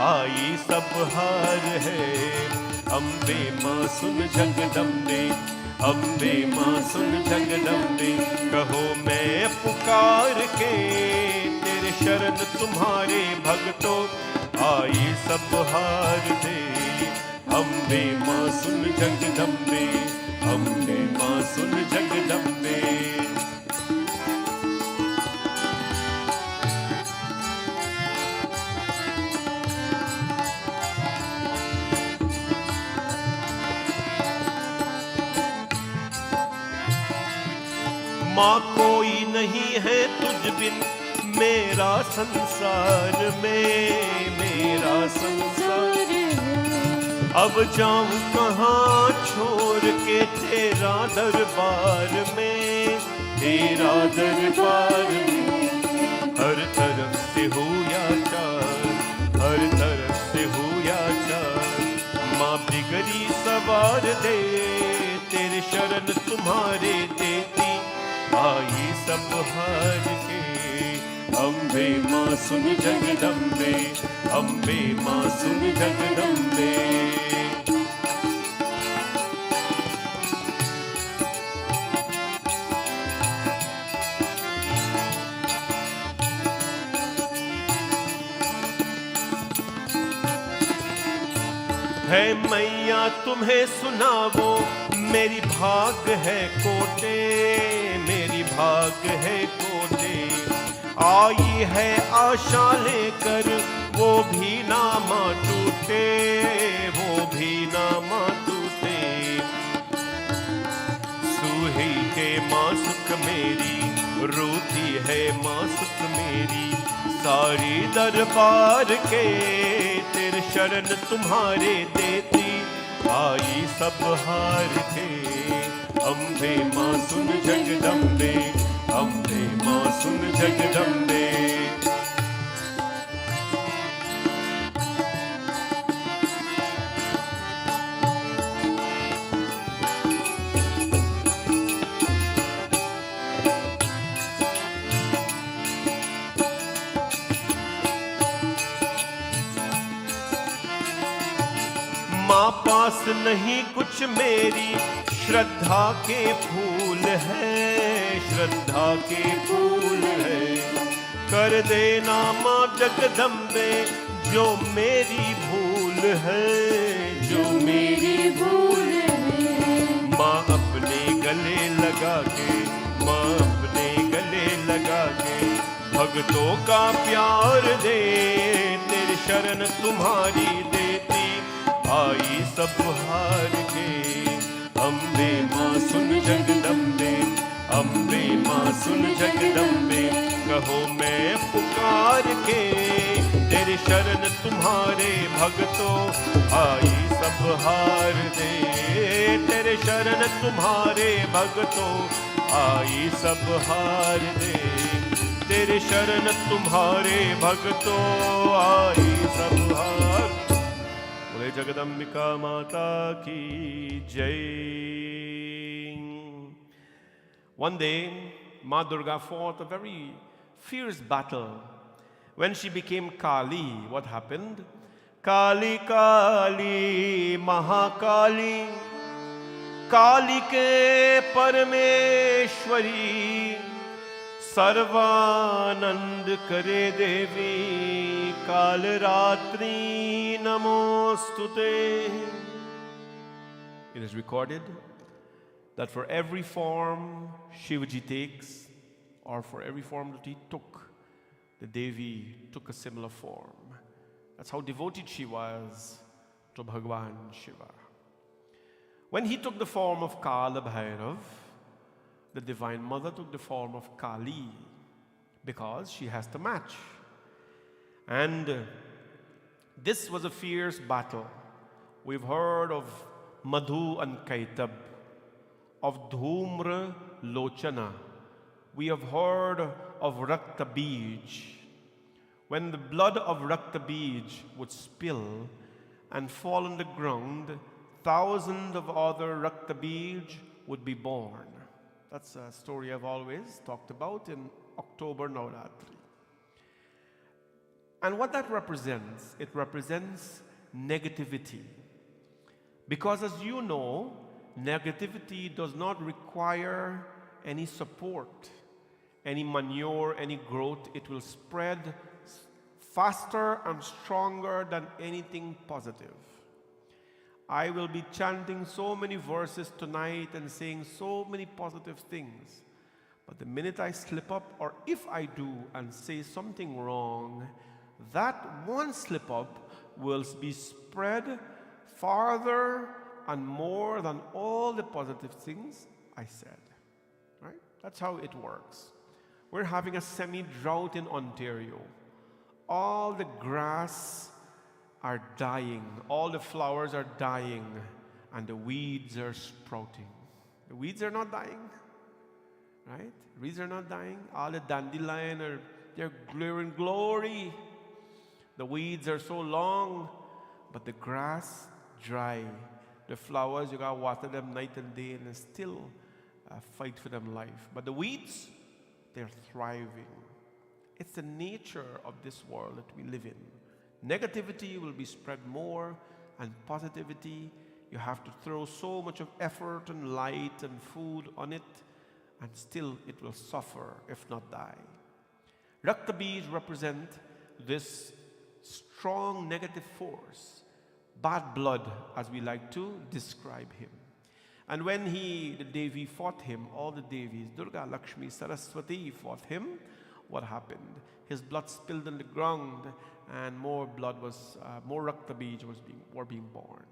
आई सब हार है. अम्बे माँ सुन जगदम्बे, अम्बे माँ सुन जगदम्बे. कहो मैं पुकार के तेरे शरण तुम्हारे भक्तों आई सब हार दे. अम्बे माँ सुन जगदम्बे, अम्बे माँ सुन जगदम्बे. माँ कोई नहीं है तुझ बिन मेरा संसार में, मेरा संसार. अब जाऊं कहाँ छोड़ के तेरा दरबार में, तेरा दरबार में. हर तरफ से हो याचार, हर तरफ से हो याचार. माँ बिगड़ी सवार दे, तेरे शरण तुम्हारे देती आई सब हार के. अम्बे माँ सुन जगदम्बे, अम्बे माँ सुन जगदम्बे. है मैया तुम्हें सुनावो, मेरी भाग है कोटे, मेरी भाग है कोटे. आई है आशा लेकर वो भी ना माँ टूटे, वो भी ना माँ टूटे. सूही के माँ सुख मेरी, रोती है माँ सुख मेरी. सारी दरबार के तेरे शरण तुम्हारे देती आई सब हार के. अम्बे माँ सुन जगदम्बे, अम्बे माँ सुन जगदम्बे. माँ पास नहीं कुछ मेरी, श्रद्धा के फूल है, श्रद्धा के फूल है. कर देना माँ जगदम्बे जो मेरी भूल है, जो मेरी भूल है. माँ अपने गले लगा के, माँ अपने गले लगा के भक्तों का प्यार दे. तेरे शरण तुम्हारी देती आई सब हार के. अम्बे माँ सुन जगदम्बे, अम्बे माँ सुन जगदम्बे. कहो मैं पुकार के तेरे शरण तुम्हारे भक्तों आई सब हार दे. तेरे शरण तुम्हारे भक्तों आई सब हार दे. तेरे शरण तुम्हारे भक्तों आई सब हार. बोले जगदम्बिका माता की जय. One day, Ma Durga fought a very fierce battle. When she became Kali, what happened? Kali Kali Mahakali, कालिके परमेश्वरी, सर्वानंद करे देवी, काल रात्रि नमोस्तुते. It is recorded that for every form Shivaji takes, or for every form that he took, the Devi took a similar form. That's how devoted she was to Bhagwan Shiva. When he took the form of Kala Bhairav, the Divine Mother took the form of Kali, because she has to match. And this was a fierce battle. We've heard of Madhu and Kaitab, of Dhumra Lochana. We have heard of Raktabeej. When the blood of Raktabeej would spill and fall on the ground, thousands of other Raktabeej would be born. That's a story I've always talked about in October Navratri. And what that represents, it represents negativity. Because as you know, negativity does not require any support, any manure, any growth. It will spread faster and stronger than anything positive. I will be chanting so many verses tonight and saying so many positive things. But the minute I slip up, or if I do and say something wrong, that one slip up will be spread farther and more than all the positive things I said. Right? That's how it works. We're having a semi-drought in Ontario. All the grass are dying, all the flowers are dying, and the weeds are sprouting. The weeds are not dying, right? The weeds are not dying. All the dandelion they're glaring glory. The weeds are so long, but the grass dry. The flowers, you gotta water them night and day, and still fight for them life. But the weeds, they're thriving. It's the nature of this world that we live in. Negativity will be spread more, and positivity, you have to throw so much of effort and light and food on it, and still it will suffer, if not die. Raktabeej represent this strong negative force, bad blood, as we like to describe him. And when the Devi fought him, all the Devis, Durga, Lakshmi, Saraswati fought him, what happened? His blood spilled on the ground, and more Raktabeej were being born.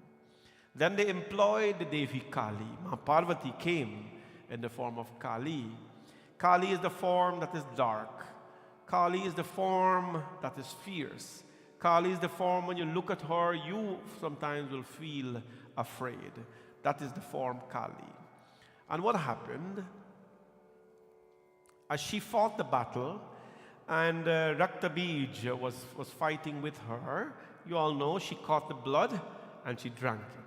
Then they employed the Devi Kali. Parvati came in the form of Kali. Kali is the form that is dark. Kali is the form that is fierce. Kali is the form when you look at her, you sometimes will feel afraid. That is the form Kali. And what happened? As she fought the battle, and Raktabeej was fighting with her, you all know she caught the blood and she drank it.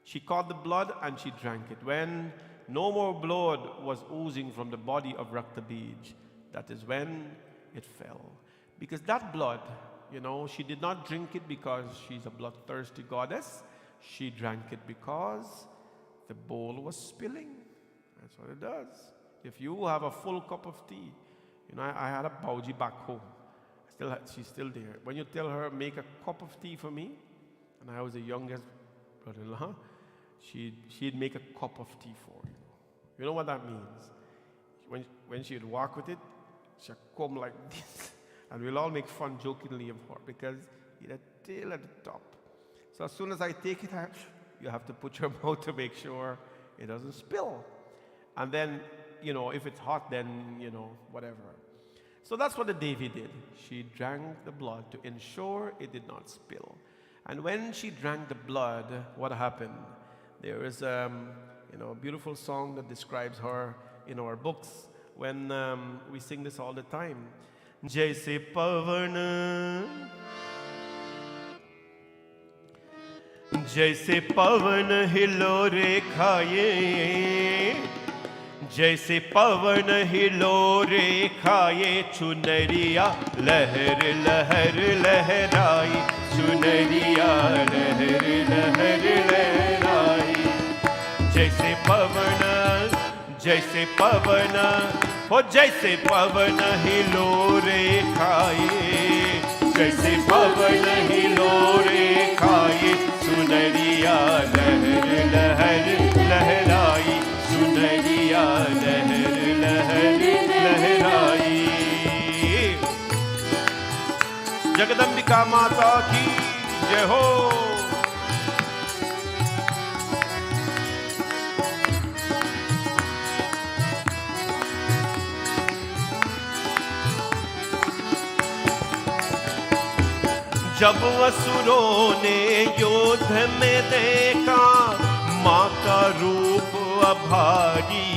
She caught the blood and she drank it. When no more blood was oozing from the body of Raktabeej, that is when it fell. Because that blood, she did not drink it because she's a bloodthirsty goddess. She drank it because the bowl was spilling. That's what it does. If you have a full cup of tea, I had a Bauji back home. She's still there. When you tell her, make a cup of tea for me, and I was the youngest brother-in-law, she'd make a cup of tea for you. You know what that means? When she'd walk with it, she'd come like this. And we'll all make fun jokingly of her because it had a tail at the top. So as soon as I take it out, you have to put your mouth to make sure it doesn't spill. And then, if it's hot, then, whatever. So that's what the Devi did. She drank the blood to ensure it did not spill. And when she drank the blood, what happened? There is a beautiful song that describes her in our books when we sing this all the time. Jaise pavan, jaise pavan hilore khaye, जैसे पवन हिलोरे खाए चुनरिया लहर लहर लहराई चुनरिया लहर लहर लहराई जैसे पवन हो जैसे पवन हिलोरे खाए जैसे पवन हिलोरे खाए चुनरिया लहर लहर लहराई चुनरिया लहर लहर लहराई। जगदम्बिका माता की जय हो। जब असुरों ने युद्ध में देखा माँ का रूप अभारी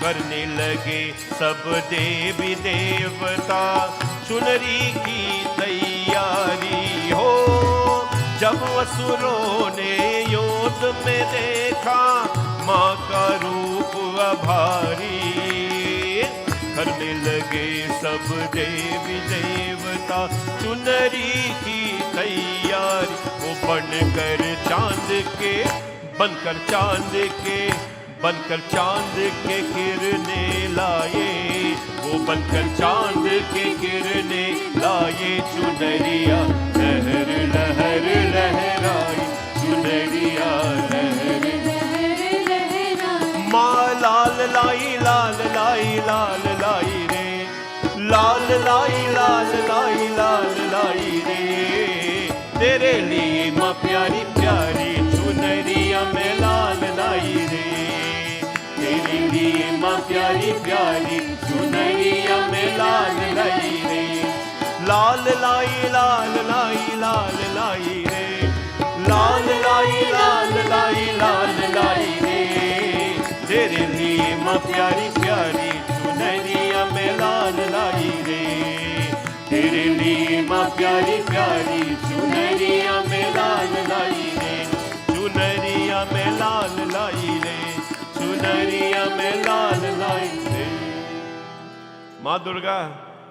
करने लगे सब देवी देवता चुनरी की तैयारी हो। जब असुरों ने युद्ध में देखा माँ का रूप अभारी करने लगे सब देवी देवता चुनरी की तैयारी। वो बनकर चांद के किरने लाए वो बनकर चांद के किरने लाए चुनरिया लहर लहर लहराई चुनरिया लहर लहर लहराई। माँ लाल लाई लाल लाई लाल लाई रे लाल लाई लाल लाई लाल लाई रे तेरे लिए माँ प्यारी प्यारी चुनरिया में लाल लाई रे तेरे लिए माँ प्यारी प्यारी चुनरिया में लाल लाई रे लाल लाई लाल लाई लाल लाई रे लाल लाई लाल लाई लाल लाई रे तेरे लिए माँ प्यारी प्यारी चुनरिया में लाल लाई रे तेरे लिए माँ प्यारी प्यारी चुनरिया में लाल लाई रे चुनरिया में लाल लाई रे चुनरिया में लाल लाई रे। माँ Durga,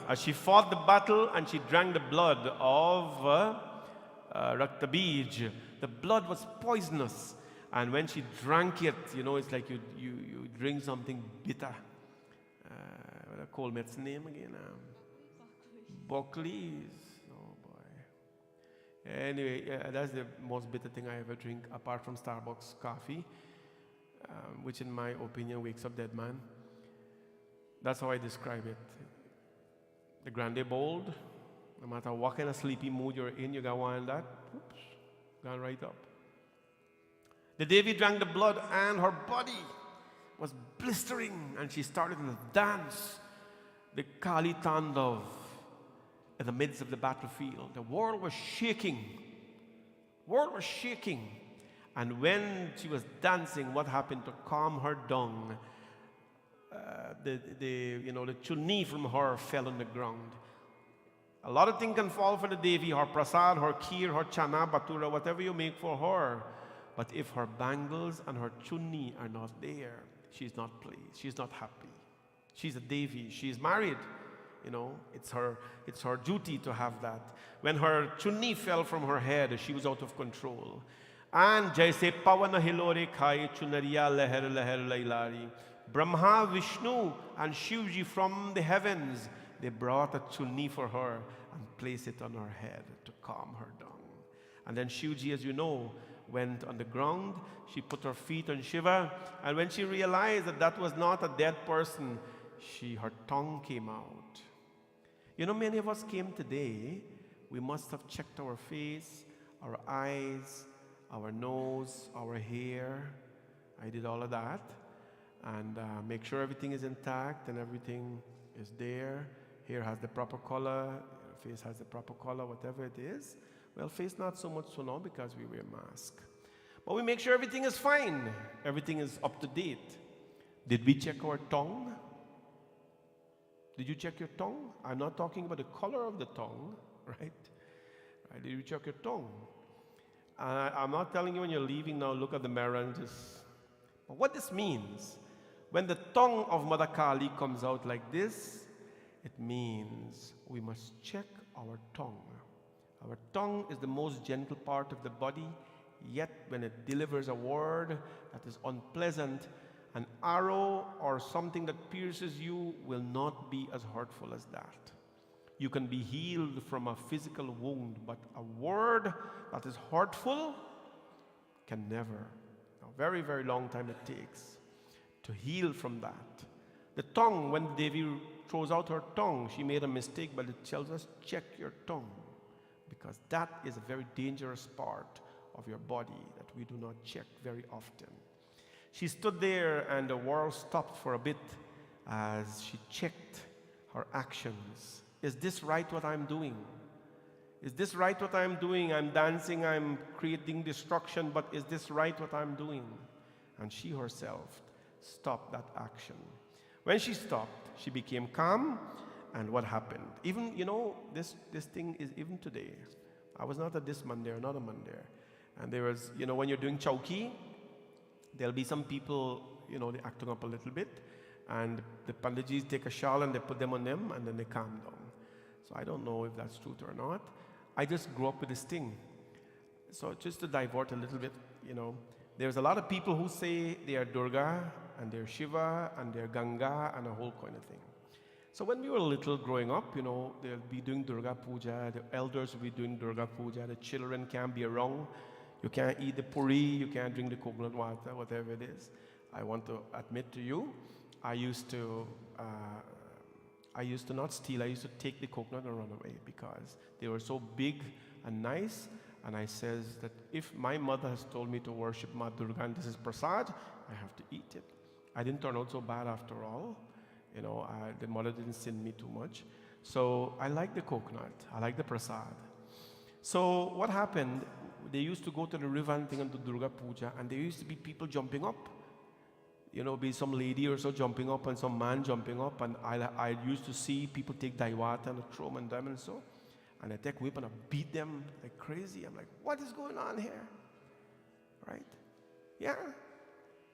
as she fought the battle and she drank the blood of Raktabeej, the blood was poisonous. And when she drank it, you know, it's like you drink something bitter. What I call its name again? Buckley's. Oh boy. Anyway, that's the most bitter thing I ever drink, apart from Starbucks coffee, which in my opinion wakes up dead man. That's how I describe it. The grande bold, no matter what kind of sleepy mood you're in, you got one that, oops, gone right up. The Devi drank the blood and her body was blistering and she started to dance the Kali Tandav in the midst of the battlefield. The world was shaking. World was shaking. And when she was dancing, what happened to calm her down? The chunni from her fell on the ground. A lot of things can fall for the Devi, her prasad, her kheer, her chana, batura, whatever you make for her. But if her bangles and her chunni are not there, she's not pleased. She's not happy. She's a Devi. She's married. You know, it's her duty to have that. When her chunni fell from her head, she was out of control. And jaise pavana hilore khai chunariya leher leher lailari. Brahma, Vishnu, and Shivji from the heavens, they brought a chunni for her and placed it on her head to calm her down. And then Shivji, as you know, went on the ground. She put her feet on Shiva, and when she realized that that was not a dead person, her tongue came out. You know, many of us came today, we must have checked our face, our eyes, our nose, our hair. I did all of that. And make sure everything is intact and everything is there. Hair has the proper color, face has the proper color, whatever it is. Well, face not so much so now because we wear mask. But we make sure everything is fine. Everything is up to date. Did we check our tongue? Did you check your tongue? I'm not talking about the color of the tongue, right? Did you check your tongue? I'm not telling you when you're leaving now, look at the mirror and just... But what this means, When the tongue of Mother Kali comes out like this, it means we must check our tongue. Our tongue is the most gentle part of the body, yet when it delivers a word that is unpleasant, an arrow or something that pierces you will not be as hurtful as that. You can be healed from a physical wound, but a word that is hurtful can never. A very, very long time it takes to heal from that. The tongue, when Devi throws out her tongue, she made a mistake, but it tells us, check your tongue, because that is a very dangerous part of your body that we do not check very often. She stood there and the world stopped for a bit as she checked her actions. Is this right what I'm doing? Is this right what I'm doing? I'm dancing, I'm creating destruction, but is this right what I'm doing? And she herself stopped that action. When she stopped, she became calm, and what happened? Even, this thing is even today. I was not at this Monday or another Monday. And there was, when you're doing chowki, there'll be some people, they're acting up a little bit, and the Panditjis take a shawl and they put them on them, and then they calm down. So I don't know if that's true or not. I just grew up with this thing. So just to divert a little bit, there's a lot of people who say they are Durga, and they're Shiva, and they're Ganga, and a whole kind of thing. So when we were little growing up, they'll be doing Durga Puja, the elders will be doing Durga Puja, the children can't be around. You can't eat the puri, you can't drink the coconut water, whatever it is. I want to admit to you, I used to not steal, I used to take the coconut and run away because they were so big and nice. And I says that if my mother has told me to worship Ma Durga and this is prasad, I have to eat it. I didn't turn out so bad after all. The mother didn't sin me too much. So I like the coconut, I like the prasad. So what happened, they used to go to the river and do Durga Puja, and there used to be people jumping up. Be some lady or so jumping up and some man jumping up, and I used to see people take daiwata and throw them and them and so. And I take whip and I beat them like crazy. I'm like, what is going on here? Right? Yeah.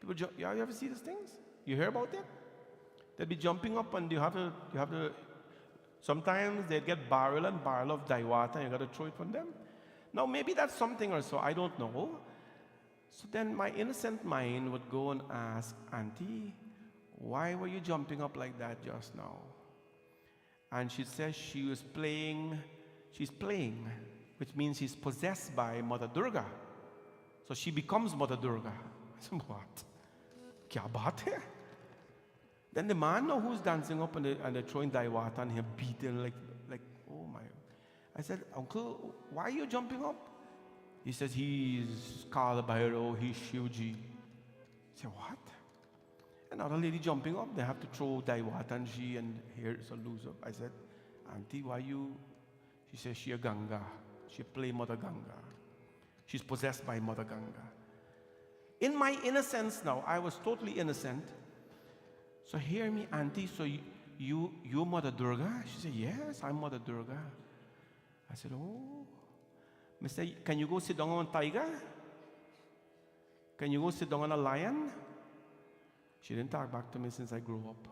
People you ever see these things? You hear about it? They'd be jumping up and you have to, sometimes they'd get barrel and barrel of daiwata and you got to throw it from them. Now maybe that's something or so, I don't know. So then my innocent mind would go and ask, Auntie, why were you jumping up like that just now? And she says she's playing, which means she's possessed by Mother Durga. So she becomes Mother Durga. I said, what? Kya baat hai? Then the man now who's dancing up and they're throwing daiwata and he's beating like, oh my. I said, Uncle, why are you jumping up? He says, he's Kala Bhairav, he's Shivji. I said, what? Another lady jumping up, they have to throw daiwata and here's a loser. I said, Auntie, why you? She says, she a Ganga. She play Mother Ganga. She's possessed by Mother Ganga. In my innocence now, I was totally innocent. So hear me, Auntie, so you Mother Durga? She said, yes, I'm Mother Durga. I said, oh. Mister, can you go sit down on a tiger? Can you go sit down on a lion? She didn't talk back to me since I grew up.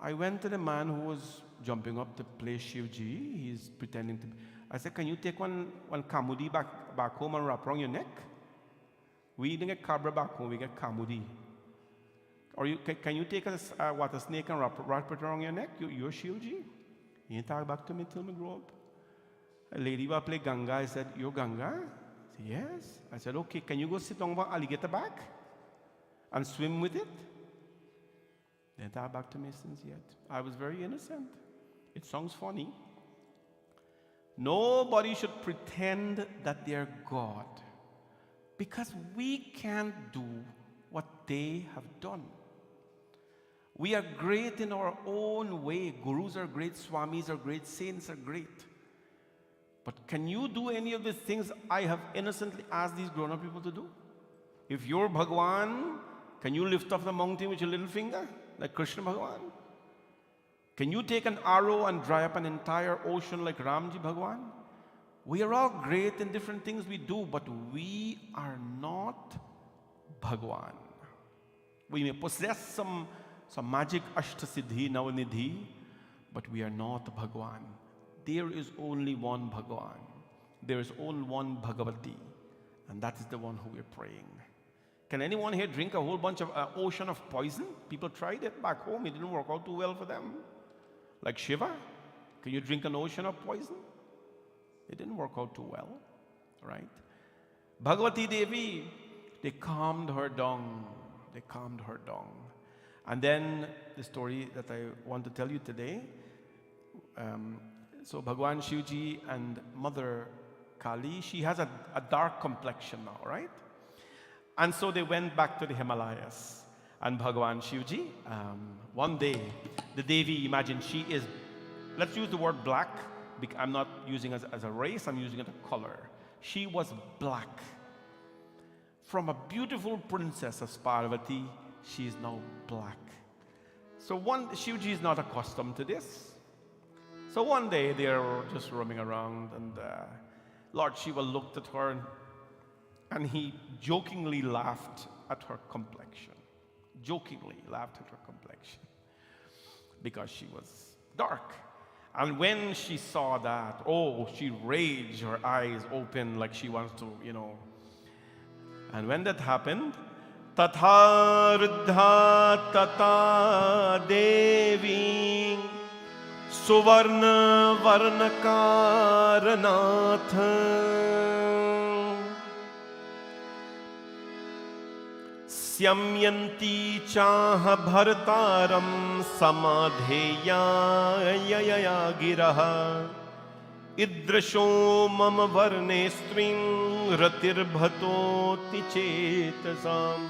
I went to the man who was jumping up to play Shivji. He's pretending to. I said, can you take one kamudi back home and wrap around your neck? We didn't get cabra back home, we get kamudi. Or can you take a water snake and wrap it around your neck? You're Shivji? He didn't talk back to me till I grew up. A lady will play Ganga. I said, you're Ganga? I said, yes. I said, okay, can you go sit on one alligator back and swim with it? They didn't talk back to me since yet. I was very innocent. It sounds funny. Nobody should pretend that they're God, because we can't do what they have done. We are great in our own way. Gurus are great, Swamis are great, saints are great. But can you do any of the things I have innocently asked these grown-up people to do? If you're Bhagwan, can you lift off the mountain with your little finger, like Krishna Bhagwan? Can you take an arrow and dry up an entire ocean like Ramji Bhagwan? We are all great in different things we do, but we are not Bhagwan. We may possess some magic Ashtasiddhi, Navanidhi, but we are not Bhagwan. There is only one Bhagwan. There is only one Bhagavati, and that is the one who we are praying. Can anyone here drink a whole bunch of ocean of poison? People tried it back home. It didn't work out too well for them. Like Shiva, can you drink an ocean of poison? It didn't work out too well, right? Bhagavati Devi, they calmed her down. They calmed her down. And then the story that I want to tell you today. So Bhagwan Shivji and Mother Kali, she has a dark complexion now, right? And so they went back to the Himalayas. And Bhagwan Shivji, one day, the Devi, imagine she is, let's use the word black. I'm not using it as a race, I'm using it as a color. She was black. From a beautiful princess as Parvati, she is now black. So Shivji is not accustomed to this. So one day they are just roaming around, and Lord Shiva looked at her, and he jokingly laughed at her complexion. Jokingly laughed at her complexion because she was dark. And when she saw that, oh, she raged, her eyes open like she wants to, And when that happened, Tatha Ruddha Tata Devi Suvarna Varnakaranath Syamyanti Chaha Bhartaram Samadheya Yaya Giraha Idrasho Mama Varne String Ratirbhatoti Chetasam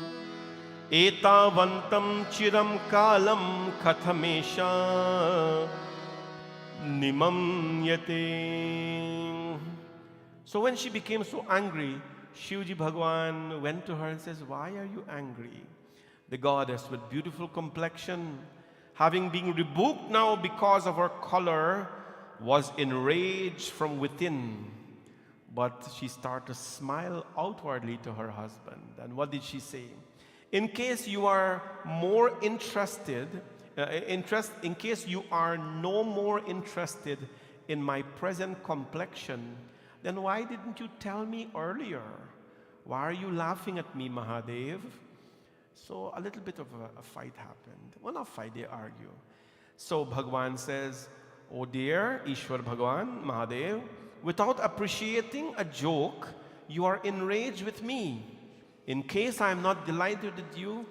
Etavantam Chiram Kalam Kathamesha Nimamyate. So when she became so angry, Shivji Bhagwan went to her and says, why are you angry? The goddess with beautiful complexion, having been rebuked now because of her color, was enraged from within. But she started to smile outwardly to her husband. And what did she say? In case you are more interested, in case you are no more interested in my present complexion, then why didn't you tell me earlier? Why are you laughing at me, Mahadev? So a little bit of a fight happened. Well, not fight, they argue. So Bhagwan says, oh dear Ishwar Bhagwan, Mahadev, without appreciating a joke, you are enraged with me. In case I am not delighted with you,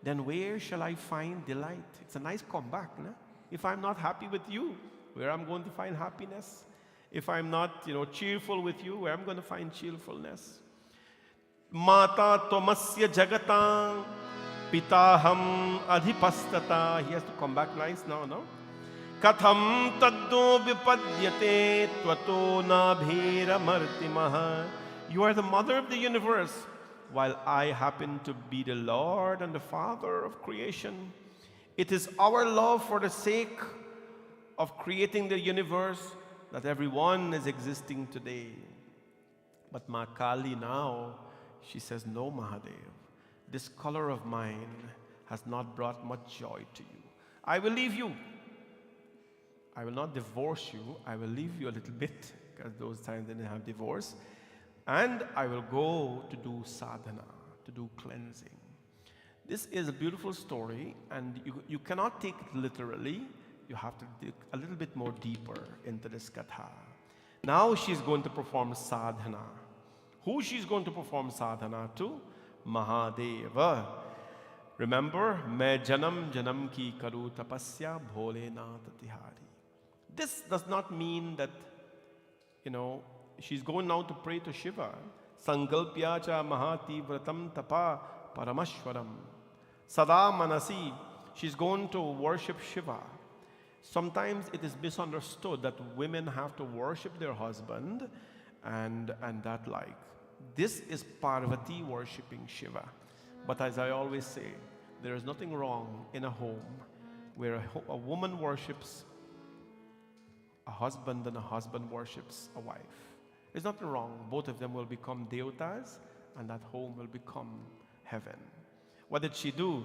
then where shall I find delight? It's a nice comeback, no? If I'm not happy with you, where I'm going to find happiness? If I'm not, cheerful with you, where I'm going to find cheerfulness? Mata tomasya jagata pitaham adhipastata. He has to come back nice now, no? Katham taddo vipadyate tvato nabhira martimaha. You are the mother of the universe, while I happen to be the Lord and the Father of creation. It is our love for the sake of creating the universe that everyone is existing today. But Ma Kali now, she says, no, Mahadev, this color of mine has not brought much joy to you. I will leave you. I will not divorce you. I will leave you a little bit, because those times they didn't have divorce. And I will go to do sadhana, to do cleansing. This is a beautiful story, and you cannot take it literally. You have to dig a little bit more deeper into this katha. Now she's going to perform sadhana. Who she's going to perform sadhana to? Mahadeva. Remember, मैं जन्म जन्म की करूँ तपस्या भोलेनाथ तिहारी. This does not mean that, she's going now to pray to Shiva. Sankalpya cha mahati vratam tapa paramashwaram. Sada manasi. She's going to worship Shiva. Sometimes it is misunderstood that women have to worship their husband and that like. This is Parvati worshiping Shiva. But as I always say, there is nothing wrong in a home where a woman worships a husband and a husband worships a wife. There's nothing wrong. Both of them will become devatas, and that home will become heaven. What did she do?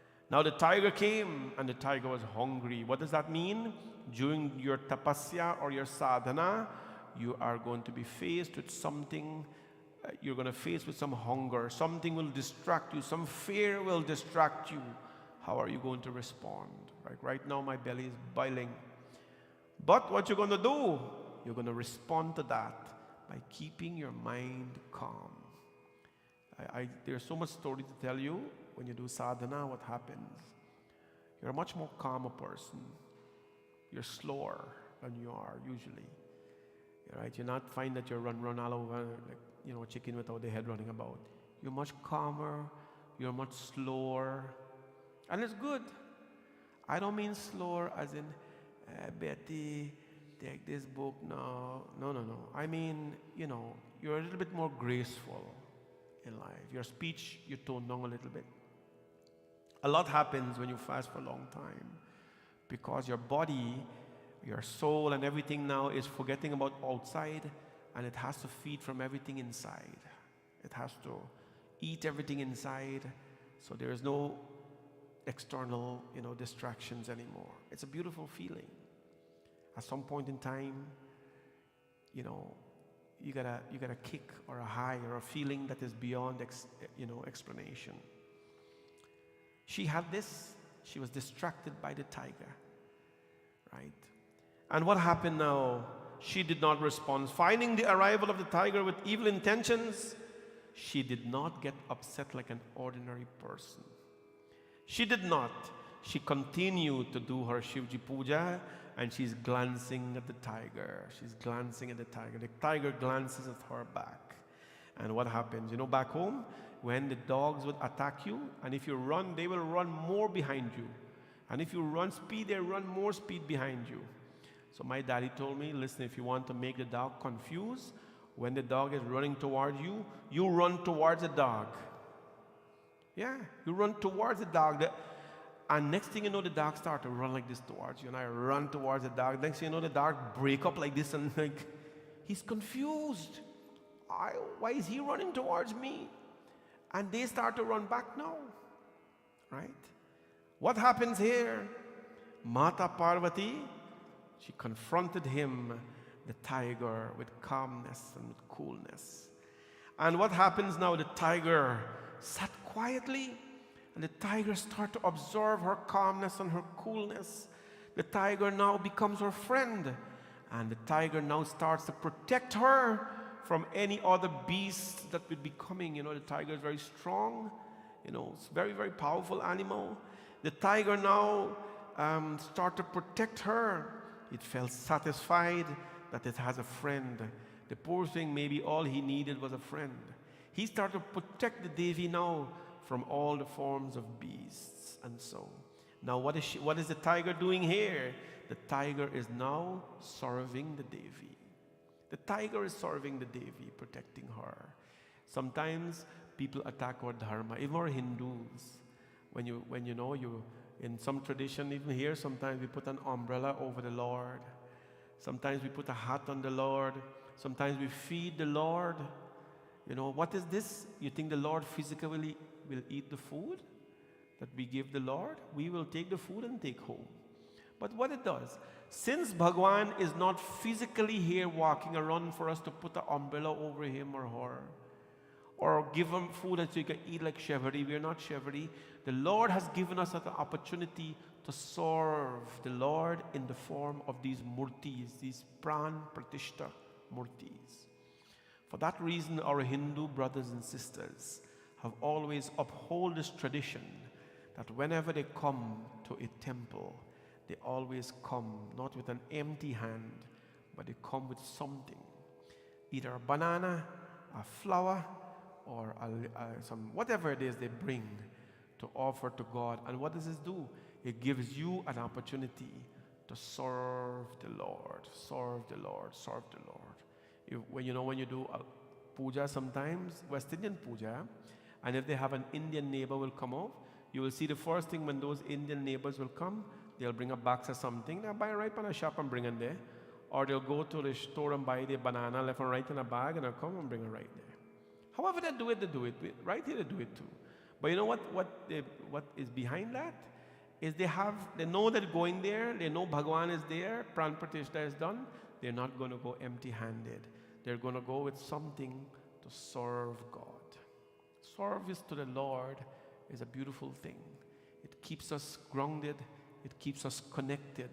Now the tiger came and the tiger was hungry. What does that mean? During your tapasya or your sadhana, you are going to be faced with something, you're going to face with some hunger. Something will distract you. Some fear will distract you. How are you going to respond? Right now my belly is boiling. But what you're going to do, you're going to respond to that by keeping your mind calm. There's so much story to tell you. When you do sadhana, what happens? You're a much more calmer person. You're slower than you are usually. Right? You're not find that you run all over like chicken without the head running about. You're much calmer. You're much slower, and it's good. I don't mean slower as in Betty, take this book now. No. I mean, you're a little bit more graceful in life. Your speech, you tone down a little bit. A lot happens when you fast for a long time because your body, your soul, and everything now is forgetting about outside, and it has to feed from everything inside. It has to eat everything inside, so there is no external, distractions anymore. It's a beautiful feeling. At some point in time, you got a kick or a high or a feeling that is beyond explanation. She had this. She was distracted by the tiger, right? And what happened now? She did not respond. Finding the arrival of the tiger with evil intentions, she did not get upset like an ordinary person. She did not. She continued to do her Shivji Puja, and she's glancing at the tiger. She's glancing at the tiger. The tiger glances at her back. And what happens? Back home, when the dogs would attack you, and if you run, they will run more behind you. And if you run speed, they run more speed behind you. So my daddy told me, listen, if you want to make the dog confused, when the dog is running towards you, you run towards the dog. Yeah, you run towards the dog. And next thing you know, the dog starts to run like this towards you. And I run towards the dog. Next thing you know, the dog break up like this, and he's confused. Why is he running towards me? And they start to run back now. Right? What happens here? Mata Parvati, she confronted him, the tiger, with calmness and with coolness. And what happens now? The tiger sat quietly, and the tiger started to observe her calmness and her coolness. The tiger now becomes her friend, and the tiger now starts to protect her from any other beast that would be coming. The tiger is very strong. It's a very, very powerful animal. The tiger now started to protect her. It felt satisfied that it has a friend. The poor thing, maybe all he needed was a friend. He started to protect the Devi now from all the forms of beasts. And so, now what is the tiger doing here? The tiger is now serving the Devi. The tiger is serving the Devi, protecting her. Sometimes people attack our dharma, even our Hindus. When you in some tradition, even here, sometimes we put an umbrella over the Lord. Sometimes we put a hat on the Lord. Sometimes we feed the Lord. What is this? You think the Lord physically will eat the food that we give the Lord? We will take the food and take home. But what it does, since Bhagwan is not physically here walking around for us to put an umbrella over him or her, or give him food that you can eat like Shevari, we are not Shevari. The Lord has given us an opportunity to serve the Lord in the form of these murtis, these pran pratishta murtis. For that reason, our Hindu brothers and sisters have always upheld this tradition that whenever they come to a temple, they always come not with an empty hand, but they come with something, either a banana, a flower, or some whatever it is they bring to offer to God. And what does this do? It gives you an opportunity to serve the Lord, serve the Lord, serve the Lord. When you do a puja sometimes, West Indian puja, and if they have an Indian neighbor will come out, you will see the first thing when those Indian neighbors will come, they'll bring a box or something, they'll buy right from a shop and bring it there. Or they'll go to the store and buy the banana left and right in a bag, and they'll come and bring it right there. However they do it, right here they do it too. But you know what is behind that? Is they know that going there, they know Bhagwan is there, Pran Pratishtha is done, they're not going to go empty-handed. They're going to go with something to serve God. Service to the Lord is a beautiful thing. It keeps us grounded, it keeps us connected,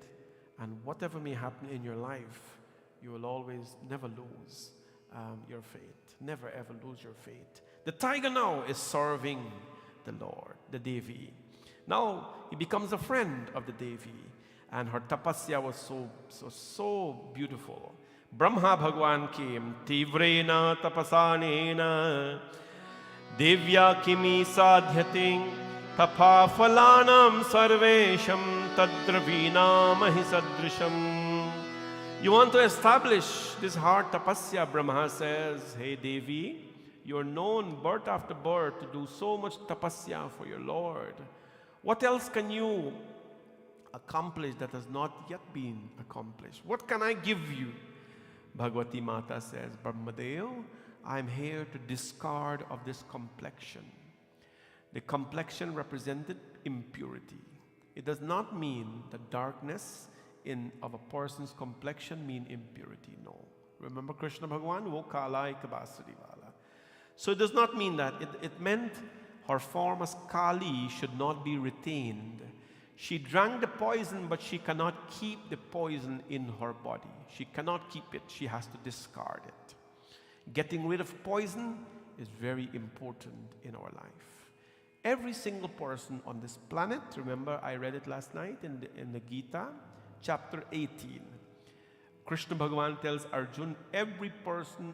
and whatever may happen in your life, you will always never lose your faith. Never ever lose your faith. The tiger now is serving the Lord, the Devi. Now he becomes a friend of the Devi, and her tapasya was so beautiful. Brahma Bhagwan came, Tivrena tapasanena, Devya kimi sadhyate, Tapa phalanam sarvesham, Tadravina mahisadrisham. You want to establish this hard tapasya, Brahma says, hey Devi, you're known birth after birth to do so much tapasya for your Lord. What else can you accomplish that has not yet been accomplished? What can I give you? Bhagavati Mata says, Brahmadev, I'm here to discard of this complexion. The complexion represented impurity. It does not mean the darkness of a person's complexion mean impurity. No. Remember Krishna Bhagwan? Wo Kala ikabasuri wala. So it does not mean that. It meant her form as Kali should not be retained. She drank the poison, but she cannot keep the poison in her body. She cannot keep it. She has to discard it. Getting rid of poison is very important in our life. Every single person on this planet, remember I read it last night in the Gita, chapter 18. Krishna Bhagavan tells Arjun, every person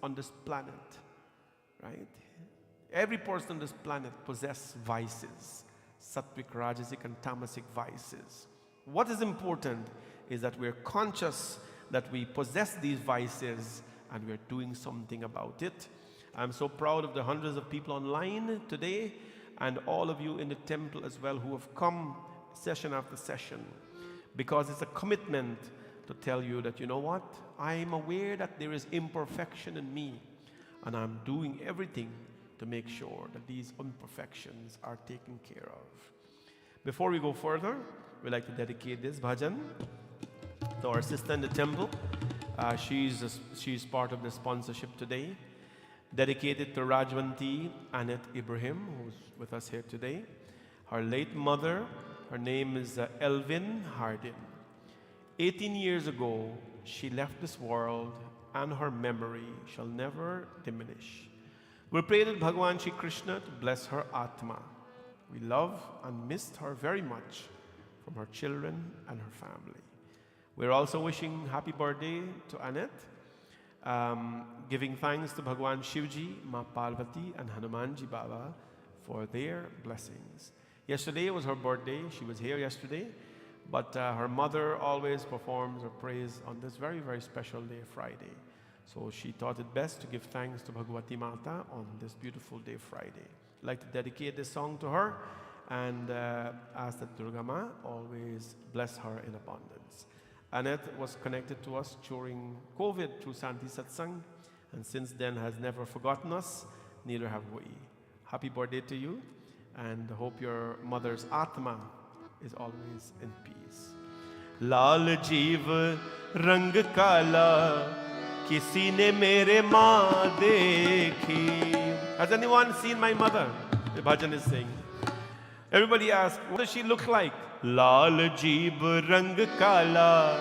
on this planet, right? Every person on this planet possesses vices, sattvic, rajasic, and tamasic vices. What is important is that we're conscious that we possess these vices and we're doing something about it. I'm so proud of the hundreds of people online today and all of you in the temple as well who have come session after session, because it's a commitment to tell you that, you know what, I'm aware that there is imperfection in me and I'm doing everything to make sure that these imperfections are taken care of. Before we go further, we'd like to dedicate this bhajan to our sister in the temple. She's part of the sponsorship today. Dedicated to Rajwanti Annette Ibrahim, who's with us here today. Her late mother, her name is Elvin Hardin. 18 years ago, she left this world and her memory shall never diminish. We pray that Bhagavan Shri Krishna to bless her Atma. We love and missed her very much from her children and her family. We're also wishing happy birthday to Annette, giving thanks to Bhagwan Shivji, Ma Parvati and Hanumanji Baba for their blessings. Yesterday was her birthday. She was here yesterday, but her mother always performs her praise on this very, very special day, Friday. So she thought it best to give thanks to Bhagavati Mata on this beautiful day, Friday. I'd like to dedicate this song to her and ask that Durga Ma always bless her in abundance. Annette was connected to us during COVID through Santi Satsang, and since then has never forgotten us, neither have we. Happy birthday to you, and hope your mother's Atma is always in peace. Lal jeev rang kala, kisi ne mere maa dekhi. Has anyone seen my mother? The bhajan is saying. Everybody asks, what does she look like? Lal jeeb rang kala.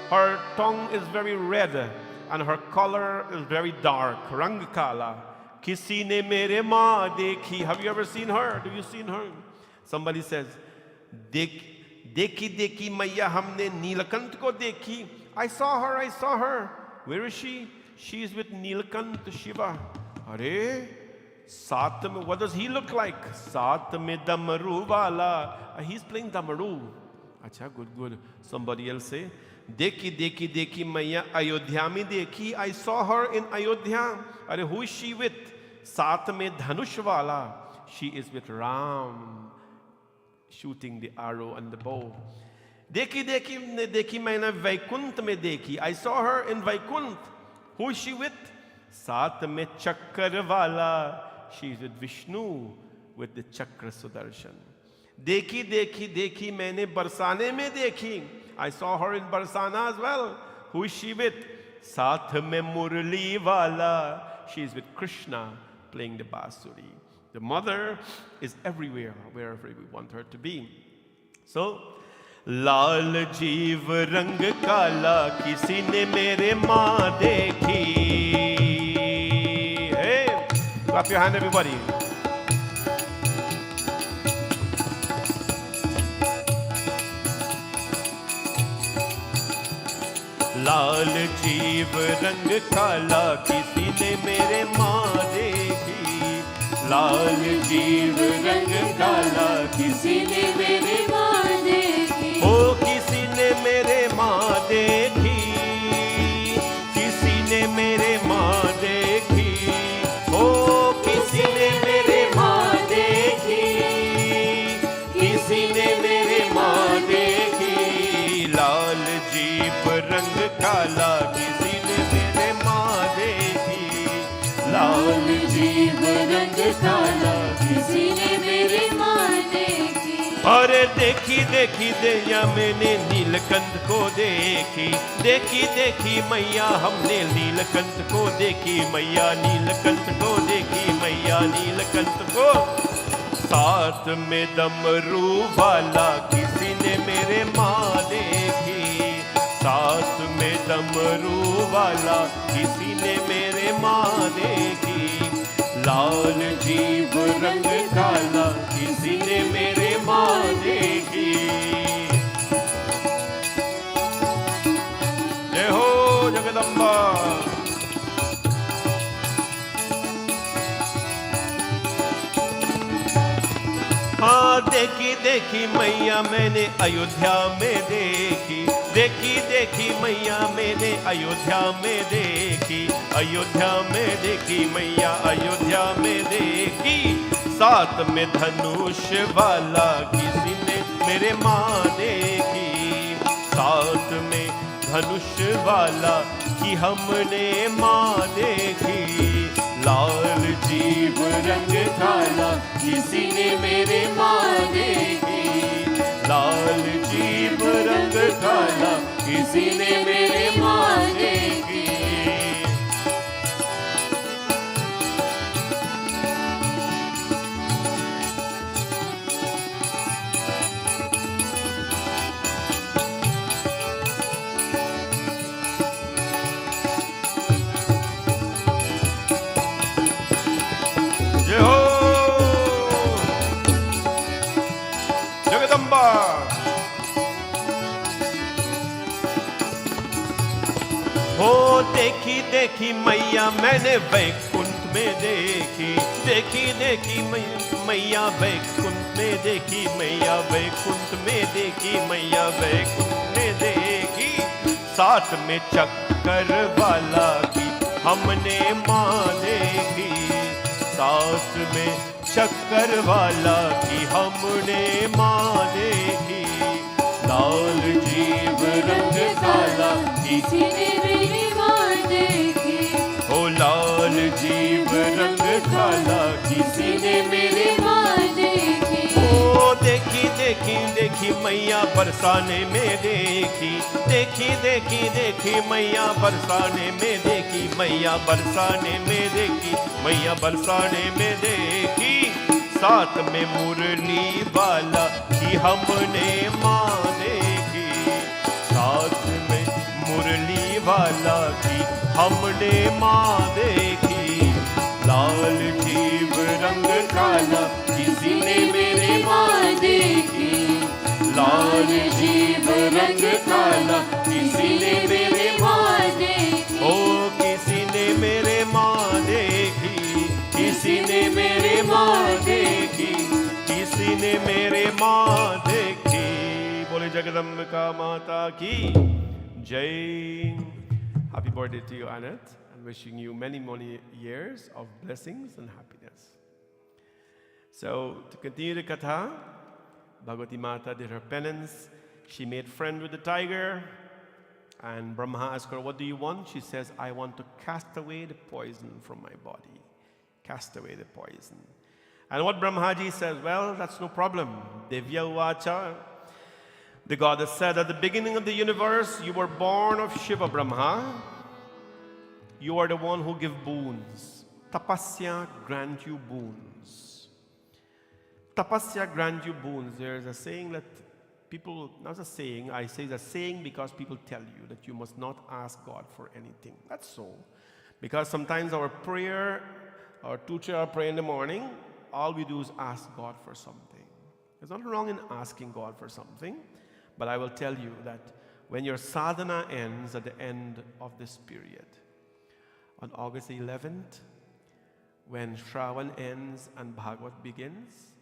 Her tongue is very red and her color is very dark. Rang kala. Kisi ne mere maa dekhi. Have you ever seen her? Have you seen her? Somebody says, dekhi maiya humne Neelakant ko dekhi. I saw her. Where is she? She is with Neelakant Shiva. Arey, what does he look like? Sat mein damaru wala. He's playing damaru. Acha, good. Somebody else say, dekhi maiya Ayodhya mein dekhi. I saw her in Ayodhya. Arey, who is she with? Sat mein dhanush wala. She is with Ram, shooting the arrow and the bow. Dekhi maina Vaikunt mein dekhi. I saw her in Vaikunt. Who is she with? Sat mein chakkar wala. She is with Vishnu, with the chakra sudarshan. देखी देखी देखी मैंने बरसाने में देखी. I saw her in Barsana as well. Who is she with? साथ में मुरली वाला. She is with Krishna playing the basuri. The mother is everywhere, wherever we want her to be. So, लाल जीव रंग काला किसी ने मेरे माँ देखी. Hey, clap your hand, everybody. लाल जीव रंग काला किसी ने मेरे माँ देखी. लाल जीव रंग काला किसी ने मेरे माँ देखी. ओ किसी ने मेरे माँ देखी. किसी ने मेरे माँ देखी. ओ किसी ने मेरे माँ देखी. किसी ने मेरे माँ देखी. लाल जीव रंग काला किसी ने मेरे माँ देखी. लाल जीव रंग काला किसी ने मेरे माँ देखी. अरे देखी देखी दैया मैंने नीलकंठ को देखी. देखी देखी मैया हमने नीलकंठ को देखी. मैया नीलकंठ को देखी. मैया नीलकंठ को. साथ में डमरू वाला किसी ने मेरे माँ देखी. साथ में डमरू वाला किसी ने मेरे माँ देखी. लाल जीव रंग काला किसी ने मेरे माँ देखी. जय हो जगदम्बा. हाँ देखी देखी मैया मैंने अयोध्या में देखी. देखी देखी मैया मैंने अयोध्या में देखी. अयोध्या में देखी मैया अयोध्या में देखी. साथ में धनुष वाला किसी ने मेरे माँ देखी. साथ में धनुष वाला कि हमने माँ देखी. लाल जीव रंग काला किसी ने मेरे माँ देखी. लाल जीव रंग काला किसी ने मेरे माँ देखी. जय हो जगदम्बा. हो देखी देखी मैया मैंने वैकुंठ में देखी. देखी देखी मैया वैकुंठ में देखी. मैया वैकुंठ में देखी. मैया वैकुंठ में देखी. साथ में चक्कर वाला की हमने माँ देखी. साथ में चक्कर वाला की हमने माँ देखी. लाल जीव रंग काला किसी ने मेरी माँ देखी. ओ लाल जीव रंग काला किसी ने मेरे माँ देखी. ओ देखी देखी देखी मैया बरसाने में देखी. देखी देखी देखी मैया बरसाने में देखी. मैया बरसाने में देखी. मैया बरसाने में देखी. साथ में मुरली वाला कि हमने माँ देखी. साथ में मुरली वाला की हमने माँ देखी. लाल जीव रंग काला किसी ने मेरे माँ देखी. लाल जीव रंग काला किसी ने मेरे माँ देखी. ओ किसी ने मेरे माँ देखी. किसी ने मेरे माँ देखी. किसी ने मेरे माँ देखी. बोले जगदम्बिका माता की जय. Happy birthday to you, Annette, and wishing you many, many years of blessings and happiness. So, to continue the katha, Bhagavati Mata did her penance. She made friend with the tiger, and Brahma asked her, "What do you want?" She says, "I want to cast away the poison from my body." Cast away the poison. And what Brahmaji says, well, that's no problem. Devya Uvacha, the goddess said, at the beginning of the universe, you were born of Shiva Brahma. You are the one who give boons. Tapasya grant you boons. Tapasya grant you boons. There's a saying that people, not a saying, I say the saying because people tell you that you must not ask God for anything. That's so. Because sometimes our prayer, our two-chair prayer in the morning, all we do is ask God for something. There's nothing wrong in asking God for something, but I will tell you that when your sadhana ends at the end of this period, on August 11th, when Shravan ends and Bhagavad begins,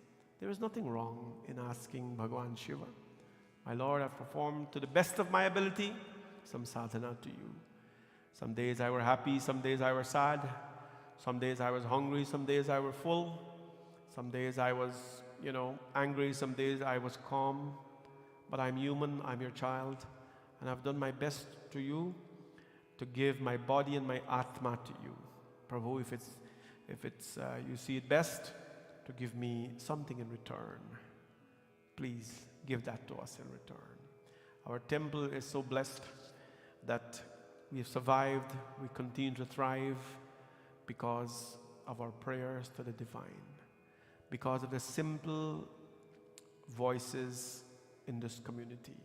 there is nothing wrong in asking Bhagavan Shiva, my Lord, I've performed to the best of my ability some sadhana to you. Some days I were happy, some days I were sad, some days I was hungry, some days I were full, some days I was, angry, some days I was calm. But I'm human, I'm your child, and I've done my best to you to give my body and my atma to you. Prabhu, if it's you see it best to give me something in return, please give that to us in return. Our temple is so blessed that we have survived, we continue to thrive because of our prayers to the divine, because of the simple voices in this community.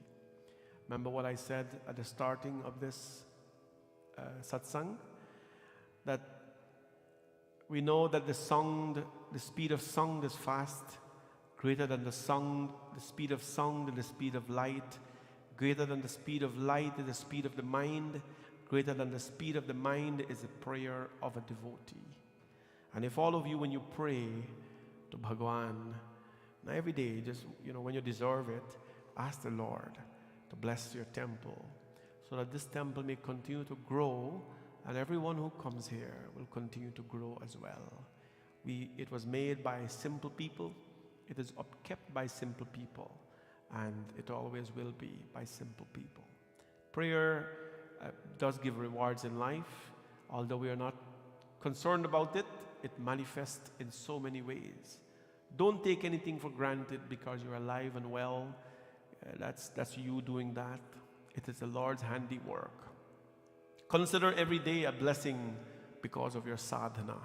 Remember what I said at the starting of this satsang? That we know that the speed of sound is fast, greater than the sound, the speed of sound and the speed of light, greater than the speed of light is the speed of the mind, greater than the speed of the mind is the prayer of a devotee. And if all of you, when you pray to Bhagwan, now every day, just, when you deserve it, ask the Lord to bless your temple so that this temple may continue to grow and everyone who comes here will continue to grow as well. It was made by simple people, it is upkept by simple people, and it always will be by simple people. Prayer does give rewards in life. Although we are not concerned about it, it manifests in so many ways. Don't take anything for granted because you're alive and well. That's you doing that. It is the Lord's handiwork. Consider every day a blessing because of your sadhana.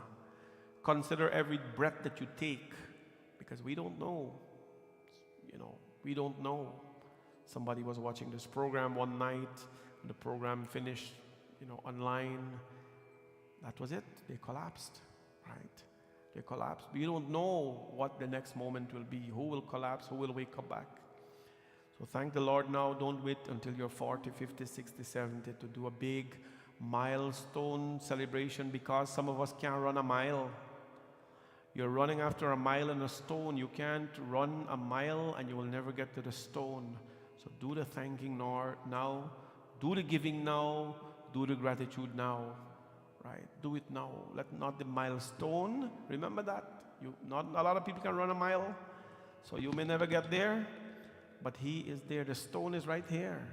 Consider every breath that you take, because we don't know. We don't know. Somebody was watching this program one night, and the program finished, online. That was it. They collapsed, right? They collapsed. We don't know what the next moment will be. Who will collapse? Who will wake up back? So thank the Lord now. Don't wait until you're 40, 50, 60, 70 to do a big milestone celebration, because some of us can't run a mile. You're running after a mile and a stone. You can't run a mile and you will never get to the stone. So do the thanking now. Do the giving now. Do the gratitude now. Right? Do it now. Let not the milestone. Remember that. Not a lot of people can run a mile. So you may never get there. But He is there. The stone is right here.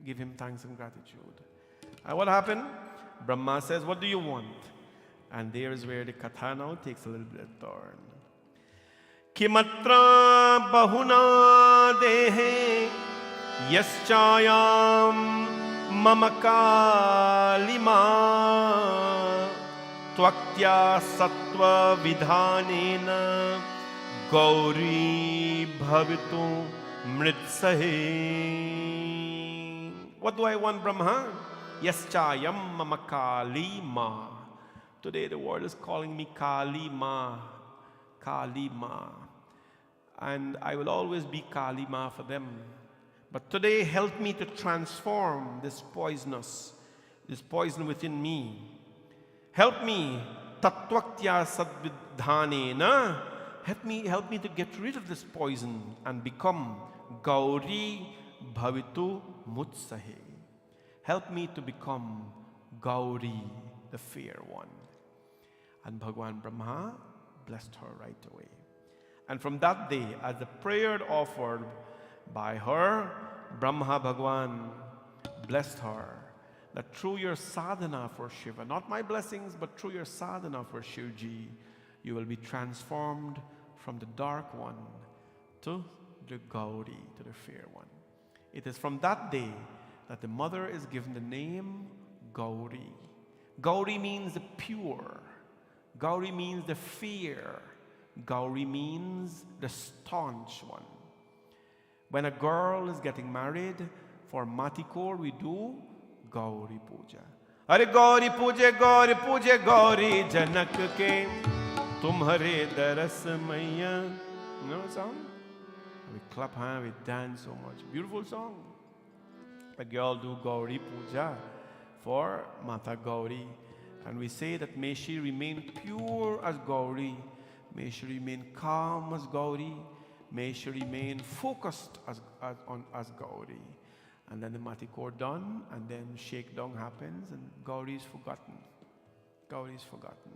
Give Him thanks and gratitude. And what happened? Brahma says, what do you want? And there is where the katha now takes a little bit of turn. Kimatra bahuna dehe yaschayam mama kalima tvaktya sattva vidhanena Gauri bhavitu mritsahe. What do I want, Brahma? Yaschayam mama kalima. Today the world is calling me Kalima. Kalima. And I will always be Kalima for them. But today help me to transform this poison within me. Help me. Tattvaktya sadvidhanena. Help me to get rid of this poison and become Gauri bhavitu mutsahe. Help me to become Gauri, the fair one. And Bhagwan Brahma blessed her right away. And from that day, as the prayer offered by her, Brahma Bhagwan blessed her, that through your sadhana for Shiva, not my blessings, but through your sadhana for Shivji, You will be transformed from the dark one to the Gauri, to the fair one. It is from that day that the mother is given the name Gauri. Gauri means the pure. Gauri means the fair. Gauri means the staunch one. When a girl is getting married, for Matikor we do Gauri Puja. Are Gauri Puja, Gauri Puja, Gauri Janak ke Tumhare Daras Maya. You know the song? We clap hands, we dance so much. Beautiful song. A girl do Gauri Puja for Mata Gauri. And we say that may she remain pure as Gauri. May she remain calm as Gauri. May she remain focused as Gauri. And then the Matikor done, and then shakedown happens, and Gauri is forgotten. Gauri is forgotten.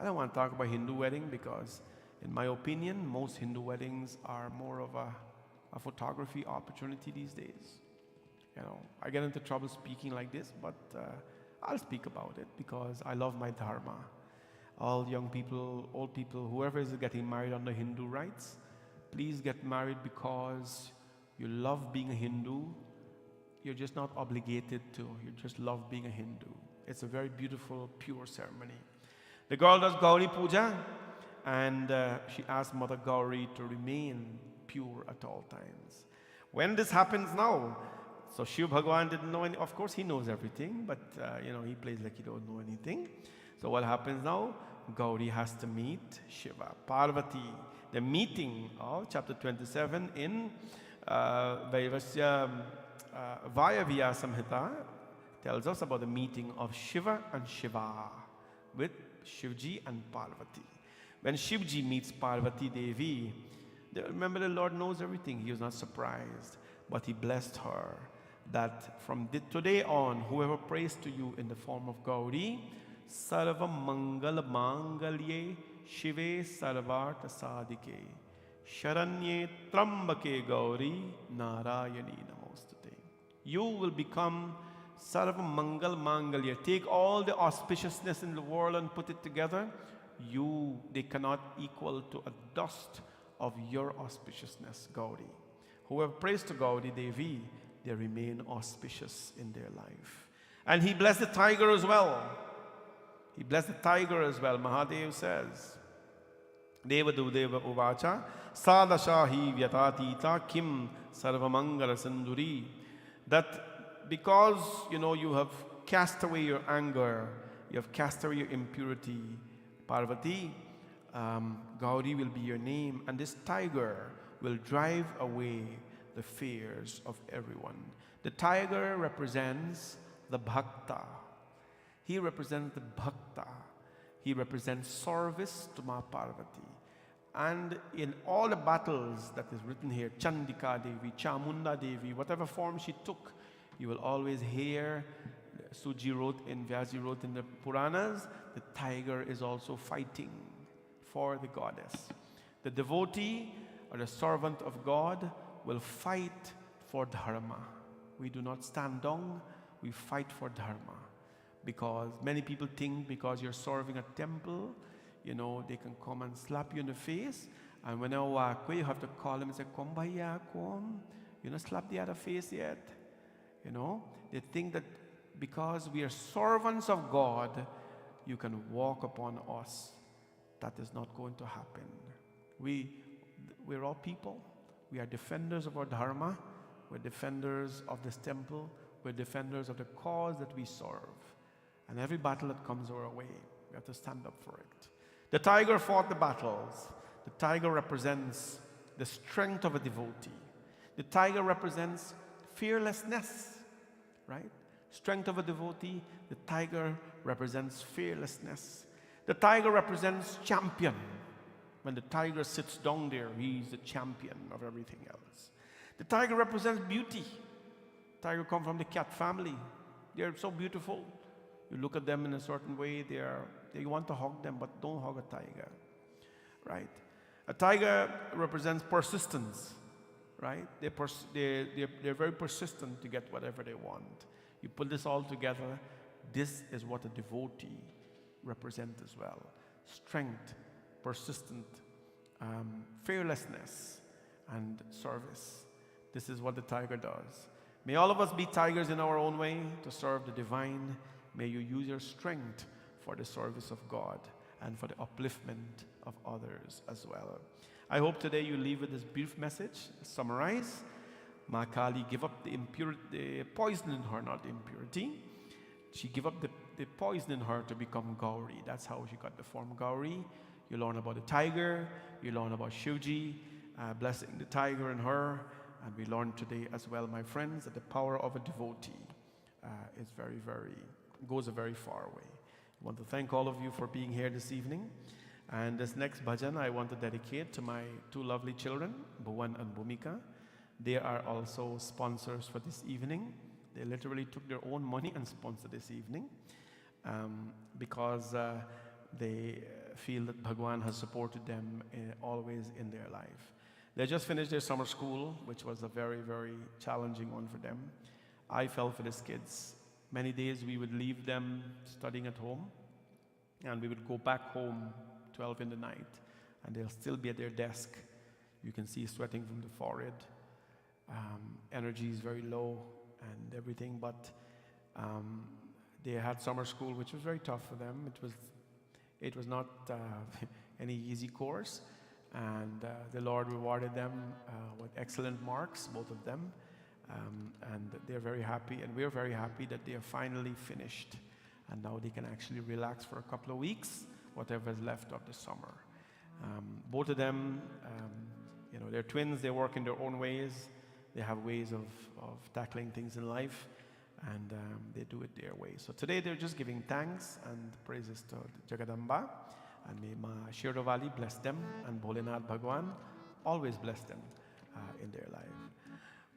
I don't want to talk about Hindu wedding because, in my opinion, most Hindu weddings are more of a photography opportunity these days. You know, I get into trouble speaking like this, but I'll speak about it because I love my dharma. All young people, old people, whoever is getting married under Hindu rites, please get married because you love being a Hindu. You're just not obligated to. You just love being a Hindu. It's a very beautiful, pure ceremony. The girl does Gauri Puja, and she asks Mother Gauri to remain pure at all times. When this happens now, so Shiv Bhagavan didn't know any, of course he knows everything, but he plays like he don't know anything. So what happens now? Gauri has to meet Shiva. Parvati, the meeting of chapter 27 in Vaivasya Vayavya Samhita tells us about the meeting of Shiva and Shiva with Shivji and Parvati. When Shivji meets Parvati Devi, remember the Lord knows everything. He was not surprised, but he blessed her that from today on, whoever prays to you in the form of Gauri, Sarva Mangal Mangalye Shive Sarvartha Sadike Sharanye Trambake Gauri Narayani Namostate. You will become Sarva Mangal Mangalya. Take all the auspiciousness in the world and put it together. They cannot equal to a dust of your auspiciousness, Gauri. Whoever prays to Gauri Devi, they remain auspicious in their life. And he blessed the tiger as well. He blessed the tiger as well. Mahadev says, Devadudeva Uvacha, Sadashahi Vyatatita Kim Sarvamangala Sanduri. That because, you have cast away your anger, you have cast away your impurity, Parvati, Gauri will be your name, and this tiger will drive away the fears of everyone. The tiger represents the bhakta. He represents the bhakta. He represents service to Ma Parvati. And in all the battles that is written here, Chandika Devi, Chamunda Devi, whatever form she took, you will always hear, Suji wrote in, Vyasi wrote in the Puranas, the tiger is also fighting for the goddess. The devotee or the servant of God will fight for dharma. We do not stand down, we fight for dharma. Because many people think because you're serving a temple, they can come and slap you in the face. And when I walk away, you have to call them and say, "Come by here, come." You not slap the other face yet. They think that because we are servants of God, you can walk upon us. That is not going to happen. We're all people. We are defenders of our dharma. We're defenders of this temple. We're defenders of the cause that we serve. And every battle that comes our way, we have to stand up for it. The tiger fought the battles. The tiger represents the strength of a devotee. The tiger represents fearlessness, right? Strength of a devotee. The tiger represents fearlessness. The tiger represents champion. When the tiger sits down there, he's the champion of everything else. The tiger represents beauty. Tiger come from the cat family. They're so beautiful. You look at them in a certain way, they want to hug them, but don't hug a tiger, right? A tiger represents persistence, right? They're very persistent to get whatever they want. You put this all together, this is what a devotee represents as well. Strength, persistent fearlessness and service. This is what the tiger does. May all of us be tigers in our own way to serve the divine. May you use your strength for the service of God and for the upliftment of others as well. I hope today you leave with this brief message. Summarize. Ma Kali give up the poison in her, not the impurity. She give up the poison in her to become Gauri. That's how she got the form Gauri. You learn about the tiger. You learn about Shivji blessing the tiger in her. And we learned today as well, my friends, that the power of a devotee is goes a very far way. I want to thank all of you for being here this evening. And this next bhajan I want to dedicate to my two lovely children, Bhuvan and Bhumika. They are also sponsors for this evening. They literally took their own money and sponsored this evening because they feel that Bhagwan has supported them always in their life. They just finished their summer school, which was a very, very challenging one for them. I felt for these kids. Many days we would leave them studying at home, and we would go back home 12 in the night, and they'll still be at their desk. You can see sweating from the forehead. Energy is very low and everything, but they had summer school, which was very tough for them. It was not any easy course, and the Lord rewarded them with excellent marks, both of them, and they're very happy, and we're very happy that they are finally finished, and now they can actually relax for a couple of weeks, whatever is left of the summer. Both of them, they're twins. They work in their own ways. They have ways of tackling things in life, and they do it their way. So today they're just giving thanks and praises to Jagadamba, and may Ma Shirovali bless them, and Bholenath Bhagwan always bless them in their life.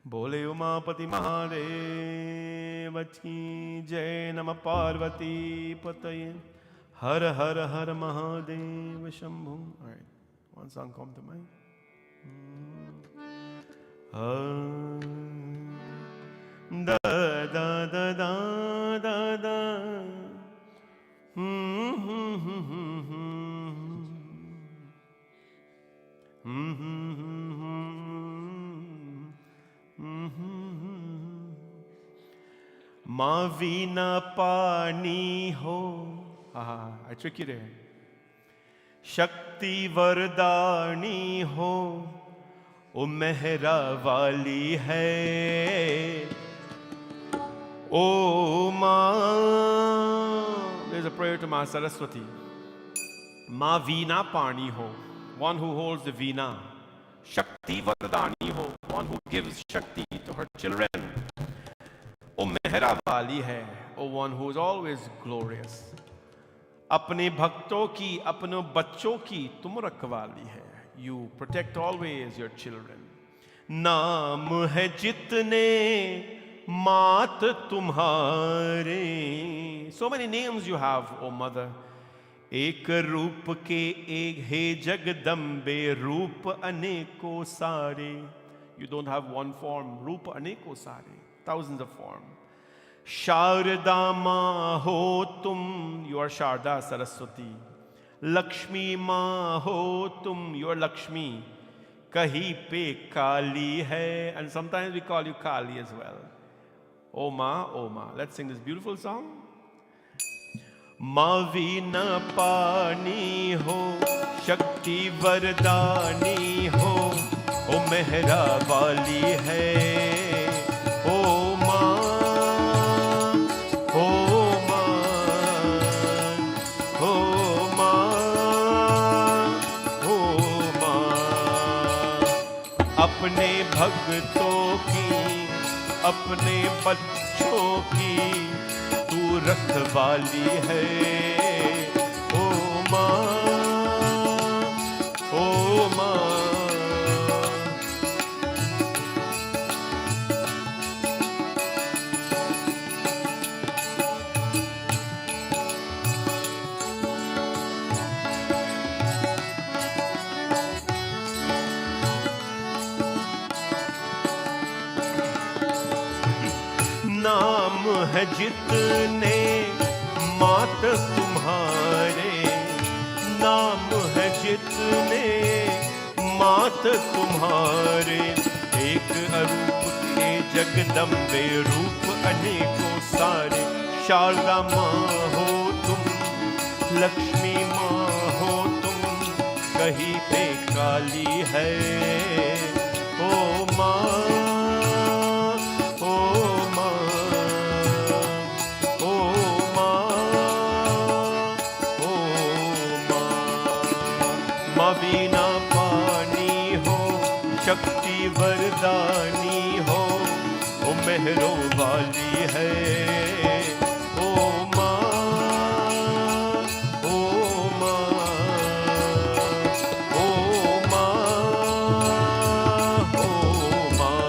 Bole Umapati Mahadev ki Jai, Nama Parvati Pataye, Har Har Har Mahadev Shambhu. All right, one song come to mind. Da da da da da da. Ma veena pani ho. I trick you there. Shakti vardani ho. O mehra wali hai. O Ma. There's a prayer to Ma Saraswati. Ma veena pani ho. One who holds the veena. Shakti vardani ho. One who gives Shakti to her children. O mehra wali hai. O one who is always glorious. Apne bhakto ki, apno bachcho ki tum rakhwali hai. You protect always your children. Naam hai jitne maat tumhare. So many names you have, O Mother. Ek roop ke ek he Jagdambe, roop aneko sare. You don't have one form. Roop aneko sare. Thousands of forms. Sharda ma ho tum. You are Sharda Saraswati. Lakshmi ma ho tum. You are Lakshmi. Kahi pe Kali hai. And sometimes we call you Kali as well. O Ma, O Ma. Let's sing this beautiful song. Ma veena pani ho. Shakti vardani ho. O mehra wali hai. O Ma, O Ma, O Ma, O Ma. Apne bhagton ki, apne bachchon ki tu rakhwali hai. O Ma, O Ma. नाम है जितने मात तुम्हारे, नाम है जितने मात तुम्हारे, एक अरूप के जगदम्बे रूप अनेकों सारे। शारदा माँ हो तुम, लक्ष्मी माँ हो तुम, कहीं पे काली है। ओ माँ, ओ माँ, ओ माँ, ओ माँ। माँ बीना पानी हो, शक्ति वरदानी हो, ओ मेहरो वाली है। ओ माँ, ओ माँ, ओ माँ, ओ माँ।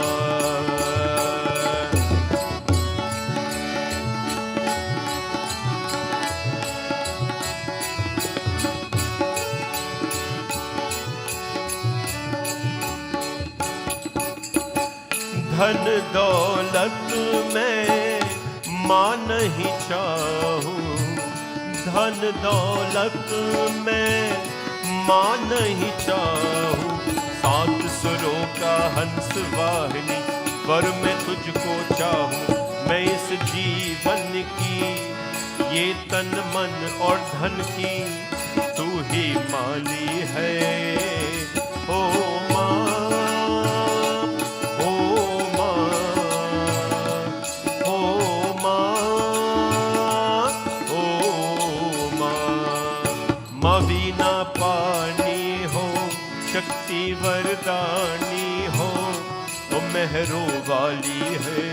धन दौलत में माँ नहीं चाहूं, धन दौलत में माँ नहीं चाहूं। सात सुरों का हंस वाहिनी, पर मैं तुझको चाहूं। मैं इस जीवन की, ये तन मन और धन की, तू ही माली है। ओ माँ, ओ माँ, ओ माँ, ओ माँ। माँ बीना पानी हो, शक्ति वरदानी हो, वो मेहरो वाली है।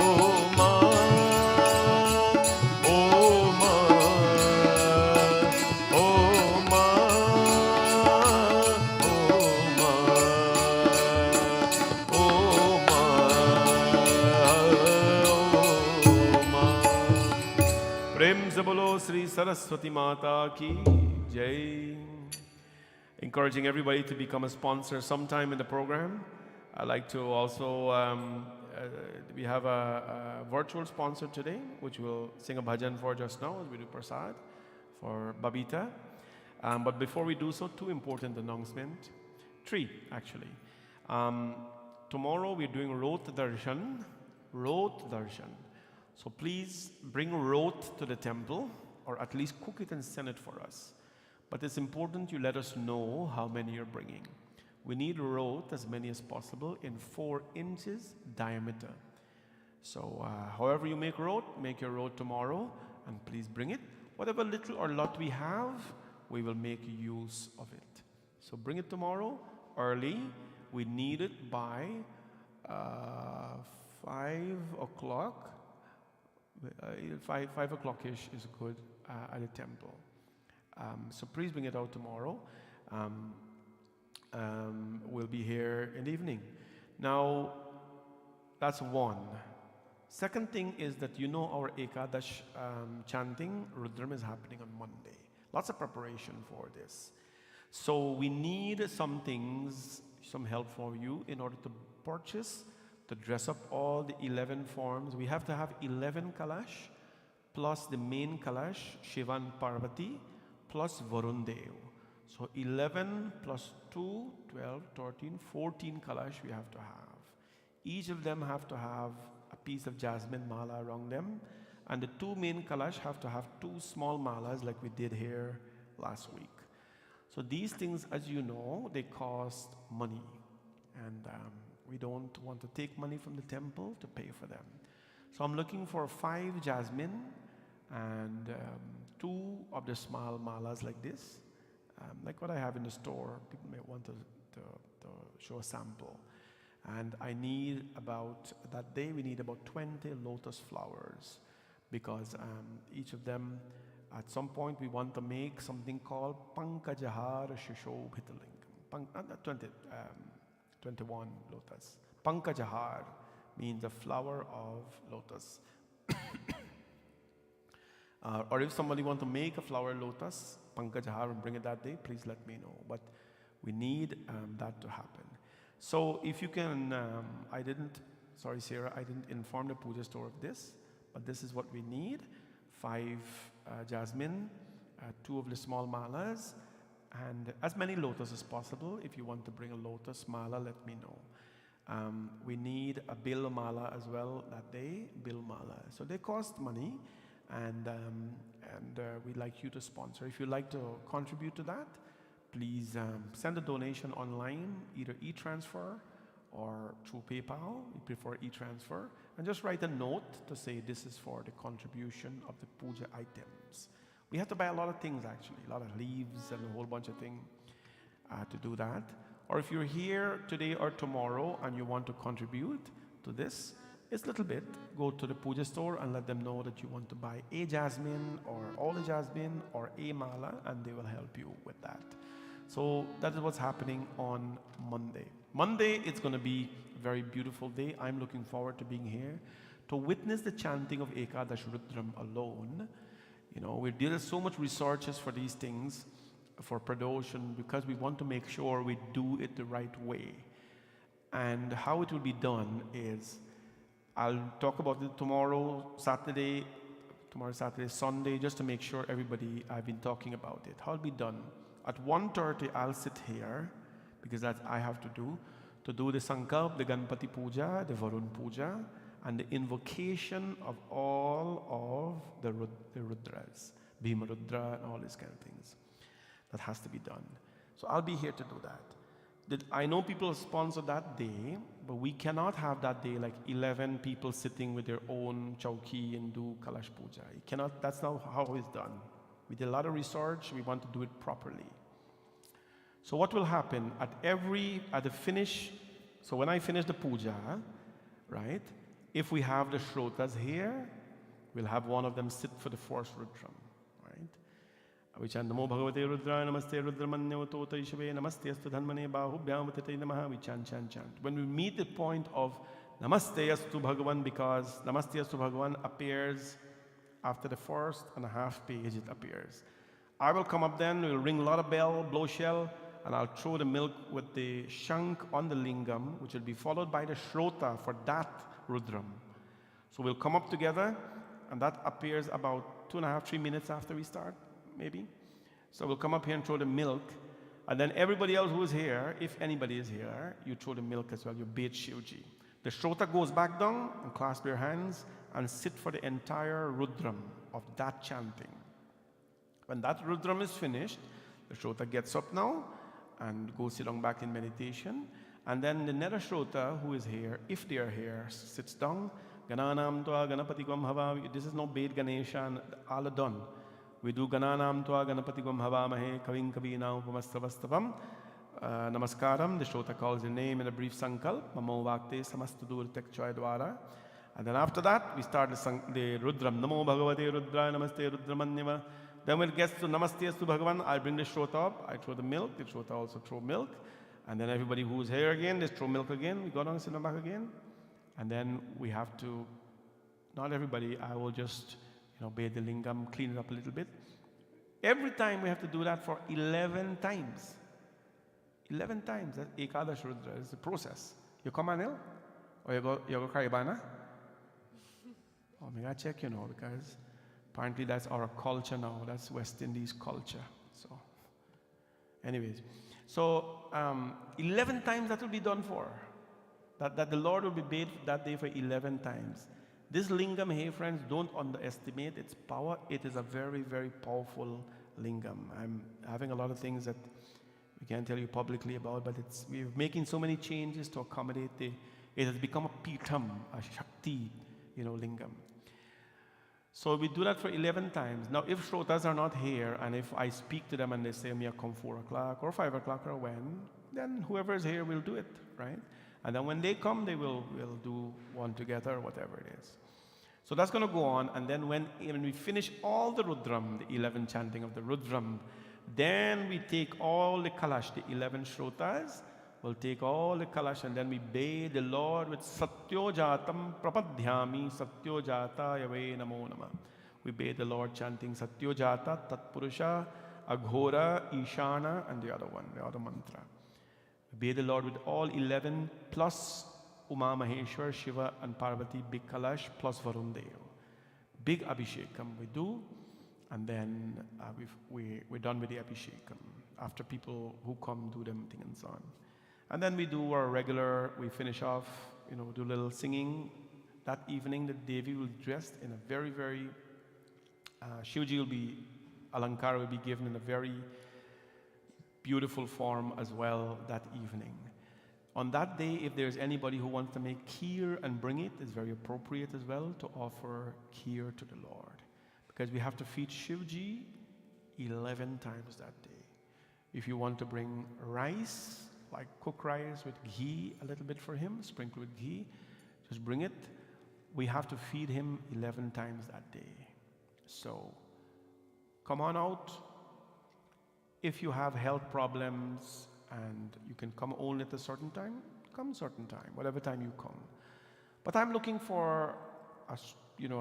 ओ माँ, ओ माँ, ओ माँ, ओ माँ, ओ माँ, ओ माँ। प्रेम से बोलो श्री सरस्वती माता की जय। Encouraging everybody to become a sponsor sometime in the program. I'd like to also, we have a virtual sponsor today, which we'll sing a bhajan for just now as we do prasad for Babita. But before we do so, two important announcements. Three, actually. Tomorrow we're doing Rot Darshan. Rot Darshan. So please bring Rot to the temple, or at least cook it and send it for us. But it's important you let us know how many you're bringing. We need Rot as many as possible in 4 inches diameter. So however you make Rot, make your Rot tomorrow and please bring it. Whatever little or lot we have, we will make use of it. So bring it tomorrow early. We need it by 5 o'clock. 5 o'clock-ish is good at the temple. So please bring it out tomorrow. We'll be here in the evening. Now, that's one. Second thing is that you know our Ekadash chanting, Rudram is happening on Monday. Lots of preparation for this. So we need some things, some help for you in order to purchase, to dress up all the 11 forms. We have to have 11 Kalash, plus the main Kalash, Shravan Parvati, plus Varun Dev. So 11 plus 2, 12, 13, 14 Kalash we have to have. Each of them have to have a piece of jasmine mala around them. And the 2 main Kalash have to have 2 small malas like we did here last week. So these things, as you know, they cost money. And we don't want to take money from the temple to pay for them. So I'm looking for 5 jasmine and 2 of the small malas like this, like what I have in the store. People may want to show a sample. And I need about, that day we need about 20 lotus flowers, because each of them, at some point we want to make something called Pankajahar Shishobhitalingam. 21 lotus. Pankajahar means a flower of lotus. Or if somebody wants to make a flower lotus, Pankajahar, and bring it that day, please let me know. But we need that to happen. So if you can, sorry Sarah, I didn't inform the puja store of this, but this is what we need. 5 jasmine, 2 of the small malas, and as many lotus as possible. If you want to bring a lotus mala, let me know. We need a bil mala as well that day, bil mala. So they cost money, and we'd like you to sponsor. If you'd like to contribute to that, please send a donation online, either e-transfer or through PayPal. We prefer e-transfer, and just write a note to say this is for the contribution of the puja items. We have to buy a lot of things, actually, a lot of leaves and a whole bunch of things to do that. Or if you're here today or tomorrow and you want to contribute to this, it's a little bit. Go to the puja store and let them know that you want to buy a jasmine or all the jasmine or a mala, and they will help you with that. So that is what's happening on Monday. Monday, it's going to be a very beautiful day. I'm looking forward to being here to witness the chanting of Ekadash Rudram alone. You know, we did so much researches for these things, for Pradosh, because we want to make sure we do it the right way. And how it will be done is, I'll talk about it tomorrow, Saturday, Sunday, just to make sure everybody, I've been talking about it. How it'll be done. At 1:30, I'll sit here, because that's I have to do the Sankalp, the Ganpati Puja, the Varun Puja, and the invocation of all of the Rudras, Bhima Rudra, and all these kind of things. That has to be done. So I'll be here to do that. I know people sponsor that day, but we cannot have that day like 11 people sitting with their own chowki and do Kalash Puja. You cannot, that's not how it's done. We did a lot of research, we want to do it properly. So what will happen at the finish, so when I finish the puja, right, if we have the shrotas here, we'll have one of them sit for the first rudram, right? We chant Namo Bhagavate Rudraya Namaste Rudramanyo Tota Ishave Namaste Astu Dhanmane Bahubhyam Vatite Namaha. We chant. When we meet the point of Namaste Astu Bhagavan, because Namaste Astu Bhagavan appears after the first and a half page, it appears. I will come up then, we'll ring a lot of bell, blow shell, and I'll throw the milk with the shank on the lingam, which will be followed by the shrota for that rudram. So we'll come up together, and that appears about 2.5, 3 minutes after we start, maybe. So we'll come up here and throw the milk, and then everybody else who is here, if anybody is here, you throw the milk as well, you bathe Shivji. The shrota goes back down and clasp your hands and sit for the entire rudram of that chanting. When that rudram is finished, the shrota gets up now and goes sit down back in meditation. And then the Nera Shrota who is here, if they are here, sits down. Gananam Tva Ganapati Gvam Hava. This is no Bed Ganesha, and all are done. We do Gananam Tva Ganapati Gvam Hava Mahe Kavin Kavina Upamastavastavam. Namaskaram. The Shrota calls the name in a brief sankalp. Mamo Vakte Samastudur Tekchoy Dwara. And then after that, we start the Rudram. Namo Bhagavate Rudraya Namaste Rudramanyava. Then when it gets to Namaste Astu Bhagavan, I bring the Shrota up, I throw the milk, the Shrota also throw milk, and then everybody who's here again, they throw milk again, we go down and sit back again, and then we have to, not everybody, I will just, bathe the lingam, clean it up a little bit. Every time we have to do that for 11 times. 11 times, that's Ekadash Rudra, it's a process. You come on, or you go Karibana? Oh, I gotta check, because apparently that's our culture now. That's West Indies culture. So, anyways, so 11 times that will be done for. That the Lord will be bathed that day for 11 times. This lingam, hey friends, don't underestimate its power. It is a very, very powerful lingam. I'm having a lot of things that we can't tell you publicly about, but we're making so many changes to accommodate it has become a pitham, a shakti, lingam. So we do that for 11 times. Now, if shrotas are not here, and if I speak to them and they say, "Me, come 4 o'clock or 5 o'clock or when," then whoever is here will do it, right? And then when they come, we'll do one together or whatever it is. So that's going to go on. And then when we finish all the Rudram, the 11 chanting of the Rudram, then we take all the Kalash, the 11 shrotas, we'll take all the Kalash, and then we bathe the Lord with Satyo Jatam Prapadhyami Satyo Jata Yave Namo Nama. We bathe the Lord chanting Satyo Jata, Tatpurusha, Aghora, Ishana, and the other mantra. We bathe the Lord with all 11 plus Uma Maheshwar, Shiva, and Parvati, big Kalash, plus Varun Dev. Big Abhishekam we do, and then we're done with the Abhishekam. after people who come do them thing and so on. And then we do our regular, we finish off, do a little singing. That evening, the Devi will be dressed in a very, very, Shivji will be, Alankara will be given in a very beautiful form as well that evening. On that day, if there's anybody who wants to make kheer and bring it, it's very appropriate as well to offer kheer to the Lord. Because we have to feed Shivji 11 times that day. If you want to bring rice, like cooked rice with ghee, a little bit for him, sprinkled with ghee, just bring it. We have to feed him 11 times that day. So come on out. If you have health problems and you can come only at a certain time, come certain time, whatever time you come. But I'm looking for a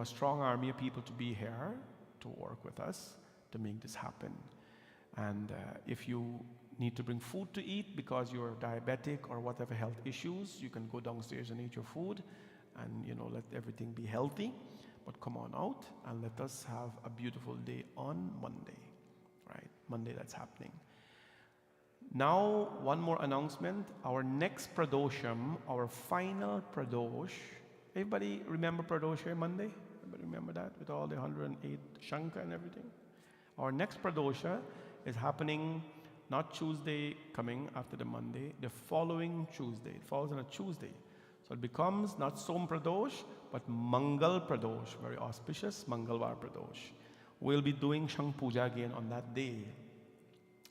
strong army of people to be here to work with us to make this happen. And if you need to bring food to eat because you're diabetic or whatever health issues, you can go downstairs and eat your food and let everything be healthy. But come on out and let us have a beautiful day on Monday, right? Monday, that's happening. Now, one more announcement. Our next Pradosham, our final Pradosh. Everybody remember Pradosh here Monday? Everybody remember that with all the 108 Shanka and everything? Our next Pradosha is happening not Tuesday coming after the Monday, the following Tuesday. It falls on a Tuesday. So it becomes not Som Pradosh, but Mangal Pradosh, very auspicious, Mangalvar Pradosh. We'll be doing Shank Puja again on that day.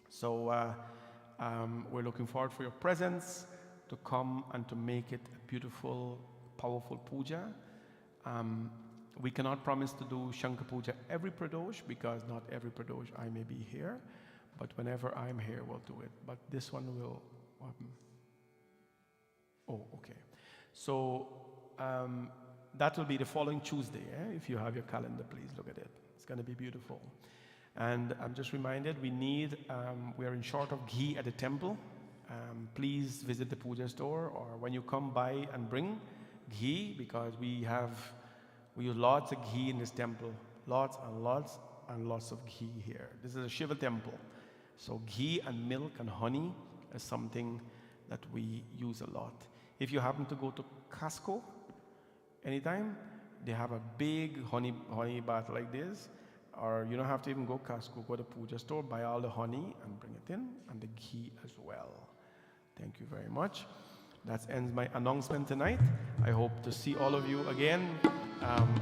So we're looking forward for your presence to come and to make it a beautiful, powerful puja. We cannot promise to do Shanka Puja every Pradosh because not every Pradosh I may be here, but whenever I'm here, we'll do it. But this one will. Okay. So that will be the following Tuesday. If you have your calendar, please look at it. It's going to be beautiful. And I'm just reminded we are in short of ghee at the temple. Please visit the puja store, or when you come by and bring ghee, because we use lots of ghee in this temple. Lots and lots and lots of ghee here. This is a Shiva temple. So ghee and milk and honey is something that we use a lot. If you happen to go to Costco anytime, they have a big honey bath like this. Or you don't have to even go Costco, go to puja store, buy all the honey and bring it in, and the ghee as well. Thank you very much. That ends my announcement tonight. I hope to see all of you again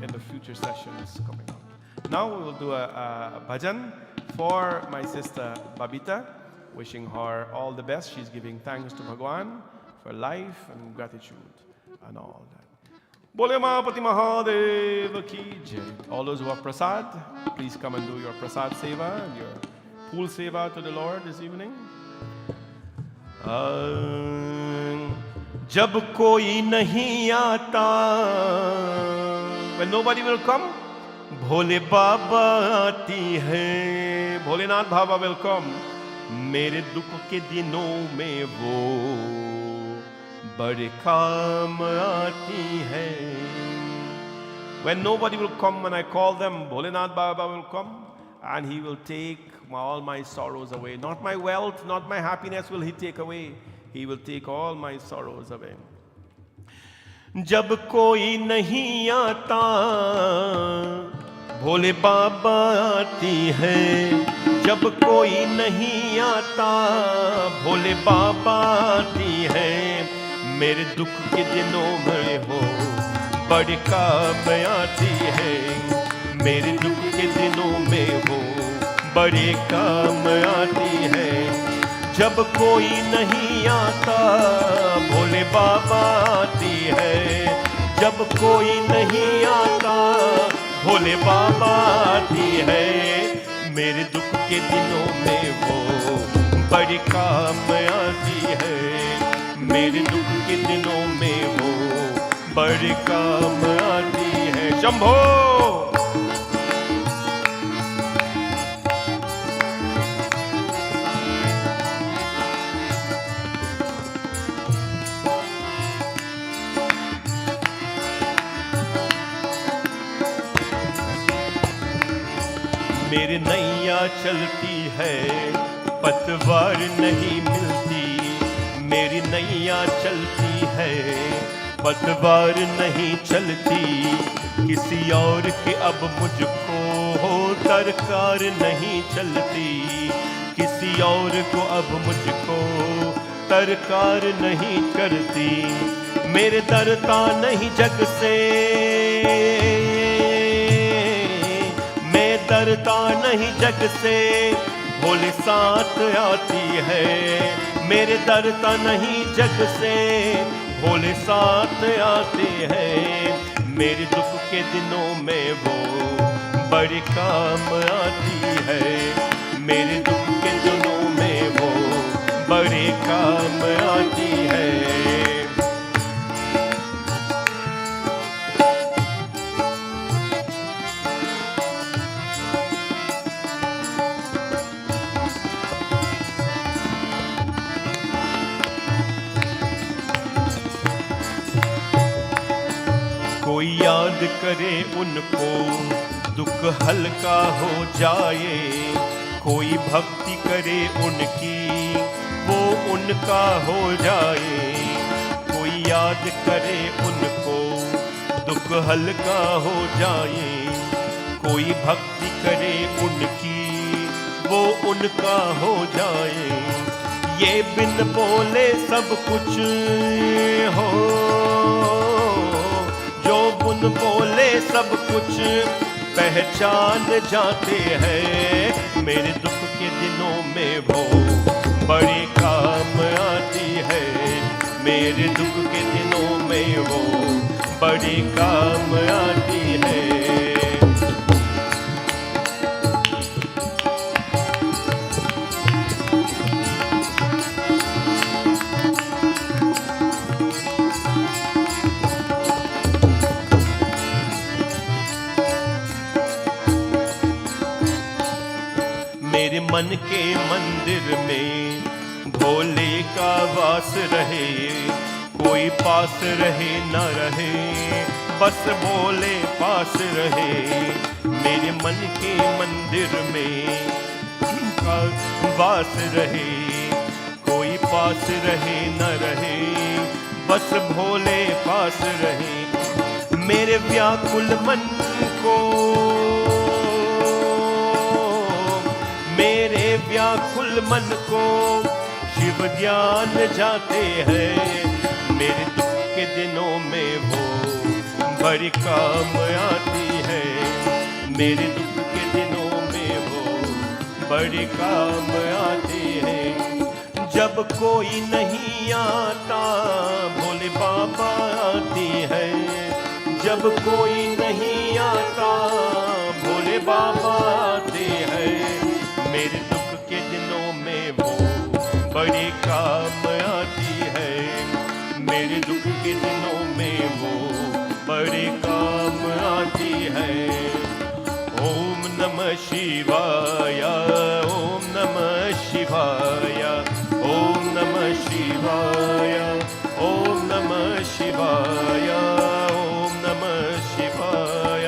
in the future sessions coming up. Now we will do a bhajan for my sister Babita, wishing her all the best. She's giving thanks to Bhagwan for life and gratitude and all that. Bole Mahapati Mahadev ki jai. All those who have prasad, please come and do your prasad seva and your pool seva to the Lord this evening. Jab koi nahi aata, when nobody will come, Bhole Baba aati hai. Bholenath Baba will come. Mere dukh ke dino mein wo bade kaam aati hai. When nobody will come, when I call them, Bholenath Baba will come and he will take all my sorrows away. Not my wealth, not my happiness will he take away. He will take all my sorrows away. Jab koi nahi aata, Bhole Baba aati hai. Jab koi nahi aata, Bhole Baba aati hai. मेरे दुख के दिनों में हो बड़ी काम आती है. मेरे दुख के दिनों में हो बड़ी काम आती है. जब कोई नहीं आता, भोले बाबा आती है. जब कोई नहीं आता, भोले बाबा आती है. मेरे दुख के दिनों में वो बड़ी काम आती है. मेरे दुख के दिनों में वो बड़ी काम आती है. शंभो. मेरी नैया चलती है पतवार नहीं मिलती, मेरी नैया चलती है। पतवार नहीं चलती किसी और के, अब मुझको हो दरकार नहीं चलती किसी और को, अब मुझको दरकार नहीं करती। मेरे डरता नहीं जग से, मैं डरता नहीं जग से, भोले साथ आती है। मेरे डरता नहीं जग से, भोले साथ आते हैं। मेरे दुख के दिनों में वो बड़े काम आती है। मेरे दुख के दिनों में वो बड़े काम आती है। कोई याद करे उनको, दुख हल्का हो जाए। कोई भक्ति करे उनकी, वो उनका हो जाए। कोई याद करे उनको, दुख हल्का हो जाए। कोई भक्ति करे उनकी, वो उनका हो जाए। ये बिन बोले सब कुछ हो, जो बिन बोले सब कुछ पहचान जाते हैं। मेरे दुख के दिनों में वो बड़े काम आती है। मेरे दुख के दिनों में वो बड़े काम आती है। मेरे मन के मंदिर में भोले का वास रहे। कोई पास रहे न रहे, बस भोले पास रहे। मेरे मन के मंदिर में का वास रहे। कोई पास रहे न रहे, बस भोले पास रहे। मेरे व्याकुल मन को, मेरे व्याकुल मन को शिव ध्यान जाते हैं। मेरे दुख के दिनों में वो बड़ी काम आती है। मेरे दुख के दिनों में वो बड़ी काम आती है। जब कोई नहीं आता, भोले बाबा आती है। जब कोई नहीं आता, भोले बाबा आते हैं। मेरे दुख के दिनों में वो बड़ी काम आती है। मेरे दुख के दिनों में वो बड़ी काम आती है। ओम नमः शिवाय, ओम नमः शिवाय, ओम नमः शिवाय, ओम नमः शिवाय, ओम नमः शिवाय,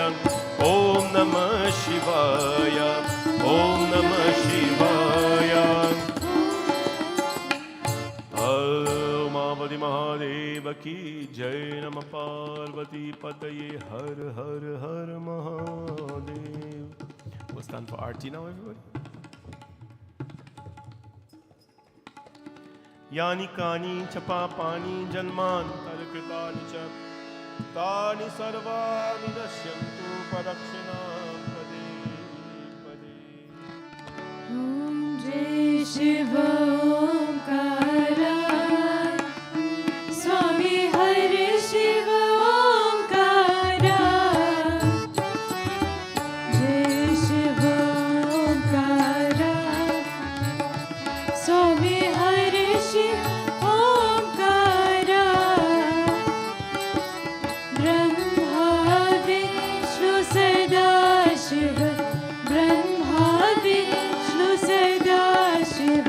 ओम नमः शिवाय, ओम नमः शिवाय। उमापति महादेव की जय। नमः पार्वती पतये हर हर हर Mahadev. We'll stand for Aarti now, everybody. यानि कानि च पापानि जन्मान्तरकृतानि च तानि सर्वाणि नश्यन्तु प्रदक्षिणां पदे पदे। ॐ जय शिव ओंकार, स्वामी हरि शिव ओंकार। जय शिव ओंकार, स्वामी हरि शिव ओंकार। ब्रह्मा विष्णु सदा शिव, ब्रह्मा विष्णु सदा शिव,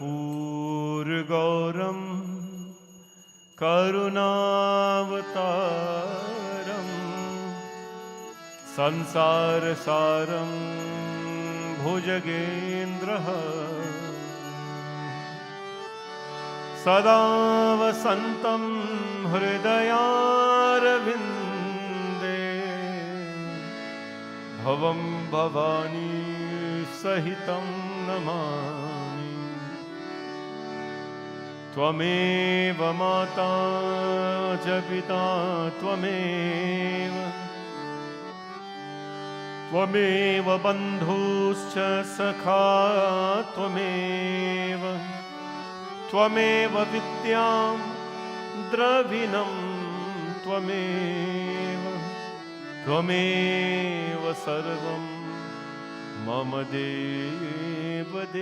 कर्पूरगौरं करुणावतारं संसारसारं भुजगेन्द्रहारं सदा वसन्तं हृदयारविन्दे भवं भवानी सहितं नमामि। त्वमेव माता च पिता त्वमेव बन्धुश्च सखा त्वमेव विद्यां द्रविणं त्वमेव सर्वं मम देवदेव।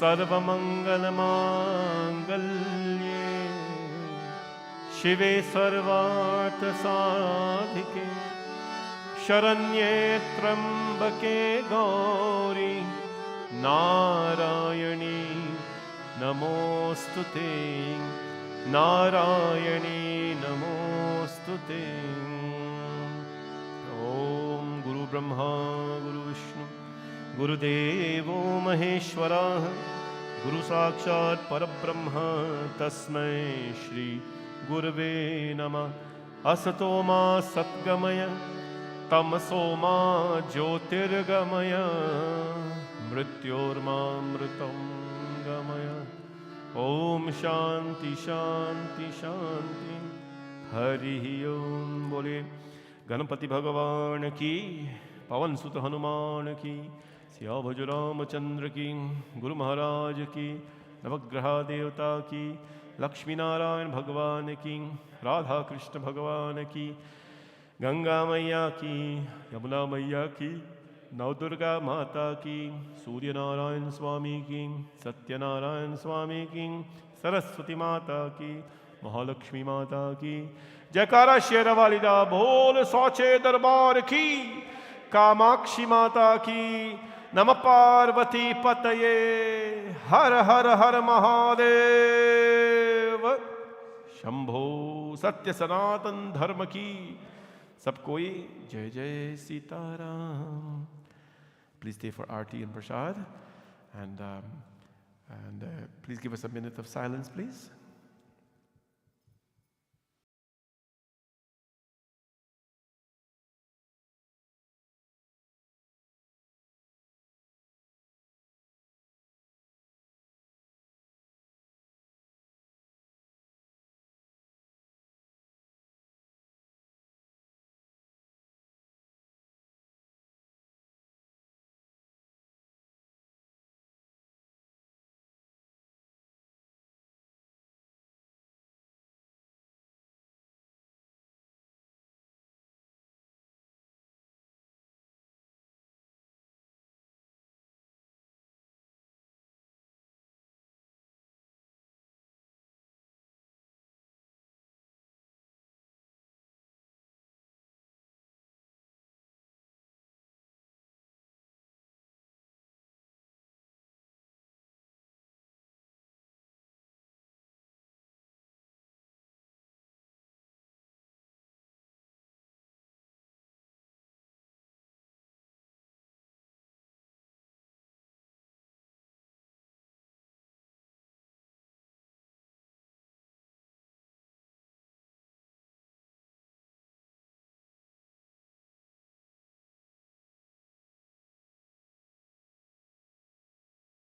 सर्वमङ्गलमाङ्गल्ये शिवे सर्वार्थसाधिके शरण्ये त्र्यम्बके गौरी नारायणी नमोऽस्तुते नारायणी नमोऽस्तुते। ॐ गुरु ब्रह्मा गुरु विष्णु गुरुदेवो महेश्वरः गुरु साक्षात् परब्रह्म तस्मै श्री गुरवे नमः। असतो मा सद्गमय तमसो मा ज्योतिर्गमय मृत्योर्मामृतं गमय। ओम शांति शांति शांति हरि ओम। बोले गणपति भगवान की, पवन सुत हनुमान की, सियाभुज रामचंद्र की, गुरु महाराज की, नवग्रह देवता की, लक्ष्मी नारायण भगवान की, राधा कृष्ण भगवान की, गंगा मैया की, यमुना मैया की, नवदुर्गा माता की, सूर्य नारायण स्वामी की, सत्यनारायण स्वामी की, सरस्वती माता की, महालक्ष्मी माता की। जयकारा शेर वालिदा बोल सौचे दरबार की, कामाक्षी माता की। नमः पार्वती पतये हर हर हर महादेव शंभो। सत्य सनातन धर्म की। सब कोई जय जय Sitaram. Please stay for Aarti and Prasad, and please give us a minute of silence, please.